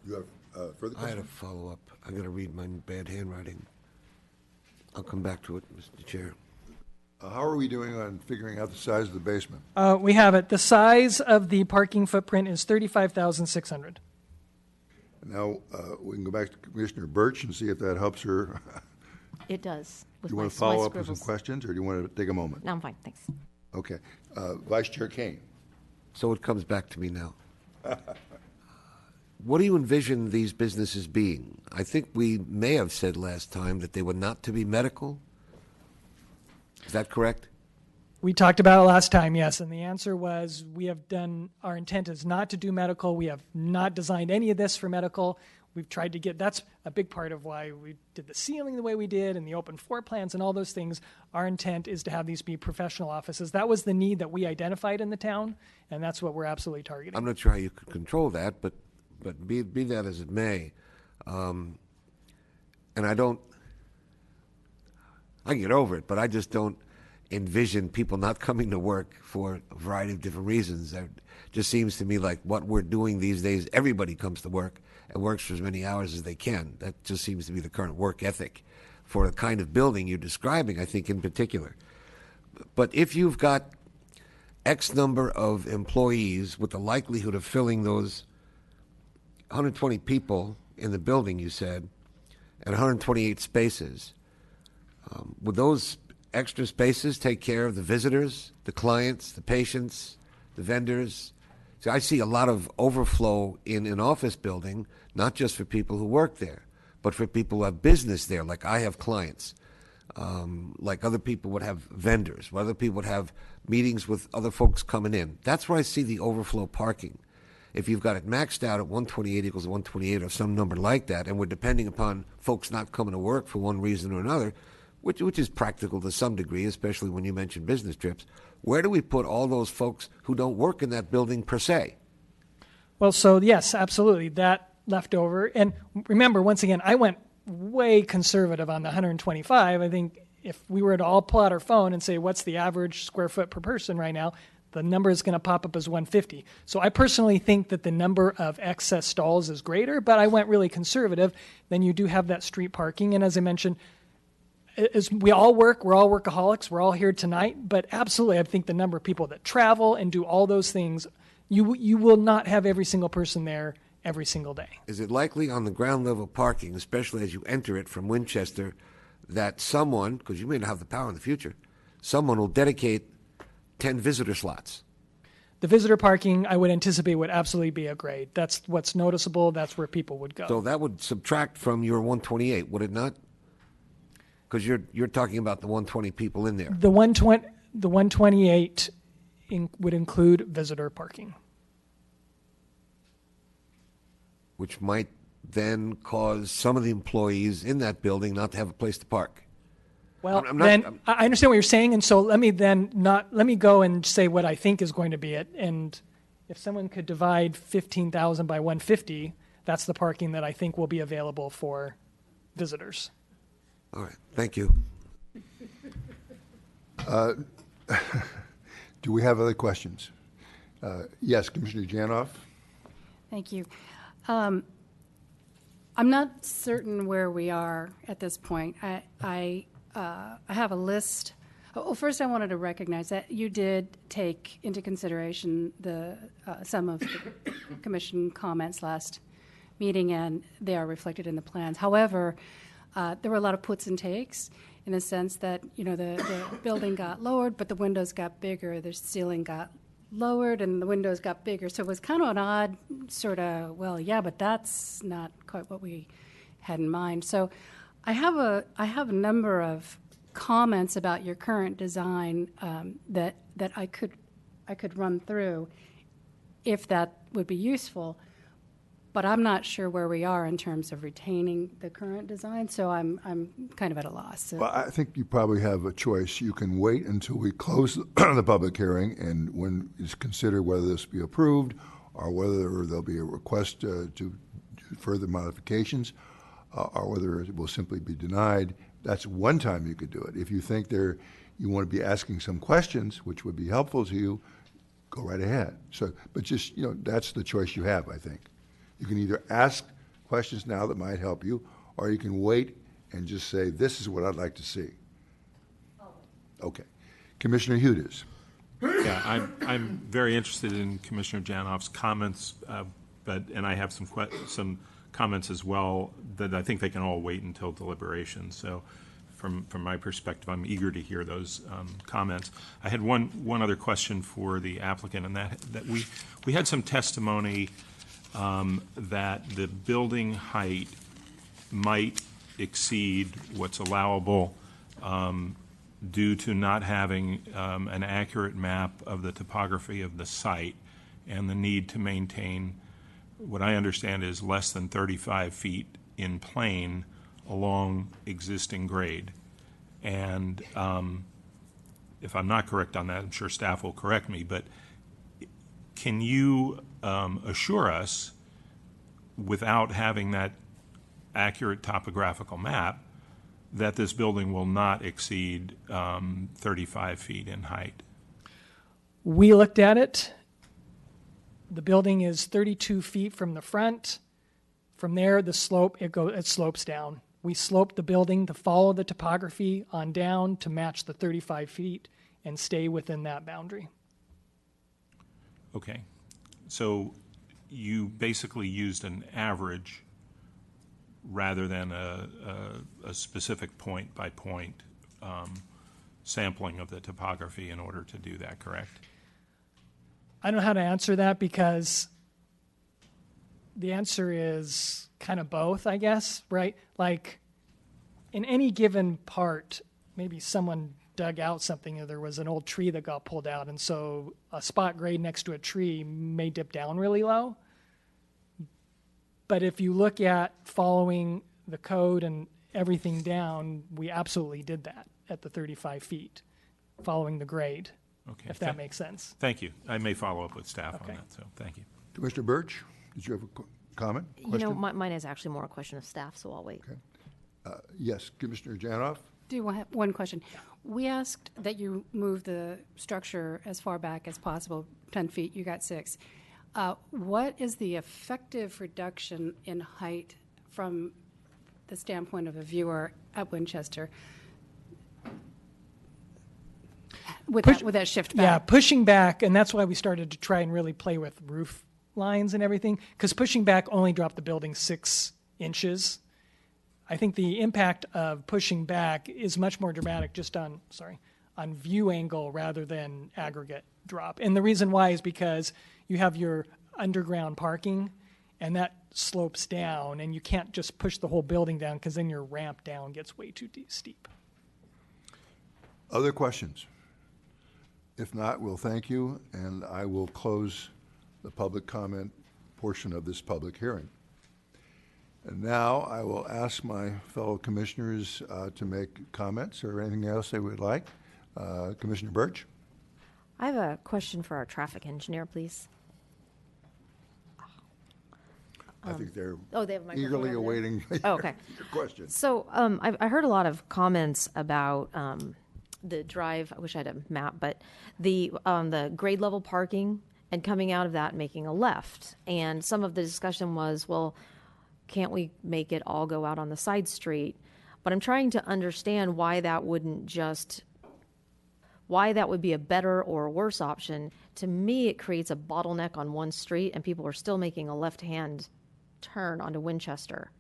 You have further questions? I had a follow-up. I got to read my bad handwriting. I'll come back to it, Mr. Chair. How are we doing on figuring out the size of the basement? We have it. The size of the parking footprint is 35,600. Now, we can go back to Commissioner Birch and see if that helps her. It does. Do you want to follow up with some questions, or do you want to take a moment? No, I'm fine, thanks. Okay. Vice Chair Kane. So it comes back to me now. What do you envision these businesses being? I think we may have said last time that they were not to be medical. Is that correct? We talked about it last time, yes, and the answer was our intent is not to do medical. We have not designed any of this for medical. We've tried to that's a big part of why we did the ceiling the way we did and the open floor plans and all those things. Our intent is to have these be professional offices. That was the need that we identified in the town, and that's what we're absolutely targeting. I'm not sure how you could control that, but be that as it may, and I can get over it, but I just don't, envision people not coming to work for a variety of different reasons. It just seems to me like what we're doing these days, everybody comes to work and works for as many hours as they can. That just seems to be the current work ethic for the kind of building you're describing, I think, in particular. But if you've got X number of employees with the likelihood of filling those 120 people in the building, you said, and 128 spaces, would those extra spaces take care of the visitors, the clients, the patients, the vendors? So I see a lot of overflow in an office building, not just for people who work there, but for people who have business there, like I have clients, like other people would have vendors, other people would have meetings with other folks coming in. That's where I see the overflow parking. If you've got it maxed out at 128 equals 128 or some number like that, and we're depending upon folks not coming to work for one reason or another, which is practical to some degree, especially when you mention business trips, where do we put all those folks who don't work in that building per se? Well, so yes, absolutely. That left over. And remember, once again, I went way conservative on the 125. I think if we were to all pull out our phone and say, what's the average square foot per person right now, the number is going to pop up as 150. So I personally think that the number of excess stalls is greater, but I went really conservative. Then you do have that street parking. And as I mentioned, as we all work, we're all workaholics, we're all here tonight, but absolutely I think the number of people that travel and do all those things, you will not have every single person there every single day. Is it likely on the ground level parking, especially as you enter it from Winchester, that someone, because you may not have the power in the future, someone will dedicate 10 visitor slots? The visitor parking, I would anticipate, would absolutely be a grade. That's what's noticeable. That's where people would go. So that would subtract from your 128, would it not? Because you're talking about the 120 people in there. The 128 would include visitor parking. Which might then cause some of the employees in that building not to have a place to park. Well, I understand what you're saying, and so let me go and say what I think is going to be it. And if someone could divide 15,000 by 150, that's the parking that I think will be available for visitors. All right, thank you. Do we have other questions? Yes, Commissioner Janoff. Thank you. I'm not certain where we are at this point. I have a list. Oh, first, I wanted to recognize that you did take into consideration some of the commission comments last meeting, and they are reflected in the plans. However, there were a lot of puts and takes in the sense that, the building got lowered, but the windows got bigger. The ceiling got lowered and the windows got bigger. So it was kind of an odd sort of, well, yeah, but that's not quite what we had in mind. So I have a number of comments about your current design that I could run through if that would be useful. But I'm not sure where we are in terms of retaining the current design, so I'm kind of at a loss. So. Well, I think you probably have a choice. You can wait until we close the public hearing, and when it's considered whether this be approved or whether there'll be a request to do further modifications, or whether it will simply be denied. That's one time you could do it. If you think you want to be asking some questions, which would be helpful to you, go right ahead. So, but just that's the choice you have, I think. You can either ask questions now that might help you, or you can wait and just say, this is what I'd like to see. Okay. Commissioner Hudes. Yeah, I'm very interested in Commissioner Janoff's comments, and I have some comments as well that I think they can all wait until deliberation. So from my perspective, I'm eager to hear those comments. I had one other question for the applicant, and that we had some testimony that the building height might exceed what's allowable due to not having an accurate map of the topography of the site and the need to maintain what I understand is less than 35 feet in plane along existing grade. And if I'm not correct on that, I'm sure staff will correct me, but can you assure us, without having that accurate topographical map, that this building will not exceed 35 feet in height? We looked at it. The building is 32 feet from the front. From there, the slope, it slopes down. We sloped the building to follow the topography on down to match the 35 feet and stay within that boundary. Okay. So you basically used an average rather than a specific point-by-point sampling of the topography in order to do that, correct? I don't know how to answer that because the answer is kind of both, I guess, right? Like in any given part, maybe someone dug out something, or there was an old tree that got pulled out, and so a spot grade next to a tree may dip down really low. But if you look at following the code and everything down, we absolutely did that at the 35 feet, following the grade, Okay. if that makes sense. Thank you. I may follow up with staff on that, so thank you. Commissioner Birch, did you have a comment? You know, mine is actually more a question of staff, so I'll wait. Yes, Commissioner Janoff? Do you have one question? We asked that you move the structure as far back as possible, 10 feet, you got 6. What is the effective reduction in height from the standpoint of a viewer at Winchester with that shift back? Yeah, pushing back, and that's why we started to try and really play with roof lines and everything, because pushing back only dropped the building 6 inches. I think the impact of pushing back is much more dramatic just on view angle rather than aggregate drop. And the reason why is because you have your underground parking, and that slopes down, and you can't just push the whole building down because then your ramp down gets way too steep. Other questions? If not, we'll thank you, and I will close the public comment portion of this public hearing. And now I will ask my fellow commissioners to make comments or anything else they would like. Commissioner Birch? I have a question for our traffic engineer, please. I think they're they have a microphone eagerly over there? awaiting Oh, okay. your question. So I heard a lot of comments about the drive. I wish I had a map, but the grade level parking and coming out of that and making a left. And some of the discussion was, well, can't we make it all go out on the side street? But I'm trying to understand why that would be a better or a worse option. To me, it creates a bottleneck on one street, and people are still making a left-hand turn onto Winchester.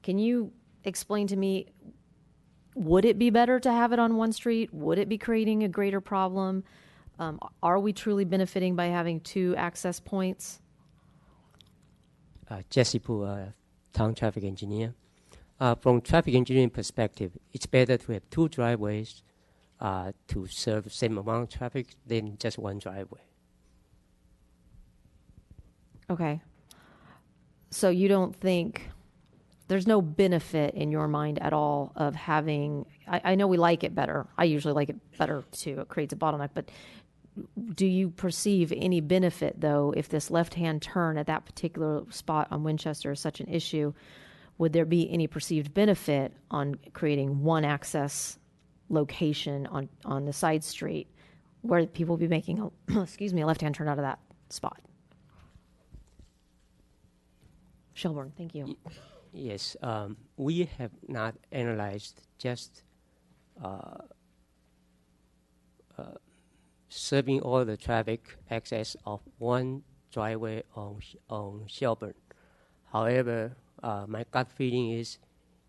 Can you explain to me, would it be better to have it on one street? Would it be creating a greater problem? Are we truly benefiting by having 2 access points? Jesse Poo, town traffic engineer. From traffic engineering perspective, it's better to have 2 driveways to serve the same amount of traffic than just one driveway. Okay. So you don't think there's no benefit in your mind at all of having, I know we like it better. I usually like it better too. It creates a bottleneck. But do you perceive any benefit, though, if this left-hand turn at that particular spot on Winchester is such an issue? Would there be any perceived benefit on creating one access location on the side street where people will be making a, a left-hand turn out of that spot? Shelburne, thank you. Yes, we have not analyzed just serving all the traffic access of one driveway on Shelburne. However, my gut feeling is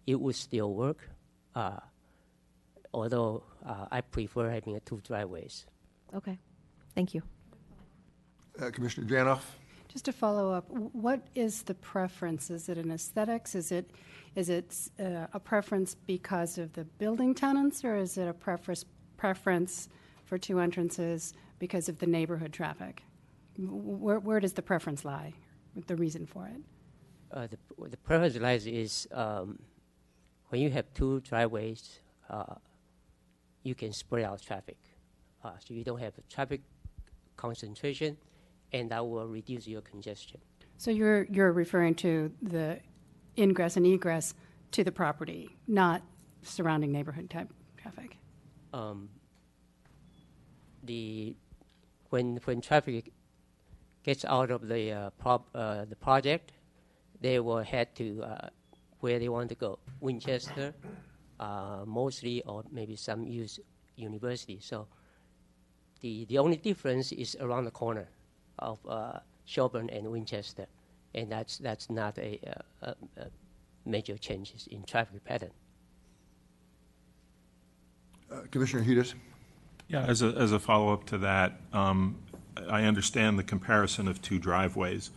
it would still work, although I prefer having 2 driveways. Okay, thank you. Commissioner Janoff? Just to follow up, what is the preference? Is it an aesthetics? Is it a preference because of the building tenants, or is it a preference for 2 entrances because of the neighborhood traffic? Where does the preference lie? The reason for it? The preference lies is when you have 2 driveways, you can spread out traffic, so you don't have a traffic concentration, and that will reduce your congestion. So you're referring to the ingress and egress to the property, not surrounding neighborhood type traffic? When traffic gets out of the project, they will head to where they want to go, Winchester, mostly, or maybe some use University. So the only difference is around the corner of Shelburne and Winchester, and that's not a major changes in traffic pattern. Commissioner Hedges? Yeah, as a follow-up to that, I understand the comparison of two driveways,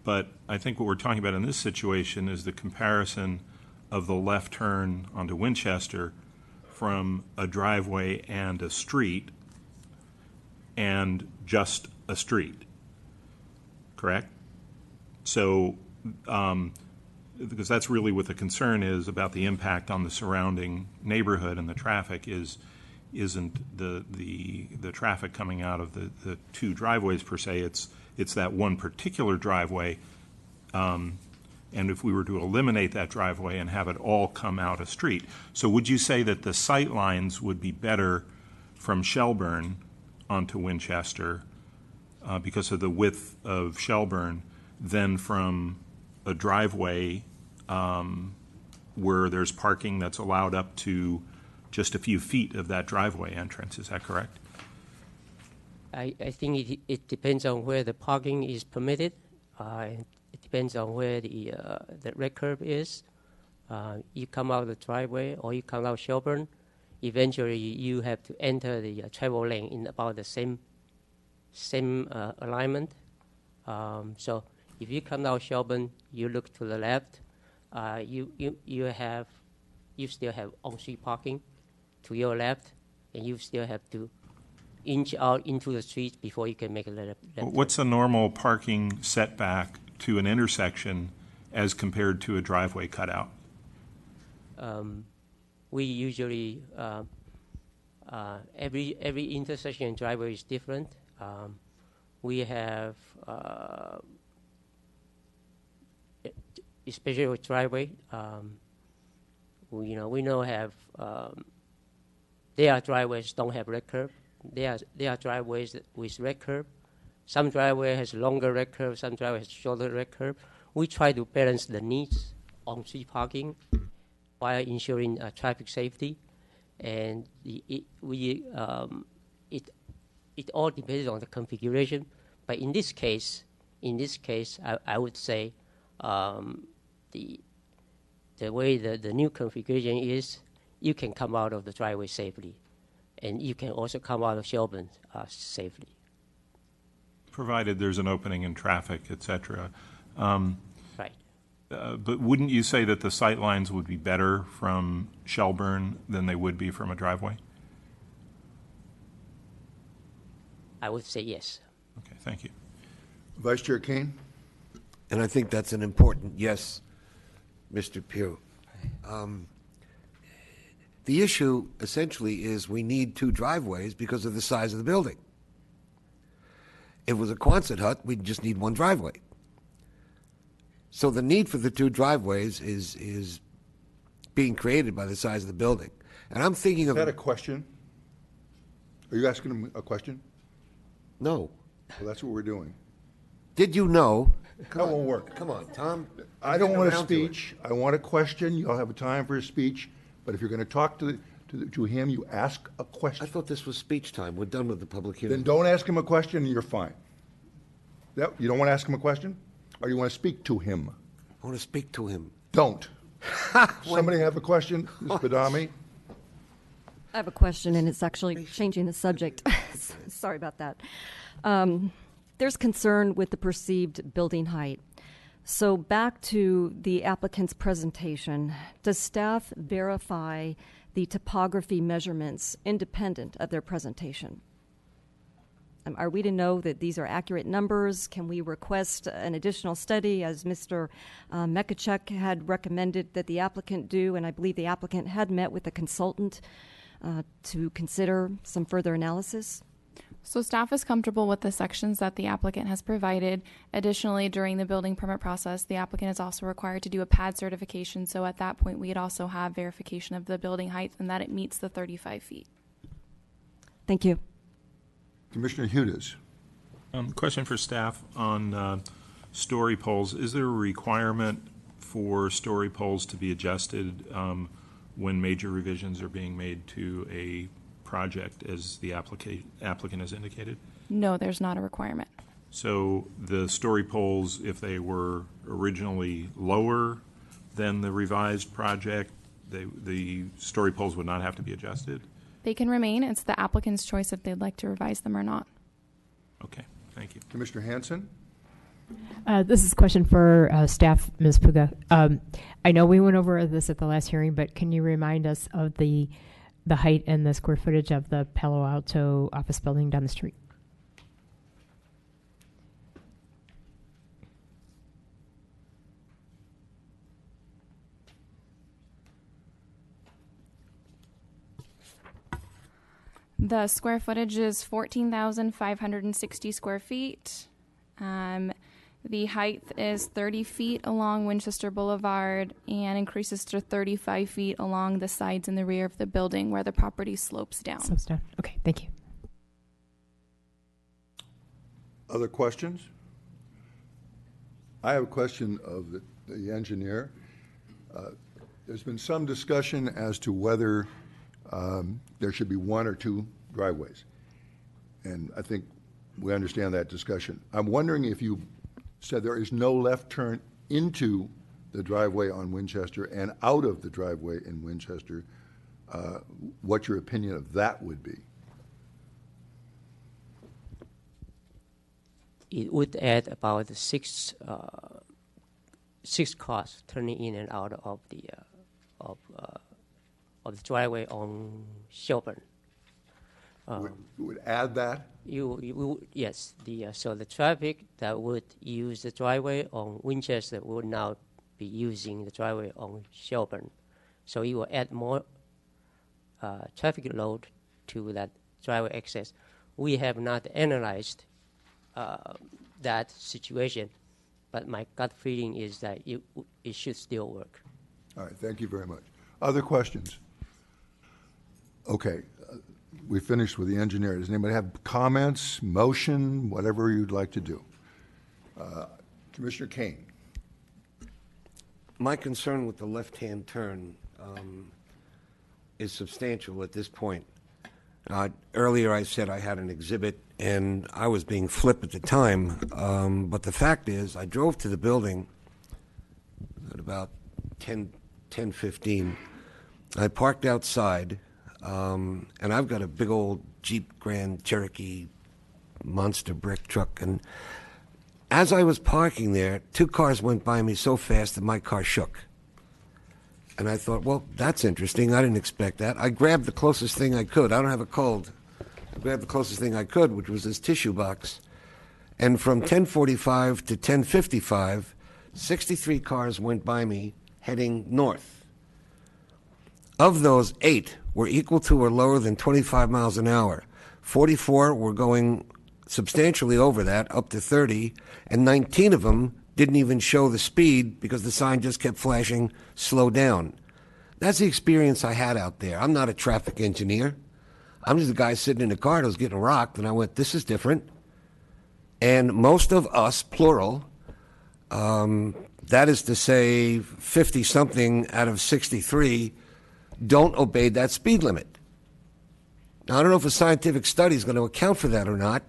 but I think what we're talking about in this situation is the comparison of the left turn onto Winchester from a driveway and a street and just a street, correct? So, because that's really what the concern is about the impact on the surrounding neighborhood and the traffic isn't the traffic coming out of the two driveways per se. It's that one particular driveway, and if we were to eliminate that driveway and have it all come out a street. So would you say that the sight lines would be better from Shelburne onto Winchester because of the width of Shelburne than from a driveway where there's parking that's allowed up to just a few feet of that driveway entrance? Is that correct? I think it depends on where the parking is permitted. It depends on where the red curb is. You come out of the driveway or you come out Shelburne, eventually you have to enter the travel lane in about the same alignment. So if you come out Shelburne, you look to the left, you still have on-street parking to your left, and you still have to inch out into the street before you can make a left. What's the normal parking setback to an intersection as compared to a driveway cutout? We usually every intersection and driveway is different. We have especially with driveway. We know have there are driveways don't have red curb. There are driveways with red curb. Some driveway has longer red curb. Some driveway has shorter red curb. We try to balance the needs on street parking while ensuring traffic safety, and it all depends on the configuration. But in this case, I would say the way the new configuration is, you can come out of the driveway safely, and you can also come out of Shelburne safely. Provided there's an opening in traffic, et cetera. Right. But wouldn't you say that the sight lines would be better from Shelburne than they would be from a driveway? I would say yes. Okay, thank you. Vice Chair Kane? And I think that's an important yes, Mr. Pugh. The issue essentially is we need two driveways because of the size of the building. If it was a Quonset hut, we'd just need one driveway. So the need for the two driveways is being created by the size of the building. And I'm thinking of... Is that a question? Are you asking him a question? No. Well, that's what we're doing. Did you know... That won't work. Come on, Tom. I don't want a speech. I want a question. You'll have a time for a speech. But if you're going to talk to him, you ask a question. I thought this was speech time. We're done with the public hearing. Then don't ask him a question and you're fine. You don't want to ask him a question? Or you want to speak to him? I want to speak to him. Don't. Somebody have a question? Ms. Badami? I have a question, and it's actually changing the subject. Sorry about that. There's concern with the perceived building height. So back to the applicant's presentation, does staff verify the topography measurements independent of their presentation? Are we to know that these are accurate numbers? Can we request an additional study, as Mr. Mekachek had recommended that the applicant do? And I believe the applicant had met with a consultant to consider some further analysis. So staff is comfortable with the sections that the applicant has provided. Additionally, during the building permit process, the applicant is also required to do a pad certification. So at that point, we'd also have verification of the building height and that it meets the 35 feet. Thank you. Commissioner Hudes. Question for staff on story poles. Is there a requirement for story poles to be adjusted when major revisions are being made to a project as the applicant has indicated? No, there's not a requirement. So the story poles, if they were originally lower than the revised project, the story poles would not have to be adjusted? They can remain. It's the applicant's choice if they'd like to revise them or not. Okay, thank you. Commissioner Hanson? This is a question for staff, Ms. Puga. I know we went over this at the last hearing, but can you remind us of the height and the square footage of the Palo Alto office building down the street? The square footage is 14,560 square feet. The height is 30 feet along Winchester Boulevard and increases to 35 feet along the sides and the rear of the building where the property slopes down. Slopes down. Okay, thank you. Other questions? I have a question of the engineer. There's been some discussion as to whether there should be one or two driveways. And I think we understand that discussion. I'm wondering if you said there is no left turn into the driveway on Winchester and out of the driveway in Winchester, what your opinion of that would be. It would add about six cars turning in and out of the driveway on Shelburne. Would add that? Yes. So the traffic that would use the driveway on Winchester would now be using the driveway on Shelburne. So it will add more traffic load to that driveway access. We have not analyzed that situation, but my gut feeling is that it should still work. All right, thank you very much. Other questions? Okay, we finished with the engineer. Does anybody have comments, motion, whatever you'd like to do? Commissioner Kane. My concern with the left-hand turn is substantial at this point. Earlier I said I had an exhibit, and I was being flip at the time, but the fact is I drove to the building at about 10:15. I parked outside, and I've got a big old Jeep Grand Cherokee monster brick truck, and as I was parking there, two cars went by me so fast that my car shook. And I thought, well, that's interesting. I didn't expect that. I grabbed the closest thing I could. I don't have a cold. I grabbed the closest thing I could, which was this tissue box. And from 10:45 to 10:55, 63 cars went by me heading north. Of those, 8 were equal to or lower than 25 miles an hour. 44 were going substantially over that, up to 30, and 19 of them didn't even show the speed because the sign just kept flashing, slow down. That's the experience I had out there. I'm not a traffic engineer. I'm just a guy sitting in a car that was getting rocked, and I went, this is different. And most of us, plural, that is to say 50-something out of 63, don't obey that speed limit. Now, I don't know if a scientific study is going to account for that or not,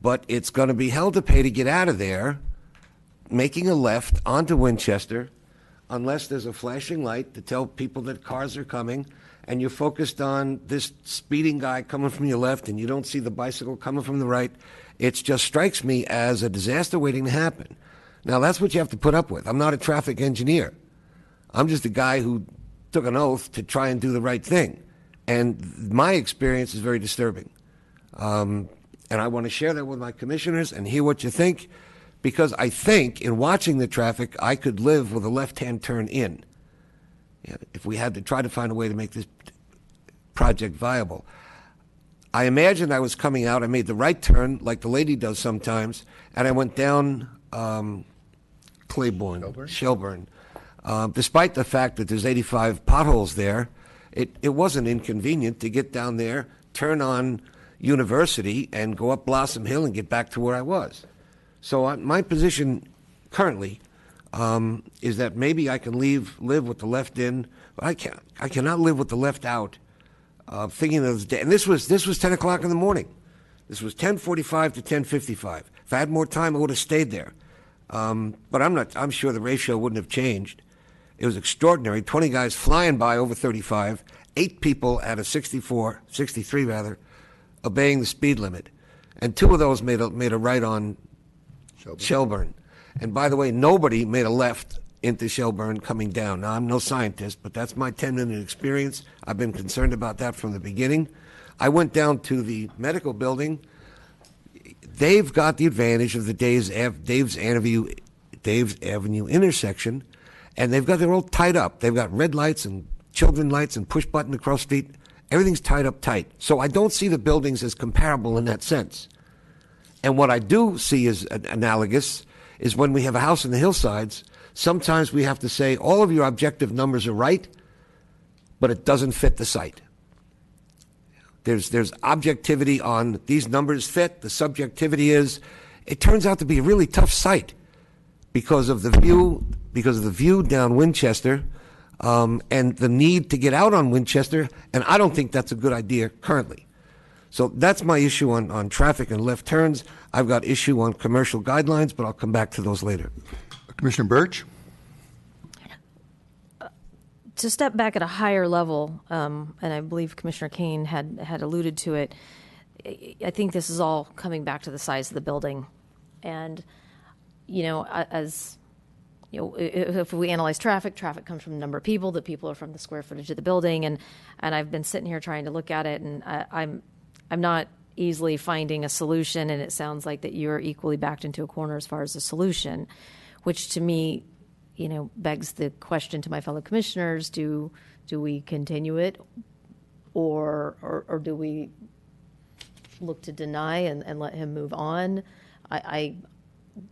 but it's going to be hell to pay to get out of there, making a left onto Winchester, unless there's a flashing light to tell people that cars are coming, and you're focused on this speeding guy coming from your left, and you don't see the bicycle coming from the right. It just strikes me as a disaster waiting to happen. Now, that's what you have to put up with. I'm not a traffic engineer. I'm just a guy who took an oath to try and do the right thing. And my experience is very disturbing. And I want to share that with my commissioners and hear what you think, because I think in watching the traffic, I could live with a left-hand turn in if we had to try to find a way to make this project viable. I imagined I was coming out. I made the right turn, like the lady does sometimes, and I went down Claiborne, Shelburne. Despite the fact that there's 85 potholes there, it wasn't inconvenient to get down there, turn on University, and go up Blossom Hill and get back to where I was. So my position currently is that maybe I can live with the left in, but I cannot live with the left out. Thinking of the day, and this was 10 o'clock in the morning. This was 10:45 to 10:55. If I had more time, I would have stayed there. But I'm sure the ratio wouldn't have changed. It was extraordinary. 20 guys flying by over 35, 8 people at a 63 rather, obeying the speed limit, and 2 of those made a right on Shelburne. And by the way, nobody made a left into Shelburne coming down. Now, I'm no scientist, but that's my 10-minute experience. I've been concerned about that from the beginning. I went down to the medical building. They've got the advantage of the Dave's Avenue intersection, and they're all tied up. They've got red lights and children lights and push button across street. Everything's tied up tight. So I don't see the buildings as comparable in that sense. And what I do see as analogous is when we have a house in the hillsides, sometimes we have to say, all of your objective numbers are right, but it doesn't fit the site. There's objectivity on these numbers fit. The subjectivity is, it turns out to be a really tough site because of the view down Winchester, and the need to get out on Winchester, and I don't think that's a good idea currently. So that's my issue on traffic and left turns. I've got issue on commercial guidelines, but I'll come back to those later. Commissioner Birch? To step back at a higher level, and I believe Commissioner Kane had alluded to it, I think this is all coming back to the size of the building. And, as if we analyze traffic comes from the number of people, the people are from the square footage of the building, and I've been sitting here trying to look at it, and I'm not easily finding a solution, and it sounds like that you're equally backed into a corner as far as a solution, which to me, begs the question to my fellow commissioners: do we continue it, or do we look to deny and let him move on? I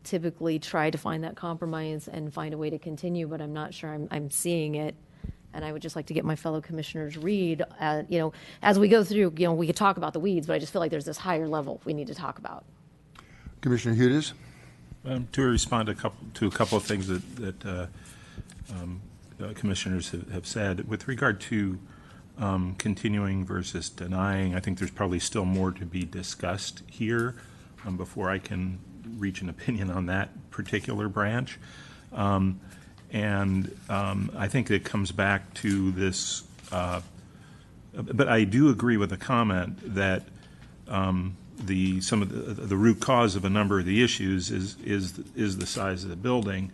typically try to find that compromise and find a way to continue, but I'm not sure I'm seeing it. And I would just like to get my fellow commissioners' read, as we go through, we could talk about the weeds, but I just feel like there's this higher level we need to talk about. Commissioner Hudis? To respond to a couple of things that commissioners have said, with regard to continuing versus denying, I think there's probably still more to be discussed here before I can reach an opinion on that particular branch. And I think it comes back to this, but I do agree with the comment that some of the root cause of a number of the issues is the size of the building.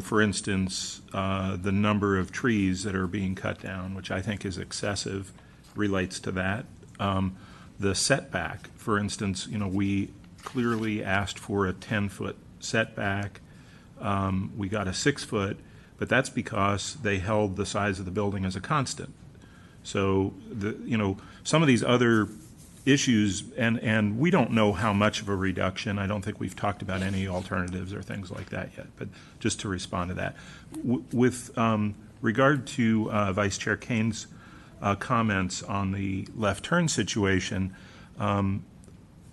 For instance, the number of trees that are being cut down, which I think is excessive, relates to that. The setback, for instance, we clearly asked for a 10-foot setback. We got a 6-foot, but that's because they held the size of the building as a constant. So some of these other issues, and we don't know how much of a reduction. I don't think we've talked about any alternatives or things like that yet, but just to respond to that. With regard to Vice Chair Kane's comments on the left turn situation,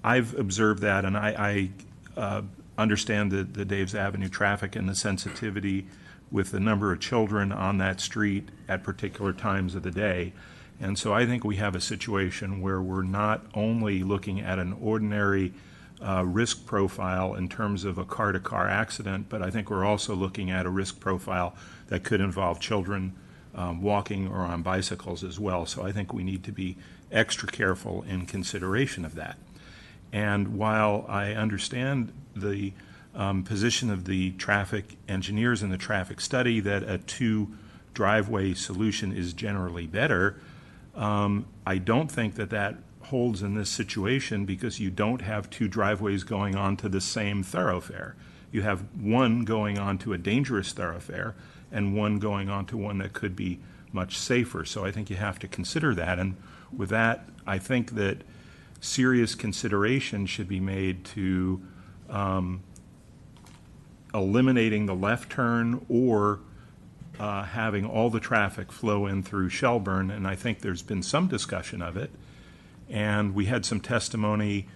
I've observed that, and I understand the Dave's Avenue traffic and the sensitivity with the number of children on that street at particular times of the day. And so I think we have a situation where we're not only looking at an ordinary risk profile in terms of a car-to-car accident, but I think we're also looking at a risk profile that could involve children walking or on bicycles as well. So I think we need to be extra careful in consideration of that. And while I understand the position of the traffic engineers in the traffic study that a 2-driveway solution is generally better, I don't think that holds in this situation, because you don't have 2 driveways going onto the same thoroughfare. You have one going onto a dangerous thoroughfare and one going onto one that could be much safer. So I think you have to consider that. And with that, I think that serious consideration should be made to eliminating the left turn or having all the traffic flow in through Shelburne, and I think there's been some discussion of it. And we had some testimony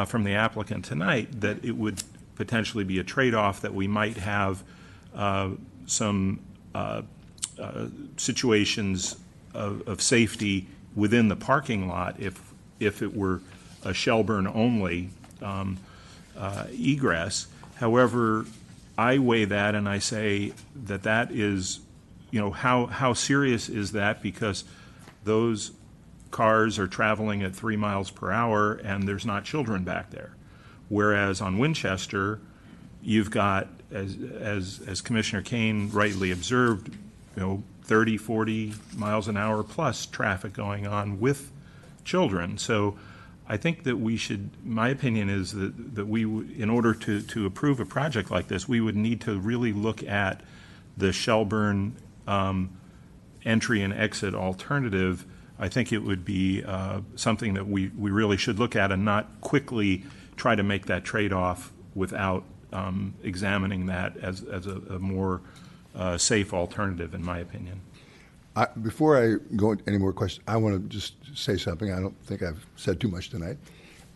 from the applicant tonight that it would potentially be a trade-off, that we might have some situations of safety within the parking lot if it were a Shelburne only egress. However, I weigh that and I say that that is, how serious is that? Because those cars are traveling at 3 miles per hour and there's not children back there. Whereas on Winchester, you've got, as Commissioner Kane rightly observed, 30, 40 miles an hour plus traffic going on with children. So I think that we should, my opinion is that we, in order to approve a project like this, we would need to really look at the Shelburne entry and exit alternative. I think it would be something that we really should look at and not quickly try to make that trade-off without examining that as a more safe alternative, in my opinion. Before I go into any more questions, I want to just say something. I don't think I've said too much tonight.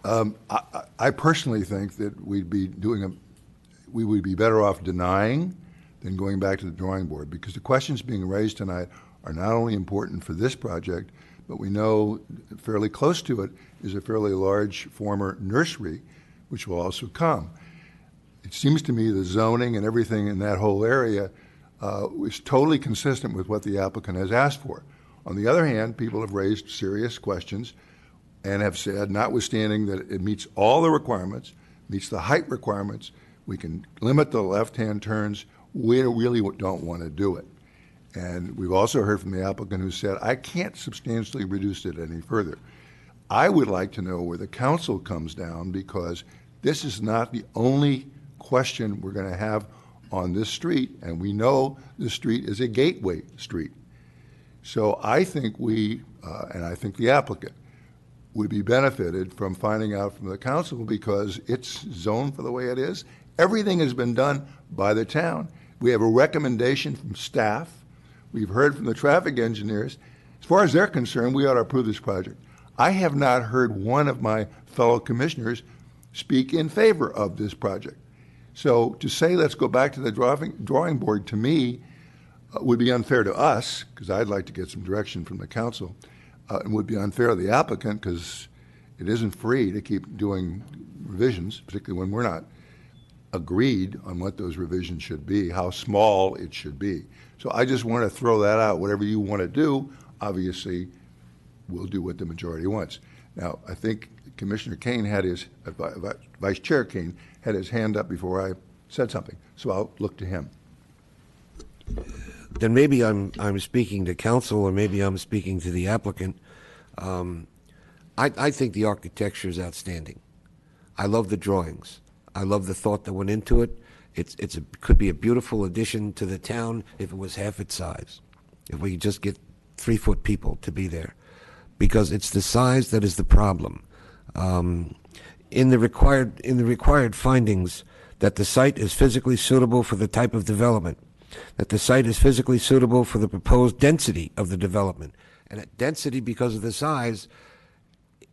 I personally think that we would be better off denying than going back to the drawing board, because the questions being raised tonight are not only important for this project, but we know fairly close to it is a fairly large former nursery, which will also come. It seems to me the zoning and everything in that whole area is totally consistent with what the applicant has asked for. On the other hand, people have raised serious questions and have said, notwithstanding that it meets all the requirements, meets the height requirements, we can limit the left-hand turns, we really don't want to do it. And we've also heard from the applicant who said, I can't substantially reduce it any further. I would like to know where the council comes down, because this is not the only question we're going to have on this street, and we know this street is a gateway street. So I think we, and I think the applicant, would be benefited from finding out from the council, because it's zoned for the way it is. Everything has been done by the town. We have a recommendation from staff. We've heard from the traffic engineers. As far as they're concerned, we ought to approve this project. I have not heard one of my fellow commissioners speak in favor of this project. So to say let's go back to the drawing board, to me, would be unfair to us, because I'd like to get some direction from the council, and would be unfair to the applicant, because it isn't free to keep doing revisions, particularly when we're not agreed on what those revisions should be, how small it should be. So I just want to throw that out. Whatever you want to do, obviously, we'll do what the majority wants. Now, I think Commissioner Kane had his, Vice Chair Kane had his hand up before I said something, so I'll look to him. Then maybe I'm speaking to council, or maybe I'm speaking to the applicant. I think the architecture is outstanding. I love the drawings. I love the thought that went into it. It could be a beautiful addition to the town if it was half its size, if we could just get 3-foot people to be there, because it's the size that is the problem. In the required findings, that the site is physically suitable for the type of development, that the site is physically suitable for the proposed density of the development, and that density, because of the size,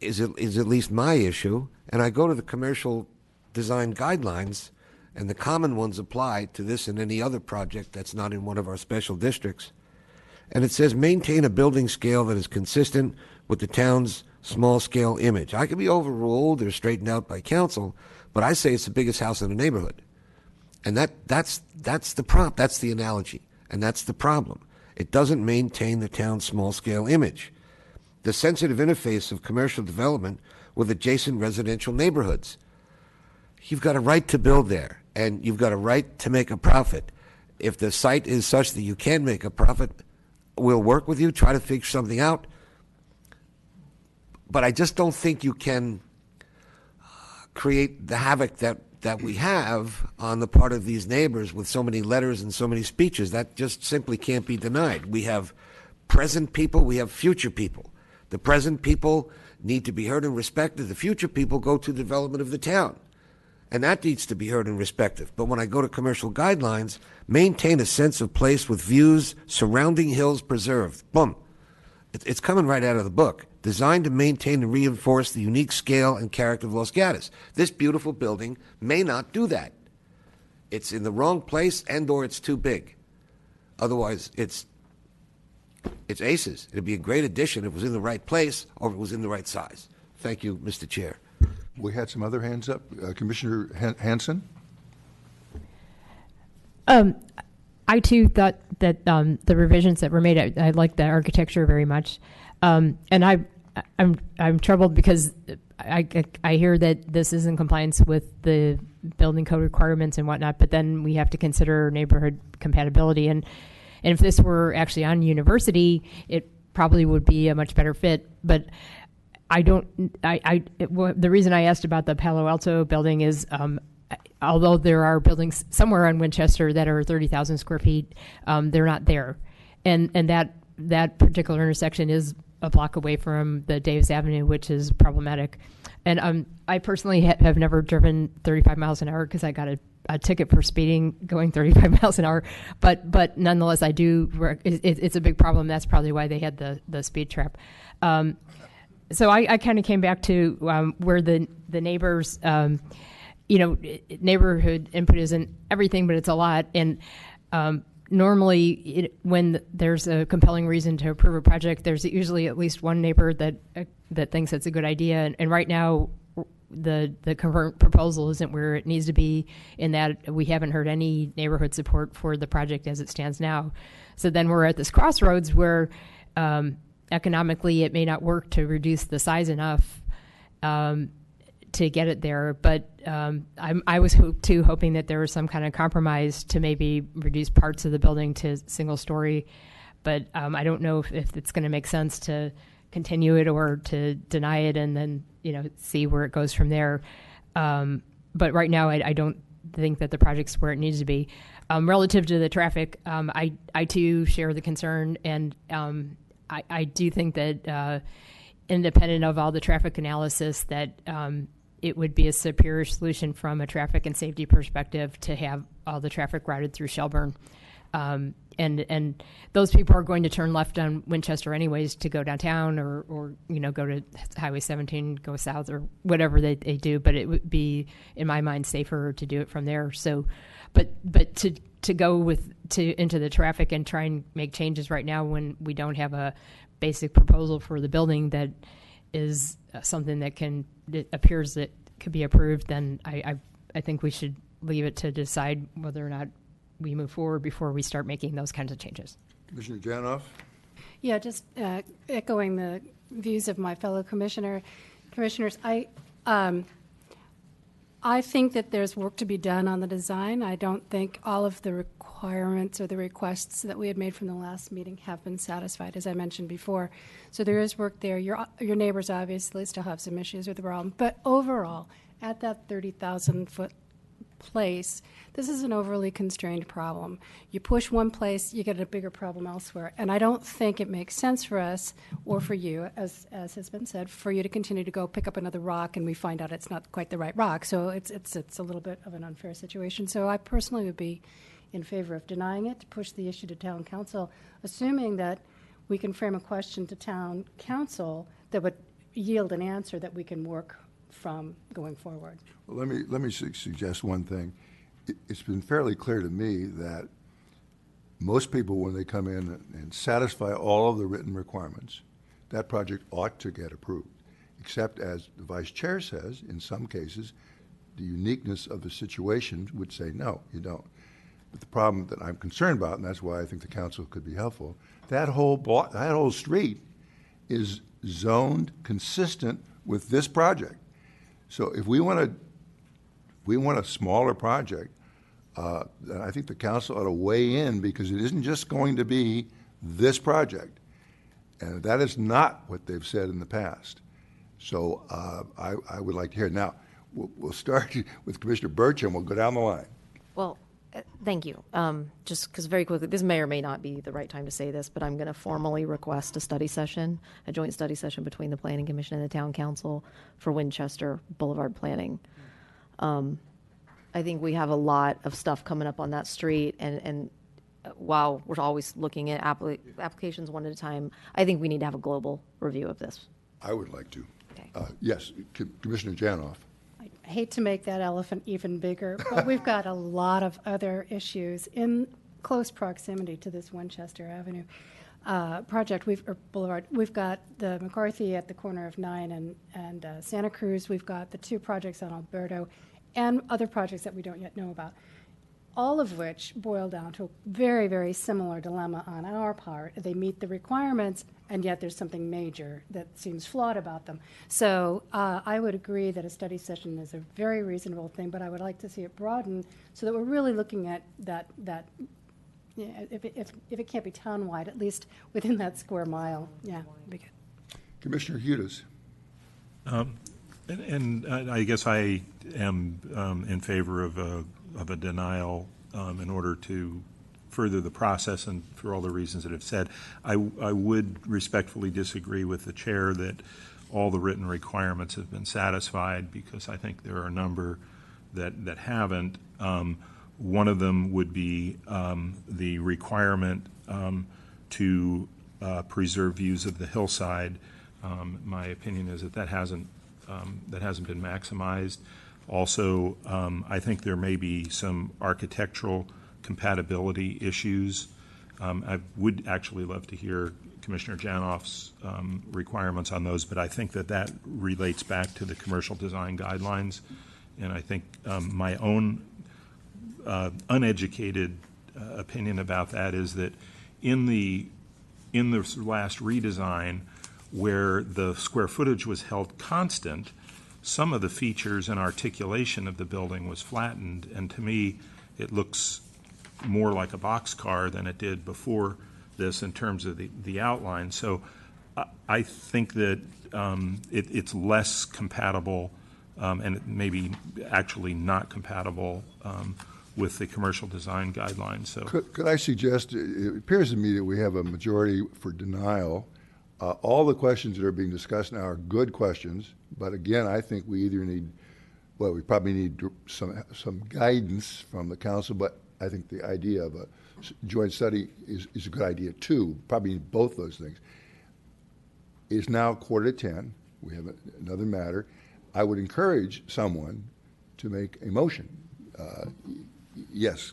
is at least my issue. And I go to the commercial design guidelines, and the common ones apply to this and any other project that's not in one of our special districts. And it says maintain a building scale that is consistent with the town's small-scale image. I could be overruled or straightened out by council, but I say it's the biggest house in the neighborhood. And that's the analogy, and that's the problem. It doesn't maintain the town's small-scale image. The sensitive interface of commercial development with adjacent residential neighborhoods. You've got a right to build there, and you've got a right to make a profit. If the site is such that you can make a profit, we'll work with you, try to figure something out. But I just don't think you can create the havoc that we have on the part of these neighbors with so many letters and so many speeches. That just simply can't be denied. We have present people, we have future people. The present people need to be heard and respected. The future people go to the development of the town, and that needs to be heard and respected. But when I go to commercial guidelines, maintain a sense of place with views, surrounding hills preserved. Boom. It's coming right out of the book. Designed to maintain and reinforce the unique scale and character of Los Gatos. This beautiful building may not do that. It's in the wrong place and/or it's too big. Otherwise, it's aces. It'd be a great addition if it was in the right place or if it was in the right size. Thank you, Mr. Chair. We had some other hands up. Commissioner Hanson? I too thought that the revisions that were made, I like the architecture very much, and I'm troubled because I hear that this is in compliance with the building code requirements and whatnot, but then we have to consider neighborhood compatibility, and if this were actually on University, it probably would be a much better fit, but the reason I asked about the Palo Alto building is, although there are buildings somewhere on Winchester that are 30,000 square feet, they're not there. And that particular intersection is a block away from the Davis Avenue, which is problematic. And I personally have never driven 35 miles an hour because I got a ticket for speeding going 35 miles an hour. But nonetheless, I do. It's a big problem. That's probably why they had the speed trap. So I kind of came back to where the neighbors. Neighborhood input isn't everything, but it's a lot. And normally, when there's a compelling reason to approve a project, there's usually at least one neighbor that thinks it's a good idea. And right now, the current proposal isn't where it needs to be, in that we haven't heard any neighborhood support for the project as it stands now. So then we're at this crossroads where economically it may not work to reduce the size enough to get it there, but I was hoping that there was some kind of compromise to maybe reduce parts of the building to single story, but I don't know if it's going to make sense to continue it or to deny it and then see where it goes from there. But right now, I don't think that the project's where it needs to be. Relative to the traffic, I too share the concern, and I do think that independent of all the traffic analysis, that it would be a superior solution from a traffic and safety perspective to have all the traffic routed through Shelburne. And those people are going to turn left on Winchester anyways to go downtown or go to Highway 17, go south or whatever they do. But it would be, in my mind, safer to do it from there. So, but to go into the traffic and try and make changes right now when we don't have a basic proposal for the building that is something that appears that could be approved, then I think we should leave it to decide whether or not we move forward before we start making those kinds of changes. Commissioner Janoff? Yeah, just echoing the views of my fellow commissioners. I think that there's work to be done on the design. I don't think all of the requirements or the requests that we had made from the last meeting have been satisfied, as I mentioned before. So there is work there. Your neighbors obviously still have some issues with the problem. But overall, at that 30,000-foot place, this is an overly constrained problem. You push one place, you get a bigger problem elsewhere. And I don't think it makes sense for us or for you, as has been said, for you to continue to go pick up another rock and we find out it's not quite the right rock. So it's a little bit of an unfair situation. So I personally would be in favor of denying it, to push the issue to town council, assuming that we can frame a question to town council that would yield an answer that we can work from going forward. Well, let me suggest one thing. It's been fairly clear to me that most people, when they come in and satisfy all of the written requirements, that project ought to get approved, except, as the vice chair says, in some cases, the uniqueness of the situation would say, no, you don't. But the problem that I'm concerned about, and that's why I think the council could be helpful, that whole street is zoned consistent with this project. So if we want a smaller project, then I think the council ought to weigh in, because it isn't just going to be this project. And that is not what they've said in the past. So I would like to hear. Now, we'll start with Commissioner Birch and we'll go down the line. Well, Thank you. Just because very quickly, this may or may not be the right time to say this, but I'm going to formally request a study session, a joint study session between the Planning Commission and the Town Council for Winchester Boulevard planning. I think we have a lot of stuff coming up on that street, and while we're always looking at applications one at a time, I think we need to have a global review of this. I would like to. Yes, Commissioner Janoff. I hate to make that elephant even bigger, but we've got a lot of other issues in close proximity to this Winchester Avenue project. Boulevard. We've got the McCarthy at the corner of 9 and Santa Cruz. We've got the 2 projects on Alberto, and other projects that we don't yet know about, all of which boil down to a very, very similar dilemma on our part. They meet the requirements, and yet there's something major that seems flawed about them. So I would agree that a study session is a very reasonable thing, but I would like to see it broadened so that we're really looking at that if it can't be town-wide, at least within that square mile. Yeah, be good. Commissioner Hudis. And I guess I am in favor of a denial in order to further the process and for all the reasons that I've said. I would respectfully disagree with the chair that all the written requirements have been satisfied, because I think there are a number that haven't. One of them would be the requirement to preserve views of the hillside. My opinion is that hasn't been maximized. Also, I think there may be some architectural compatibility issues. I would actually love to hear Commissioner Janoff's requirements on those, but I think that relates back to the commercial design guidelines. And I think my own uneducated opinion about that is that in the last redesign, where the square footage was held constant, some of the features and articulation of the building was flattened, and to me, it looks more like a boxcar than it did before this in terms of the outline. So I think that it's less compatible, and it may be actually not compatible with the commercial design guidelines. So could I suggest, it appears to me that we have a majority for denial. All the questions that are being discussed now are good questions, but again, I think we either need, well, we probably need some guidance from the council, but I think the idea of a joint study is a good idea too. Probably need both those things. It's now 9:45. We have another matter. I would encourage someone to make a motion. Yes.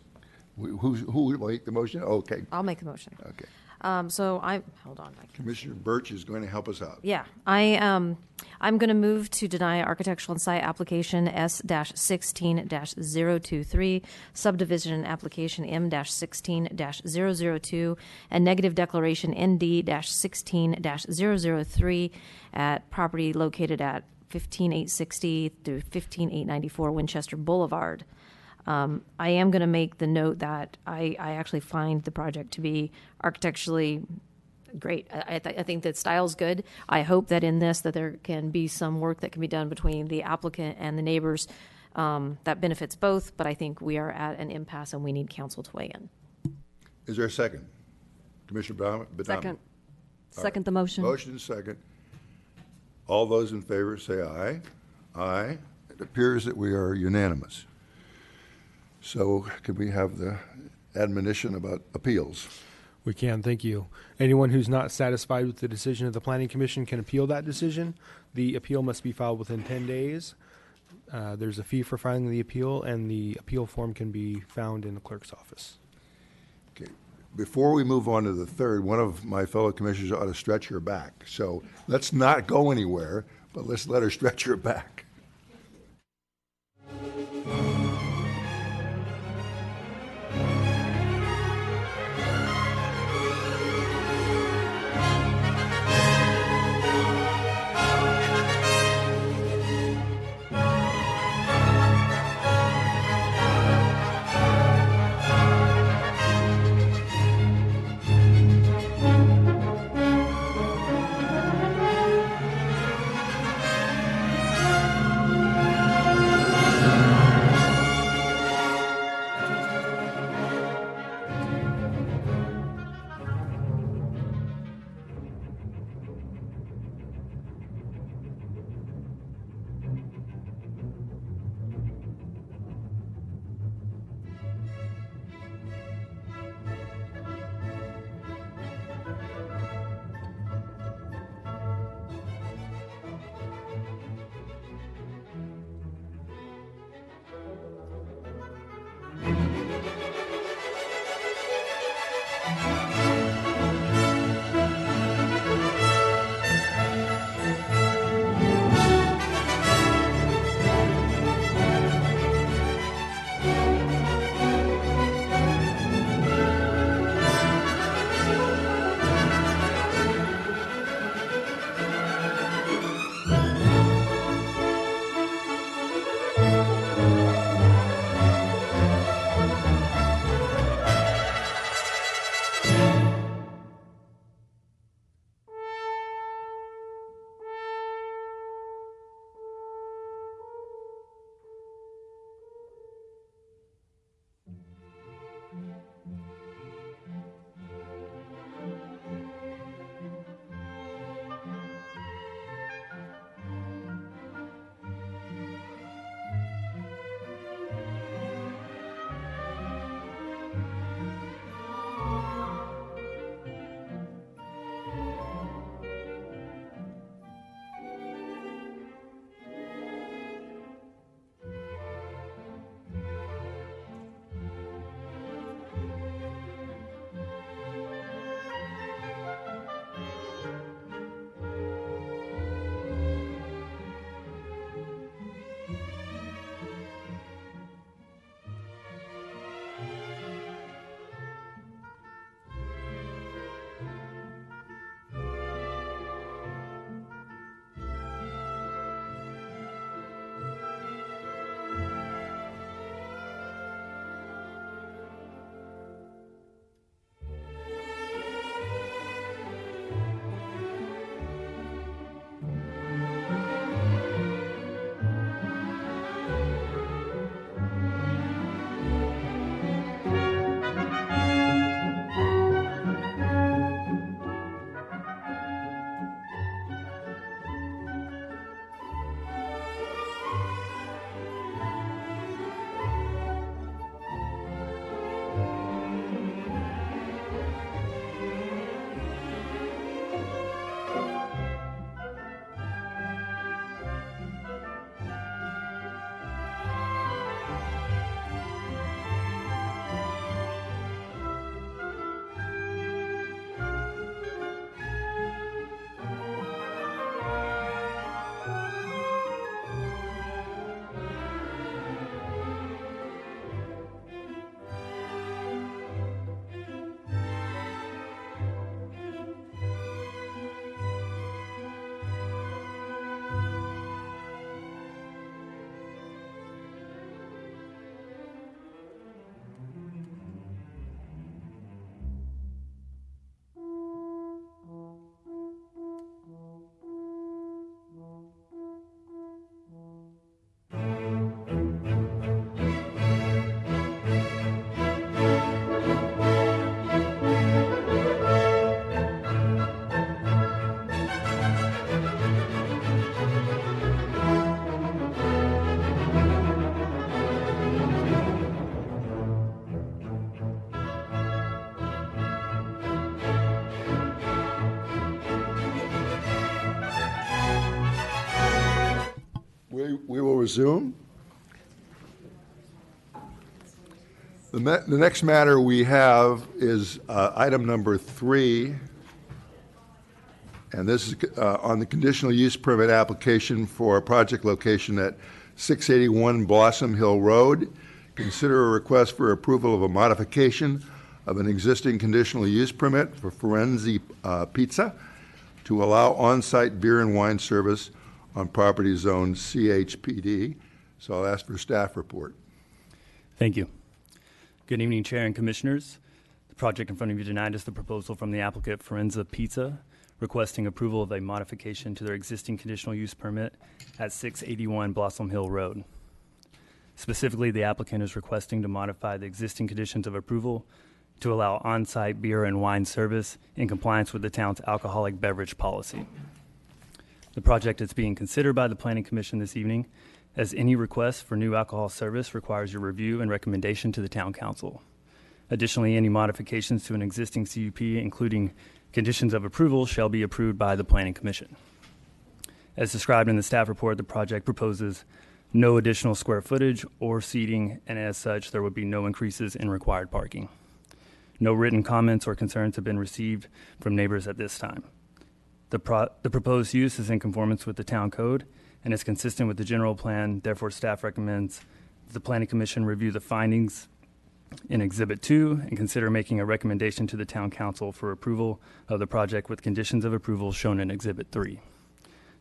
Who will make the motion? Okay. I'll make the motion. Okay. Hold on. Commissioner Birch is going to help us out. Yeah, I'm going to move to deny architectural and site application S-16-023, subdivision application M-16-002, and negative declaration ND-16-003 at property located at 15860 through 15894 Winchester Boulevard. I am going to make the note that I actually find the project to be architecturally great. I think that style's good. I hope that in this that there can be some work that can be done between the applicant and the neighbors that benefits both, but I think we are at an impasse and we need council to weigh in. Is there a second? Commissioner Badami? Second. Second right. the motion. Motion second. All those in favor say aye. Aye. It appears that we are unanimous. So could we have the admonition about appeals? We can, thank you. Anyone who's not satisfied with the decision of the Planning Commission can appeal that decision. The appeal must be filed within 10 days. There's a fee for filing the appeal, and the appeal form can be found in the clerk's office. Okay. Before we move on to the third, one of my fellow commissioners ought to stretch her back. So let's not go anywhere, but let's let her stretch her back. We will resume. The next matter we have is item number 3, and this is on the conditional use permit application for a project location at 681 Blossom Hill Road. Consider a request for approval of a modification of an existing conditional use permit for Firenze Pizza to allow on-site beer and wine service on property zone CHPD. So I'll ask for staff report. Thank you. Good evening, Chair and Commissioners. The project in front of you tonight is the proposal from the applicant Firenze Pizza requesting approval of a modification to their existing conditional use permit at 681 Blossom Hill Road. Specifically, the applicant is requesting to modify the existing conditions of approval to allow on-site beer and wine service in compliance with the town's alcoholic beverage policy. The project is being considered by the Planning Commission this evening, as any request for new alcohol service requires your review and recommendation to the Town Council. Additionally, any modifications to an existing CUP, including conditions of approval, shall be approved by the Planning Commission. As described in the staff report, the project proposes no additional square footage or seating, and as such, there would be no increases in required parking. No written comments or concerns have been received from neighbors at this time. The proposed use is in conformance with the town code and is consistent with the general plan. Therefore, staff recommends that the Planning Commission review the findings in Exhibit 2 and consider making a recommendation to the Town Council for approval of the project with conditions of approval shown in Exhibit 3.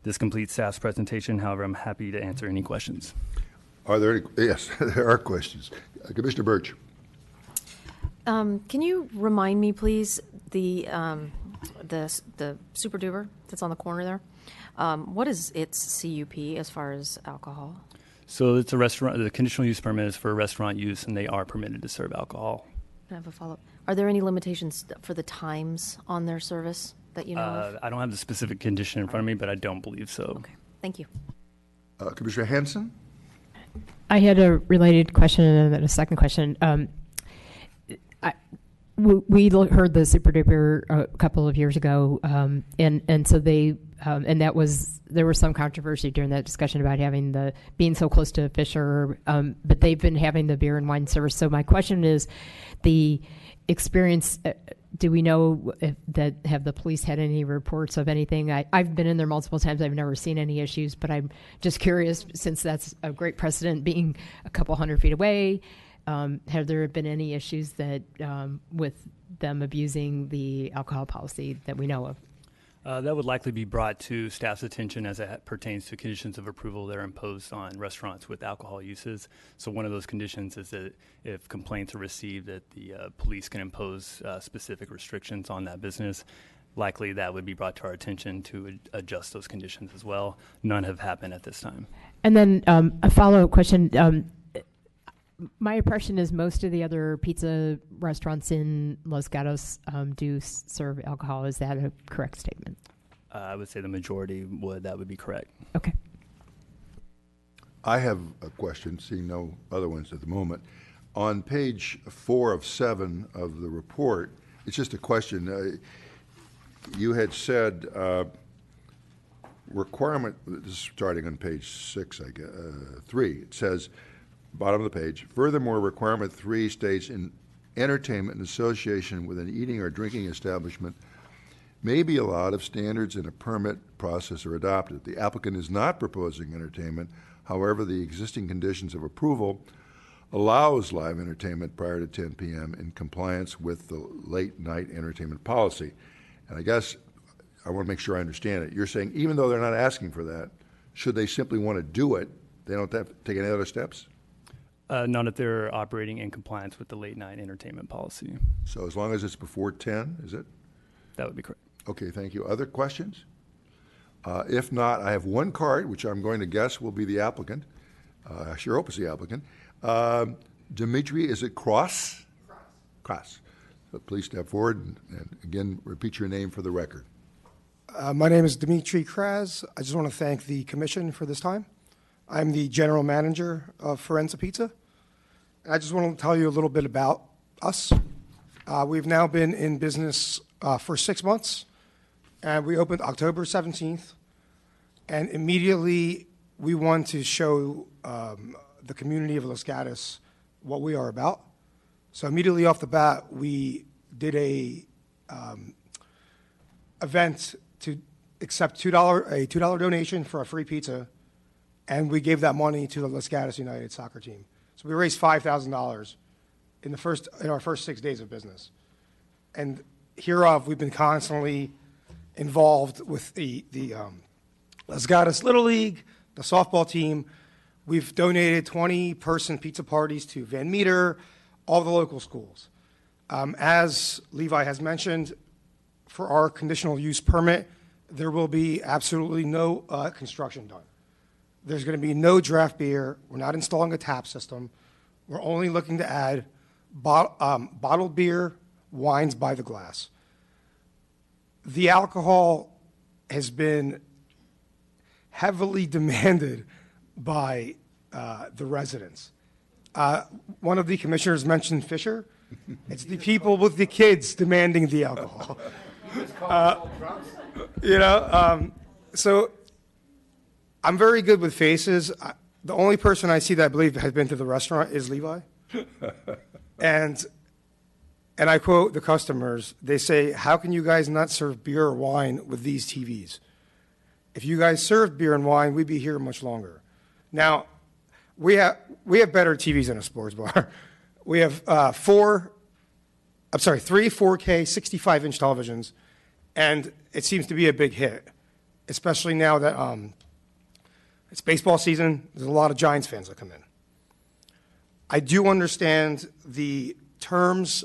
This completes staff's presentation. However, I'm happy to answer any questions. Are there any? Yes, there are questions. Commissioner Birch. Can you remind me, please, the Super Duper that's on the corner there? What is its CUP as far as alcohol? So it's a restaurant. The conditional use permit is for restaurant use, and they are permitted to serve alcohol. I have a follow-up. Are there any limitations for the times on their service that you know of? I don't have the specific condition in front of me, but I don't believe so. Okay, thank you. Commissioner Hanson? I had a related question and then a second question. We heard the Super Duper a couple of years ago, and so they and there was some controversy during that discussion about having being so close to Fisher, but they've been having the beer and wine service. So my question is, the experience. Do we know have the police had any reports of anything? I've been in there multiple times. I've never seen any issues, but I'm just curious, since that's a great precedent, being a couple hundred feet away. Have there been any issues that with them abusing the alcohol policy that we know of? That would likely be brought to staff's attention as it pertains to conditions of approval that are imposed on restaurants with alcohol uses. So one of those conditions is that if complaints are received, that the police can impose specific restrictions on that business. Likely that would be brought to our attention to adjust those conditions as well. None have happened at this time. And then a follow-up question. My impression is most of the other pizza restaurants in Los Gatos do serve alcohol. Is that a correct statement? I would say the majority would. That would be correct. Okay. I have a question, seeing no other ones at the moment. On page 4 of 7 of the report, it's just a question. You had said requirement, this is starting on page 6, I guess, 3. It says, bottom of the page, furthermore, requirement 3 states in entertainment in association with an eating or drinking establishment may be allowed if standards in a permit process are adopted. The applicant is not proposing entertainment. However, the existing conditions of approval allows live entertainment prior to 10 p.m. in compliance with the late night entertainment policy. And I guess I want to make sure I understand it. You're saying even though they're not asking for that, should they simply want to do it, they don't have to take any other steps? Not if they're operating in compliance with the late night entertainment policy. So as long as it's before 10, is it? That would be correct. Okay, thank you. Other questions? If not, I have one card, which I'm going to guess will be the applicant. I sure hope it's the applicant. Dimitri, is it Cross? Cross. So please step forward and again, repeat your name for the record. My name is Dimitri Kraz. I just want to thank the commission for this time. I'm the general manager of Firenze Pizza. And I just want to tell you a little bit about us. We've now been in business for 6 months, and we opened October 17th. And immediately we want to show the community of Los Gatos what we are about. So immediately off the bat, we did a event to accept a $2 donation for a free pizza, and we gave that money to the Los Gatos United soccer team. So we raised $5,000 in our first 6 days of business. And hereof, we've been constantly involved with the Los Gatos Little League, the softball team. We've donated 20-person pizza parties to Van Meter, all the local schools. As Levi has mentioned, for our conditional use permit, there will be absolutely no construction done. There's going to be no draft beer. We're not installing a tap system. We're only looking to add bottled beer, wines by the glass. The alcohol has been heavily demanded by the residents. One of the commissioners mentioned Fisher. It's the people with the kids demanding the alcohol. So I'm very good with faces. The only person I see that I believe has been to the restaurant is Levi. And I quote the customers, they say, how can you guys not serve beer or wine with these TVs? If you guys served beer and wine, we'd be here much longer. Now, we have better TVs than a sports bar. We have three 4K 65-inch televisions, and it seems to be a big hit, especially now that it's baseball season. There's a lot of Giants fans that come in. I do understand the terms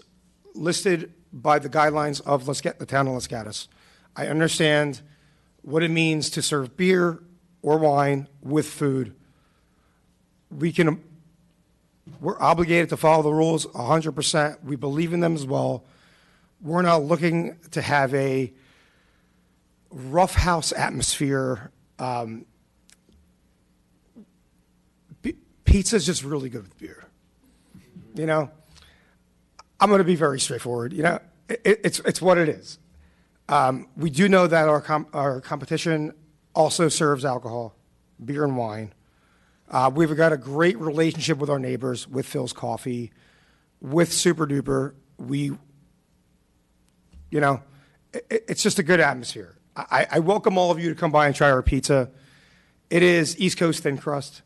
listed by the guidelines of the town of Los Gatos. I understand what it means to serve beer or wine with food. We're obligated to follow the rules 100%. We believe in them as well. We're not looking to have a roughhouse atmosphere. Pizza's just really good with beer. I'm going to be very straightforward. It's what it is. We do know that our competition also serves alcohol, beer and wine. We've got a great relationship with our neighbors, with Phil's Coffee, with Super Duper. It's just a good atmosphere. I welcome all of you to come by and try our pizza. It is East Coast thin crust.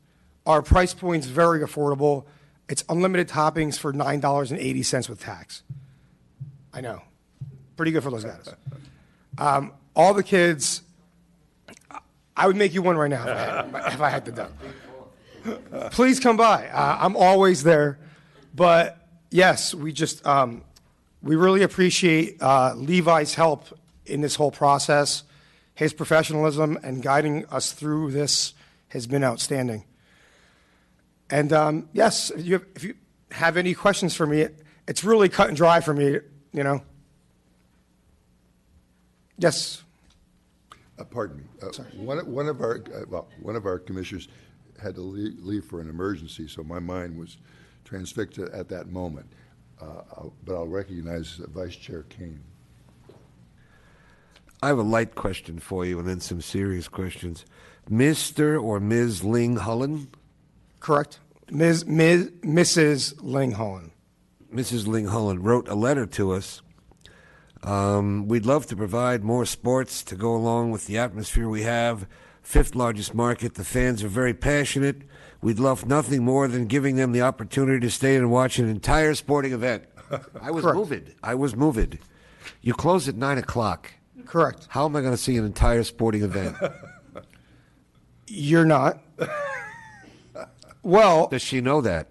Our price point's very affordable. It's unlimited toppings for $9.80 with tax. I know. Pretty good for Los Gatos. All the kids, I would make you one right now if I had the dough. Please come by. I'm always there. But yes, we really appreciate Levi's help in this whole process. His professionalism and guiding us through this has been outstanding. And yes, if you have any questions for me, it's really cut and dry for me, Yes. Pardon me. One of our commissioners had to leave for an emergency, so my mind was transfixed at that moment. But I'll recognize Vice Chair Kane. I have a light question for you and then some serious questions. Mr. or Ms. Ling Hullen? Correct. Mrs. Ling Hullen. Mrs. Ling Hullen wrote a letter to us. We'd love to provide more sports to go along with the atmosphere we have. Fifth largest market. The fans are very passionate. We'd love nothing more than giving them the opportunity to stay and watch an entire sporting event. I was moved. You close at 9 o'clock. Correct. How am I going to see an entire sporting event? You're not. Well, does she know that?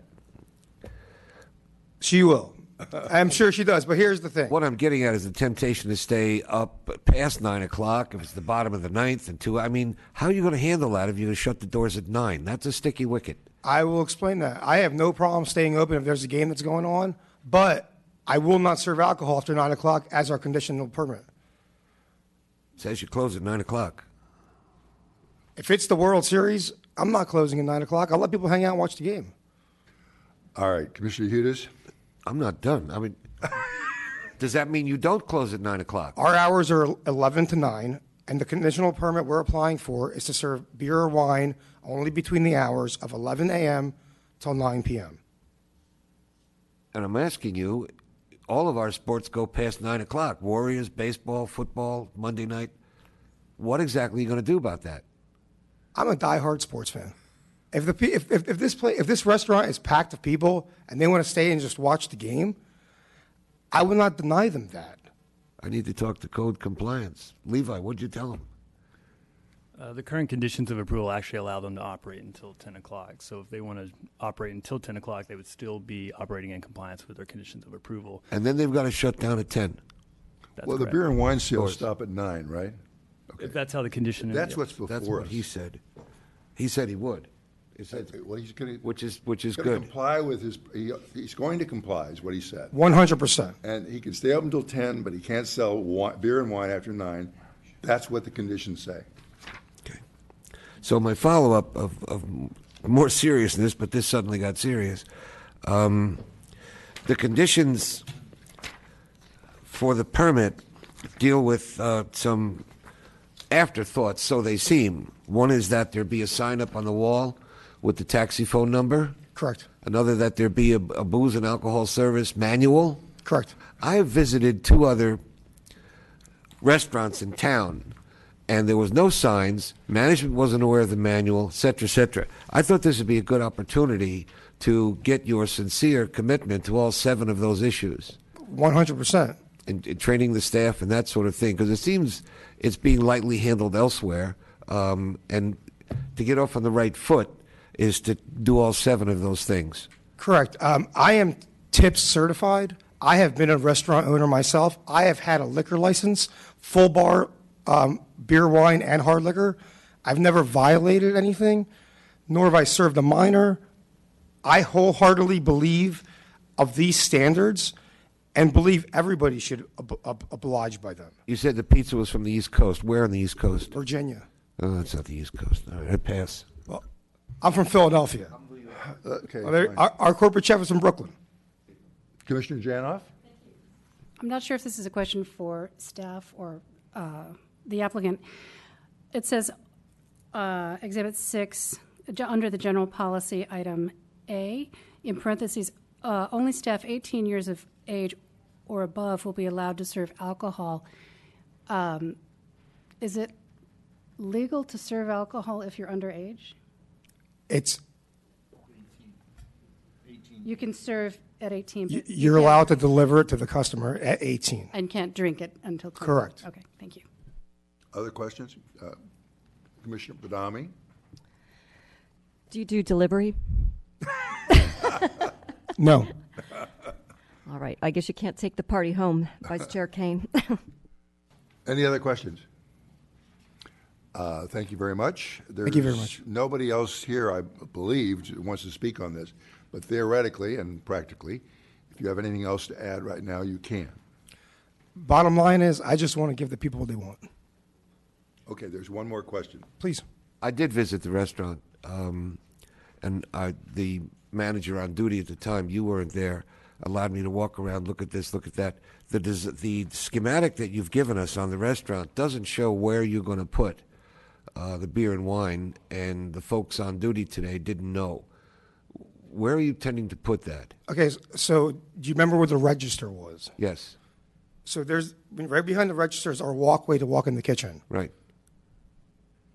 She will. I'm sure she does, but here's the thing. What I'm getting at is the temptation to stay up past 9 o'clock if it's the bottom of the ninth and 2. I mean, how are you going to handle that if you're going to shut the doors at 9? That's a sticky wicket. I will explain that. I have no problem staying open if there's a game that's going on, but I will not serve alcohol after 9 o'clock as our conditional permit. It says you close at 9 o'clock. If it's the World Series, I'm not closing at 9 o'clock. I'll let people hang out and watch the game. All right, Commissioner Hudis? I'm not done. I mean, does that mean you don't close at 9 o'clock? Our hours are 11 to 9, and the conditional permit we're applying for is to serve beer or wine only between the hours of 11 a.m. till 9 p.m. And I'm asking you, all of our sports go past 9 o'clock. Warriors, baseball, football, Monday night. What exactly are you going to do about that? I'm a diehard sports fan. If this restaurant is packed with people and they want to stay and just watch the game, I will not deny them that. I need to talk to code compliance. Levi, what'd you tell him? The current conditions of approval actually allow them to operate until 10 o'clock. So if they want to operate until 10 o'clock, they would still be operating in compliance with their conditions of approval. And then they've got to shut down at 10. Well, the beer and wine sales stop at 9, right? If that's how the condition is. That's what's before That's what us. he said. He said he would. He said, Well, he's going which is to good. comply with his. He's going to comply, is what he said. 100%. And he can stay up until 10, but he can't sell beer and wine after 9. That's what the conditions say. So my follow-up of more seriousness, but this suddenly got serious. The conditions for the permit deal with some afterthoughts, so they seem. One is that there be a sign up on the wall with the taxi phone number. Correct. Another, that there be a booze and alcohol service manual. Correct. I have visited 2 other restaurants in town, and there was no signs, management wasn't aware of the manual, et cetera, et cetera. I thought this would be a good opportunity to get your sincere commitment to all 7 of those issues. 100%. In training the staff and that sort of thing, because it seems it's being lightly handled elsewhere, and to get off on the right foot is to do all 7 of those things. Correct. I am TIPS certified. I have been a restaurant owner myself. I have had a liquor license, full bar, beer, wine, and hard liquor. I've never violated anything, nor have I served a minor. I wholeheartedly believe of these standards and believe everybody should oblige by them. You said the pizza was from the East Coast. Where on the East Coast? Virginia. Oh, that's not the East Coast. All right, I pass. Well, I'm from Philadelphia. Okay. Well, fine. our corporate chef is from Brooklyn. Commissioner Janoff? I'm not sure if this is a question for staff or the applicant. It says Exhibit 6, under the general policy, item A, in parentheses, only staff 18 years of age or above will be allowed to serve alcohol. Is it legal to serve alcohol if you're underage? It's You can serve at 18. But you're can't- allowed to deliver it to the customer at 18. And can't drink it until 20. Correct. Okay, thank you. Other questions? Commissioner Badami? Do you do delivery? No. All right. I guess you can't take the party home, Vice Chair Kane. Any other questions? Thank you very much. Thank you very much. Nobody else here, I believe, wants to speak on this, but theoretically and practically, if you have anything else to add right now, you can. Bottom line is, I just want to give the people what they want. Okay, there's one more question. Please. I did visit the restaurant, and the manager on duty at the time, you weren't there, allowed me to walk around, look at this, look at that. The schematic that you've given us on the restaurant doesn't show where you're going to put the beer and wine, and the folks on duty today didn't know. Where are you tending to put that? Okay, so do you remember where the register was? Yes. So there's, right behind the register is our walkway to walk in the kitchen. Right.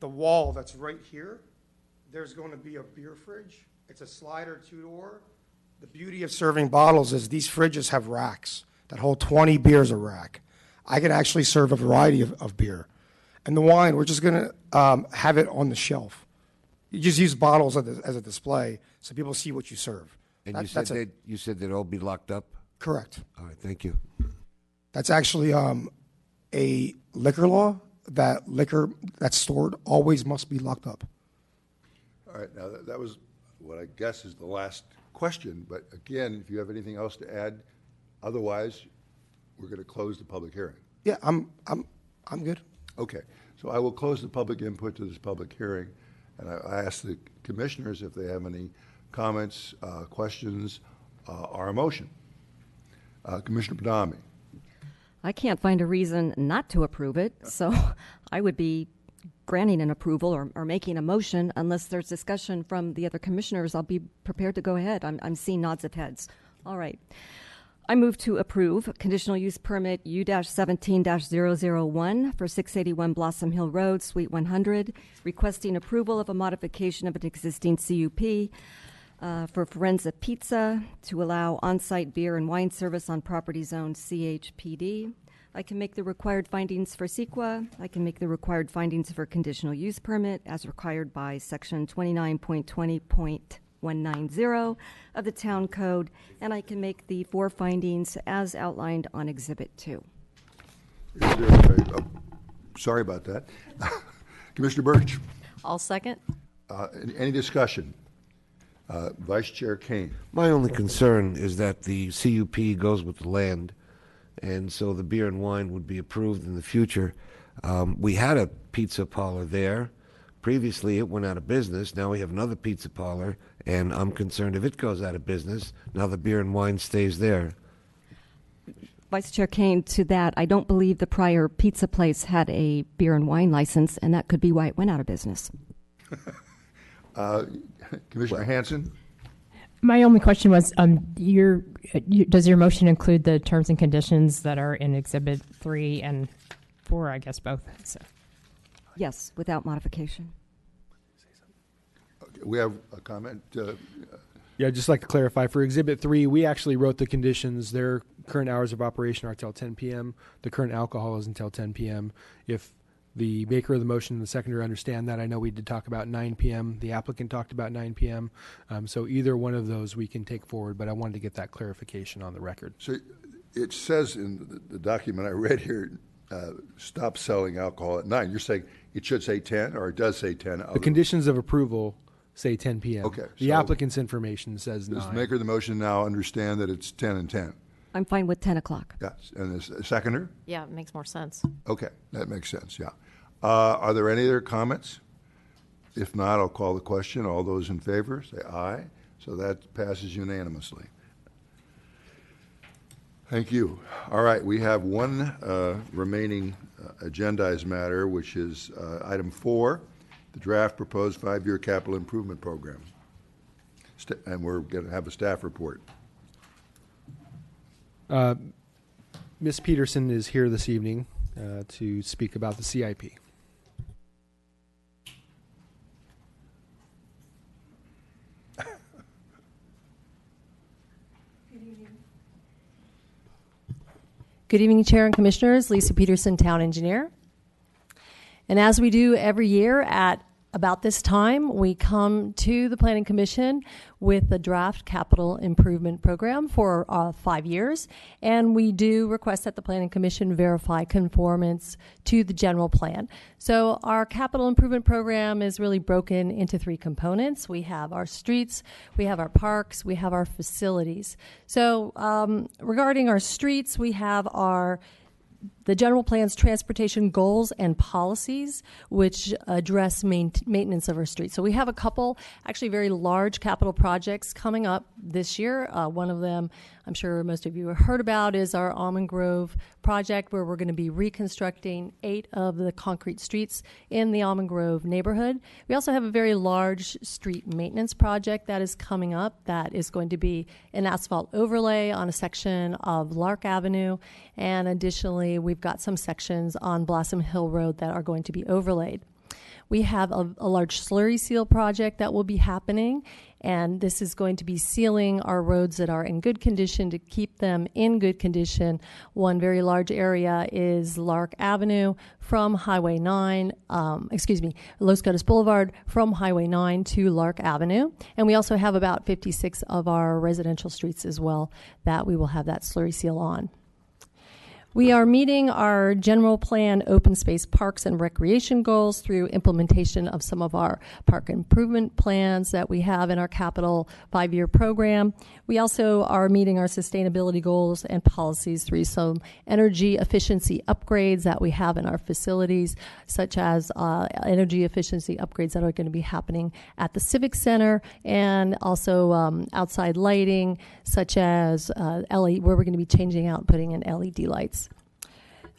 The wall that's right here, there's going to be a beer fridge. It's a slider 2-door. The beauty of serving bottles is these fridges have racks that hold 20 beers a rack. I can actually serve a variety of beer. And the wine, we're just going to have it on the shelf. You just use bottles as a display so people see what you serve. And That's it. you said they'd all be locked up? Correct. All right, thank you. That's actually a liquor law, that liquor that's stored always must be locked up. All right, now that was what I guess is the last question, but again, if you have anything else to add, otherwise, we're going to close the public hearing. Yeah, I'm good. Okay, so I will close the public input to this public hearing, and I ask the commissioners if they have any comments, questions, or a motion. Commissioner Badami. I can't find a reason not to approve it, so I would be granting an approval or making a motion. Unless there's discussion from the other commissioners, I'll be prepared to go ahead. I'm seeing nods of heads. All right. I move to approve conditional use permit U-17-001 for 681 Blossom Hill Road, Suite 100, requesting approval of a modification of an existing CUP for Forenza Pizza to allow on-site beer and wine service on property zone CHPD. I can make the required findings for CEQA. I can make the required findings for conditional use permit as required by section 29.20.190 of the town code, and I can make the 4 findings as outlined on Exhibit 2. Sorry about that. Commissioner Birch. I'll second. Any discussion? Vice Chair Kane. My only concern is that the CUP goes with the land, and so the beer and wine would be approved in the future. We had a pizza parlor there. Previously, it went out of business. Now we have another pizza parlor, and I'm concerned if it goes out of business, now the beer and wine stays there. Vice Chair Kane, to that, I don't believe the prior pizza place had a beer and wine license, and that could be why it went out of business. Commissioner Hanson? My only question was, does your motion include the terms and conditions that are in Exhibit 3 and 4, I guess both? So. Yes, without modification. Okay, we have a comment. Yeah, I'd just like to clarify. For Exhibit 3, we actually wrote the conditions. Their current hours of operation are until 10 p.m. The current alcohol is until 10 p.m. If the maker of the motion and the seconder understand that, I know we did talk about 9 p.m. The applicant talked about 9 p.m. So either one of those we can take forward, but I wanted to get that clarification on the record. So it says in the document I read here, stop selling alcohol at 9. You're saying it should say 10, or it does say 10? The conditions of approval say 10 p.m. Okay. The so applicant's information says 9. Does the maker of the motion now understand that it's 10 and 10? I'm fine with 10 o'clock. Yes. And the seconder? Yeah, it makes more sense. Okay, that makes sense, yeah. Are there any other comments? If not, I'll call the question. All those in favor, say aye. So that passes unanimously. Thank you. All right, we have one remaining agendized matter, which is item 4, the draft proposed 5-year capital improvement program. And we're going to have a staff report. Ms. Peterson is here this evening to speak about the CIP. Good evening, Chair and Commissioners. Lisa Peterson, Town Engineer. And as we do every year at about this time, we come to the Planning Commission with the draft capital improvement program for 5 years. And we do request that the Planning Commission verify conformance to the general plan. So our capital improvement program is really broken into 3 components. We have our streets, we have our parks, we have our facilities. So regarding our streets, we have the general plan's transportation goals and policies, which address maintenance of our streets. So we have a couple, actually very large capital projects coming up this year. One of them, I'm sure most of you have heard about, is our Almond Grove project, where we're going to be reconstructing 8 of the concrete streets in the Almond Grove neighborhood. We also have a very large street maintenance project that is coming up that is going to be an asphalt overlay on a section of Lark Avenue. And additionally, we've got some sections on Blossom Hill Road that are going to be overlaid. We have a large slurry seal project that will be happening, and this is going to be sealing our roads that are in good condition to keep them in good condition. One very large area is Lark Avenue from Highway 9, Los Gatos Boulevard from Highway 9 to Lark Avenue. And we also have about 56 of our residential streets as well that we will have that slurry seal on. We are meeting our general plan open space parks and recreation goals through implementation of some of our park improvement plans that we have in our capital 5-year program. We also are meeting our sustainability goals and policies through some energy efficiency upgrades that we have in our facilities, such as energy efficiency upgrades that are going to be happening at the Civic Center, and also outside lighting, such as LED, where we're going to be changing out and putting in LED lights.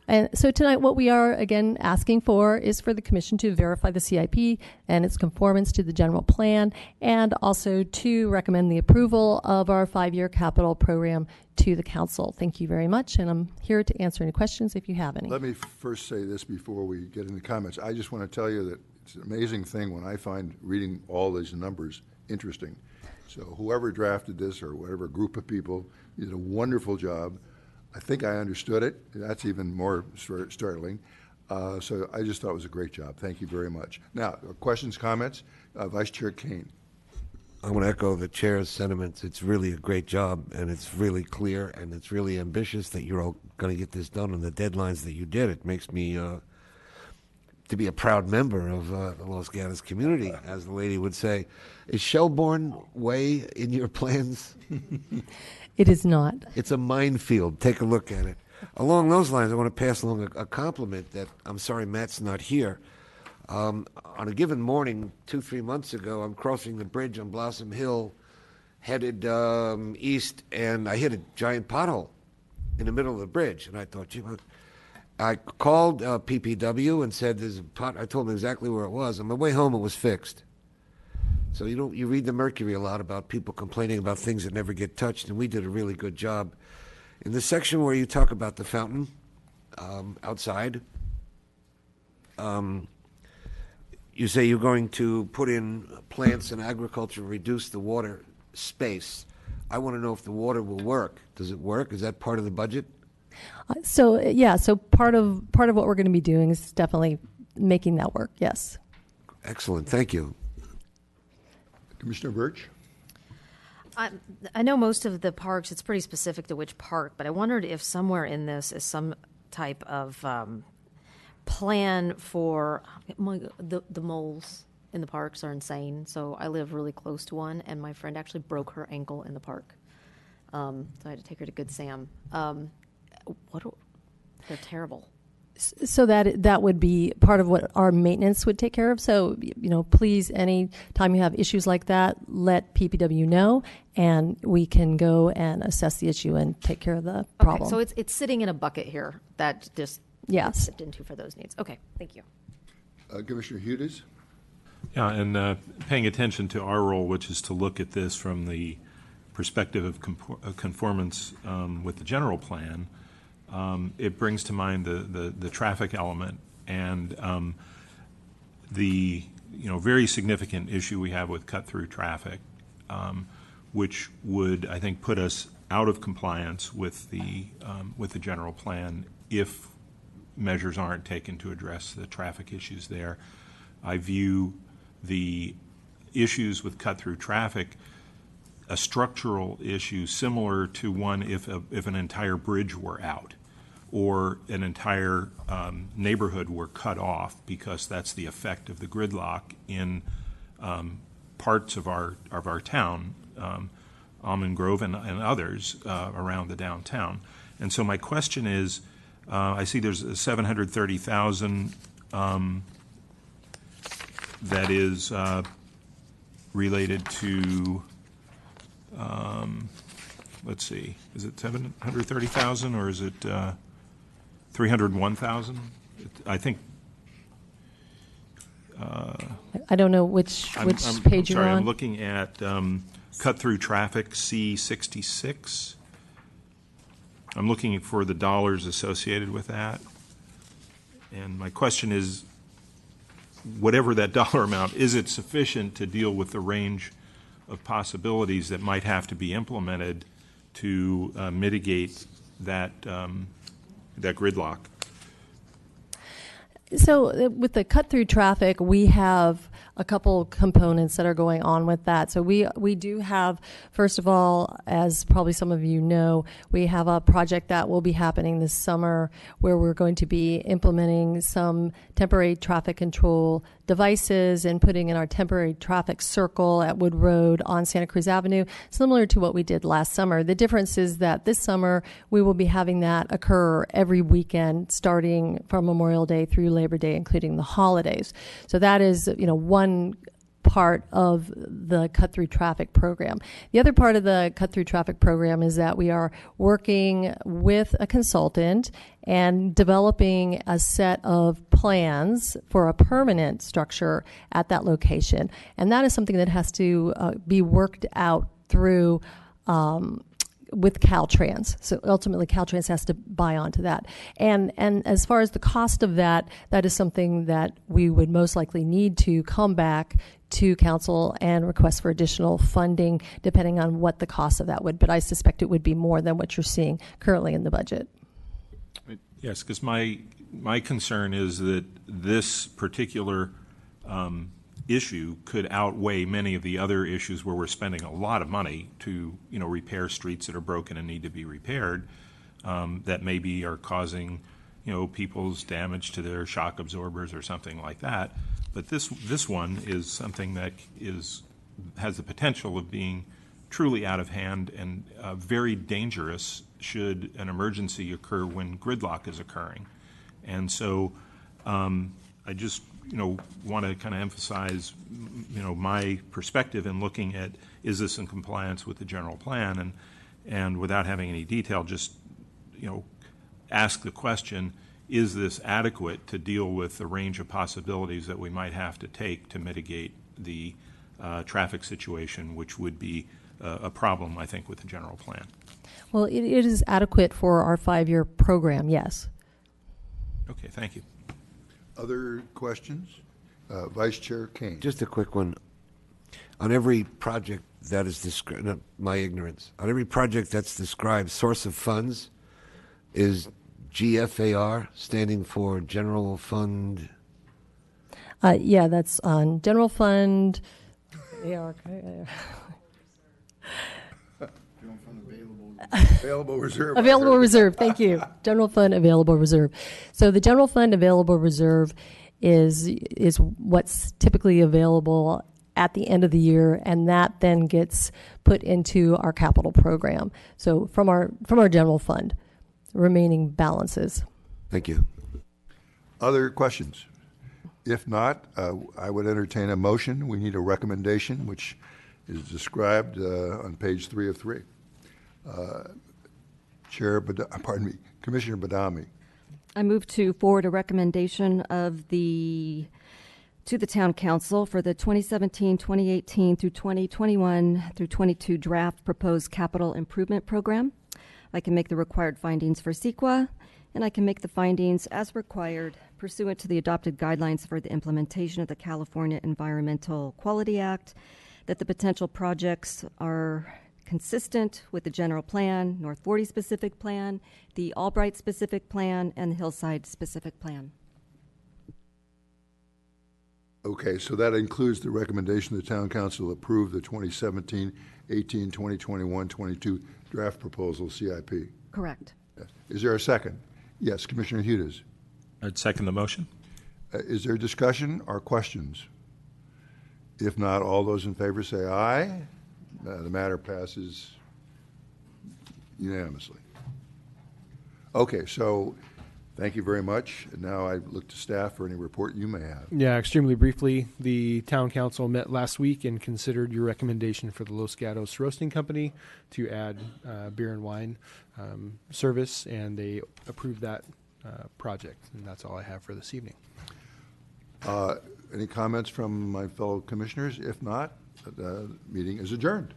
And so tonight, what we are again asking for is for the commission to verify the CIP and its conformance to the general plan, and also to recommend the approval of our 5-year capital program to the council. Thank you very much, and I'm here to answer any questions if you have any. Let me first say this before we get into comments. I just want to tell you that it's an amazing thing when I find reading all these numbers interesting. So whoever drafted this or whatever group of people did a wonderful job. I think I understood it. That's even more startling. So I just thought it was a great job. Thank you very much. Now, questions, comments? Vice Chair Kane. I want to echo the chair's sentiments. It's really a great job, and it's really clear, and it's really ambitious that you're all going to get this done on the deadlines that you did. It makes me to be a proud member of the Los Gatos community, as the lady would say. Is Shelbourne Way in your plans? It is not. It's a minefield. Take a look at it. Along those lines, I want to pass along a compliment that I'm sorry Matt's not here. On a given morning, 2-3 months ago, I'm crossing the bridge on Blossom Hill, headed east, and I hit a giant pothole in the middle of the bridge. And I thought, gee, I called PPW and said, "There's a pot." I told them exactly where it was. On my way home, it was fixed. So you read the Mercury a lot about people complaining about things that never get touched, and we did a really good job. In the section where you talk about the fountain outside, you say you're going to put in plants and agriculture, reduce the water space. I want to know if the water will work. Does it work? Is that part of the budget? So part of what we're going to be doing is definitely making that work. Yes. Excellent. Thank you. Commissioner Birch? I know most of the parks, it's pretty specific to which park, but I wondered if somewhere in this is some type of plan for the moles in the parks are insane. So I live really close to one, and my friend actually broke her ankle in the park. So I had to take her to Good Sam. They're terrible. So that would be part of what our maintenance would take care of. So, please, any time you have issues like that, let PPW know, and we can go and assess the issue and take care of the problem. Okay, so it's sitting in a bucket here that just yes. Sipped into for those needs. Okay, thank you. Commissioner Hudis? Yeah, and paying attention to our role, which is to look at this from the perspective of conformance with the general plan. It brings to mind the traffic element and the very significant issue we have with cut-through traffic, which would, I think, put us out of compliance with the general plan if measures aren't taken to address the traffic issues there. I view the issues with cut-through traffic a structural issue similar to one if an entire bridge were out, or an entire neighborhood were cut off, because that's the effect of the gridlock in parts of our town, Almond Grove and others around the downtown. And so my question is, I see there's a 730,000 that is related to, let's see, is it 730,000 or is it 301,000? I think. I don't know which page you're on. I'm looking at cut-through traffic C66. I'm looking for the dollars associated with that. And my question is, whatever that dollar amount, is it sufficient to deal with the range of possibilities that might have to be implemented to mitigate that gridlock? So with the cut-through traffic, we have a couple components that are going on with that. So we do have, first of all, as probably some of you know, we have a project that will be happening this summer where we're going to be implementing some temporary traffic control devices and putting in our temporary traffic circle at Wood Road on Santa Cruz Avenue, similar to what we did last summer. The difference is that this summer we will be having that occur every weekend starting from Memorial Day through Labor Day, including the holidays. So that is, one part of the cut through traffic program. The other part of the cut through traffic program is that we are working with a consultant and developing a set of plans for a permanent structure at that location. And that is something that has to be worked out through with Caltrans. So ultimately Caltrans has to buy onto that. And as far as the cost of that, that is something that we would most likely need to come back to council and request for additional funding depending on what the cost of that would. But I suspect it would be more than what you're seeing currently in the budget. Yes, because my concern is that this particular issue could outweigh many of the other issues where we're spending a lot of money to, repair streets that are broken and need to be repaired, that maybe are causing, people's damage to their shock absorbers or something like that. But this one is something that has the potential of being truly out of hand and very dangerous should an emergency occur when gridlock is occurring. And so I just want to kind of emphasize, my perspective in looking at, is this in compliance with the general plan, and without having any detail, just, ask the question, is this adequate to deal with the range of possibilities that we might have to take to mitigate the traffic situation, which would be a problem, I think, with the general plan. Well, it is adequate for our 5-year program, yes. Okay, thank you. Other questions? Vice Chair Kane. Just a quick one. On every project that is described, my ignorance, on every project that's described, source of funds is GFAR, standing for General Fund? Yeah, that's on General Fund. Available reserve. Available reserve. Thank you. General Fund Available Reserve. So the General Fund Available Reserve is what's typically available at the end of the year, and that then gets put into our capital program. So from our general fund, remaining balances. Thank you. Other questions? If not, I would entertain a motion. We need a recommendation, which is described on page 3 of 3. Commissioner Badami. I move to forward a recommendation to the Town Council for the 2017, 2018 through 2021 through 22 draft proposed capital improvement program. I can make the required findings for CEQA, and I can make the findings as required pursuant to the adopted guidelines for the implementation of the California Environmental Quality Act, that the potential projects are consistent with the general plan, North 40 specific plan, the Albright specific plan, and the Hillside specific plan. Okay, so that includes the recommendation the Town Council approve the 2017, 18, 2021, 22 draft proposal CIP. Correct. Yes. Is there a second? Yes, Commissioner Hudis. I'd second the motion. Is there discussion or questions? If not, all those in favor say aye. The matter passes unanimously. Okay, so thank you very much. And now I look to staff for any report you may have. Yeah, extremely briefly, the Town Council met last week and considered your recommendation for the Los Gatos Roasting Company to add beer and wine service, and they approved that project. And that's all I have for this evening. Any comments from my fellow commissioners? If not, the meeting is adjourned.